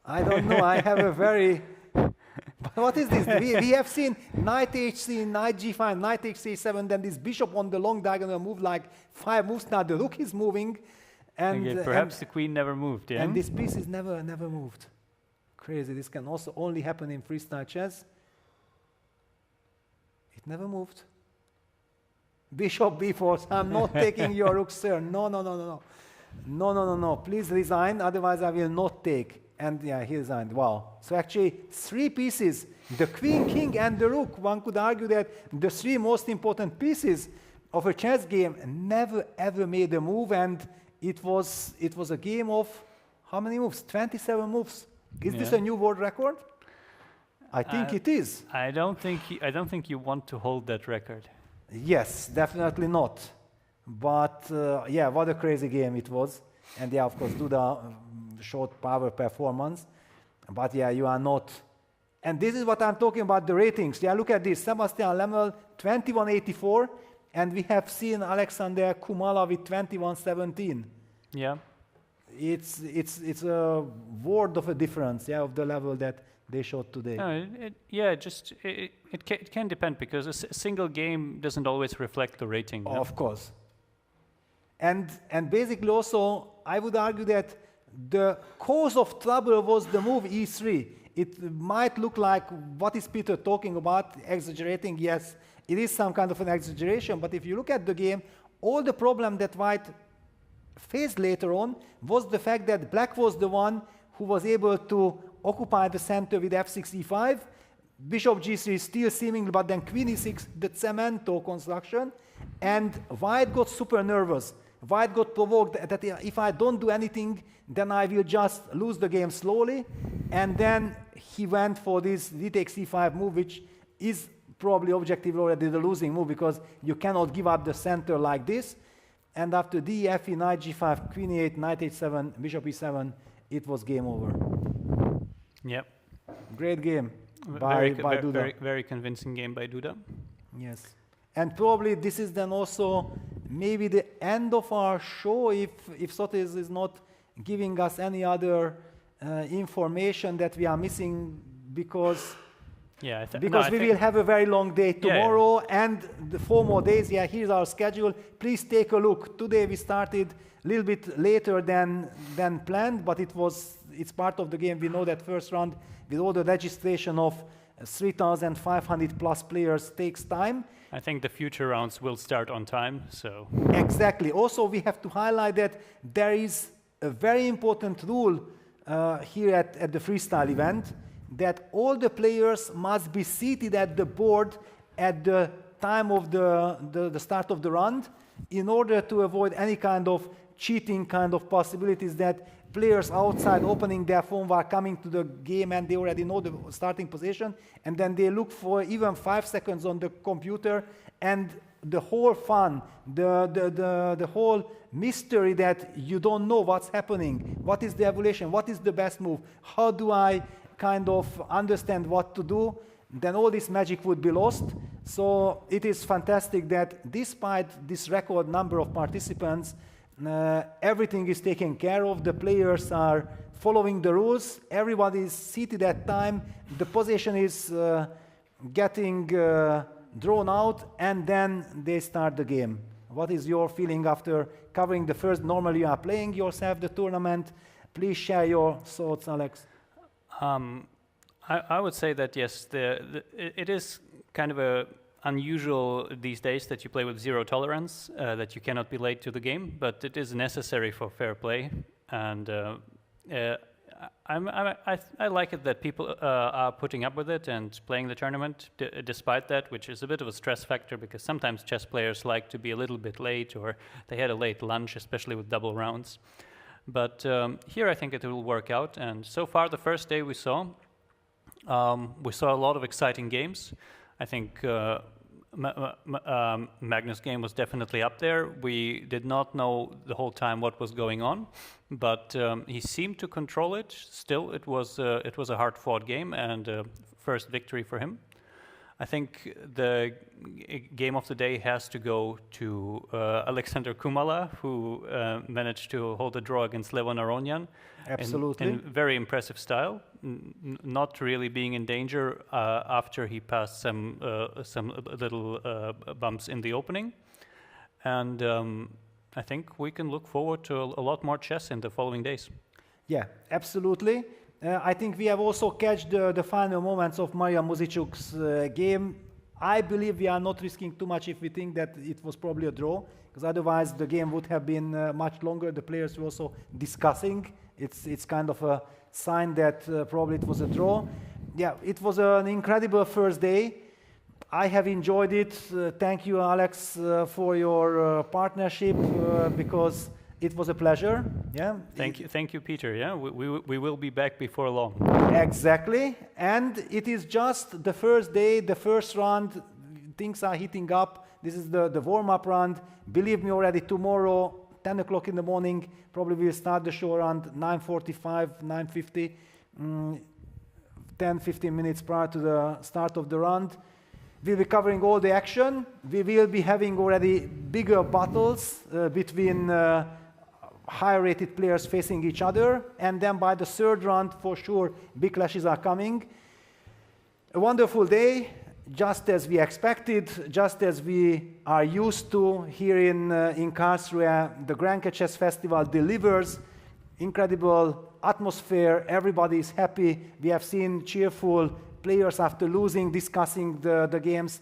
don't know, I have a very... But what is this? We have seen knight h3, knight g5, knight h7, then this bishop on the long diagonal moved like 5 moves. Now the rook is moving. And perhaps the queen never moved, yeah? And this piece is never moved. Crazy. This can also only happen in freestyle chess. It never moved. Bishop b4. I'm not taking your rook, sir. No. Please resign, otherwise I will not take. And yeah, he resigned. Wow. So actually 3 pieces, the queen, king, and the rook. One could argue that the 3 most important pieces of a chess game never ever made a move, and it was a game of how many moves? 27 moves. Is this a new world record? I think it is. I don't think you want to hold that record. Yes, definitely not. But yeah, what a crazy game it was. And yeah, of course, Duda showed power performance. But yeah, you are not. And this is what I'm talking about, the ratings. Yeah, look at this. Sebastian Lemmel, 2184. And we have seen Alexander Kumala with 2117. Yeah. It's a world of a difference, yeah, of the level that they showed today. No, it can depend, because a single game doesn't always reflect the rating. Of course. And basically also, I would argue that the cause of trouble was the move e3. It might look like, what is Peter talking about, exaggerating? Yes, it is some kind of an exaggeration, but if you look at the game, all the problem that White faced later on was the fact that Black was the one who was able to occupy the center with f6, e5, bishop g3 still seemingly, but then queen e6, the cemento construction, and White got super nervous. White got provoked that if I don't do anything, then I will just lose the game slowly, and then he went for this d takes e5 move, which is probably objectively already the losing move, because you cannot give up the center like this. And after d, f, e, knight g5, queen e8, knight h7, bishop e7, it was game over. Yep. Great game by Duda. Very convincing game by Duda. Yes. And probably this is then also maybe the end of our show if Sotis is not giving us any other information that we are missing, because we will have a very long day tomorrow and the 4 more days. Yeah, here's our schedule. Please take a look. Today we started a little bit later than planned, but it's part of the game. We know that first round with all the registration of 3,500 plus players takes time. I think the future rounds will start on time, so. Exactly. Also, we have to highlight that there is a very important rule here at the freestyle event, that all the players must be seated at the board at the time of the start of the round, in order to avoid any kind of cheating kind of possibilities that players outside opening their phone while coming to the game and they already know the starting position, and then they look for even 5 seconds on the computer, and the whole fun, the whole mystery that you don't know what's happening, what is the evolution, what is the best move, how do I kind of understand what to do, then all this magic would be lost. So it is fantastic that despite this record number of participants, everything is taken care of. The players are following the rules. Everybody is seated at time. The position is getting drawn out, and then they start the game. What is your feeling after covering the first? Normally you are playing yourself the tournament. Please share your thoughts, Alex. I would say that yes, it is kind of unusual these days that you play with zero tolerance, that you cannot be late to the game, but it is necessary for fair play, and I like it that people are putting up with it and playing the tournament despite that, which is a bit of a stress factor, because sometimes chess players like to be a little bit late, or they had a late lunch, especially with double rounds. But here I think it will work out, and so far the first day we saw a lot of exciting games. I think Magnus' game was definitely up there. We did not know the whole time what was going on, but he seemed to control it. Still, it was a hard-fought game, and first victory for him. I think the game of the day has to go to Alexander Kumala, who managed to hold a draw against Levon Aronian. Absolutely. In very impressive style, not really being in danger after he passed some little bumps in the opening. And I think we can look forward to a lot more chess in the following days. Yeah, absolutely. I think we have also catched the final moments of Maria Muzichuk's game. I believe we are not risking too much if we think that it was probably a draw, because otherwise the game would have been much longer. The players were also discussing. It's kind of a sign that probably it was a draw. Yeah, it was an incredible first day. I have enjoyed it. Thank you, Alex, for your partnership, because it was a pleasure. Yeah. Thank you, Peter. Yeah, we will be back before long. Exactly. And it is just the first day, the first round. Things are heating up. This is the warm-up round. Believe me, already tomorrow, 10 o'clock in the morning, probably we'll start the show around 9:45, 9:50, 10-15 minutes prior to the start of the round. We'll be covering all the action. We will be having already bigger battles between high-rated players facing each other, and then by the third round, for sure, big clashes are coming. A wonderful day. just as we expected, just as we are used to here in Karlsruhe, the Grenke Chess Festival delivers incredible atmosphere. Everybody is happy. We have seen cheerful players after losing, discussing the games.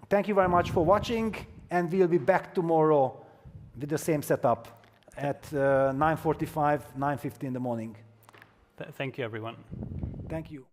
Thank you very much for watching, and we'll be back tomorrow with the same setup at 9:45, 9:50 in the morning. Thank you, everyone. Thank you.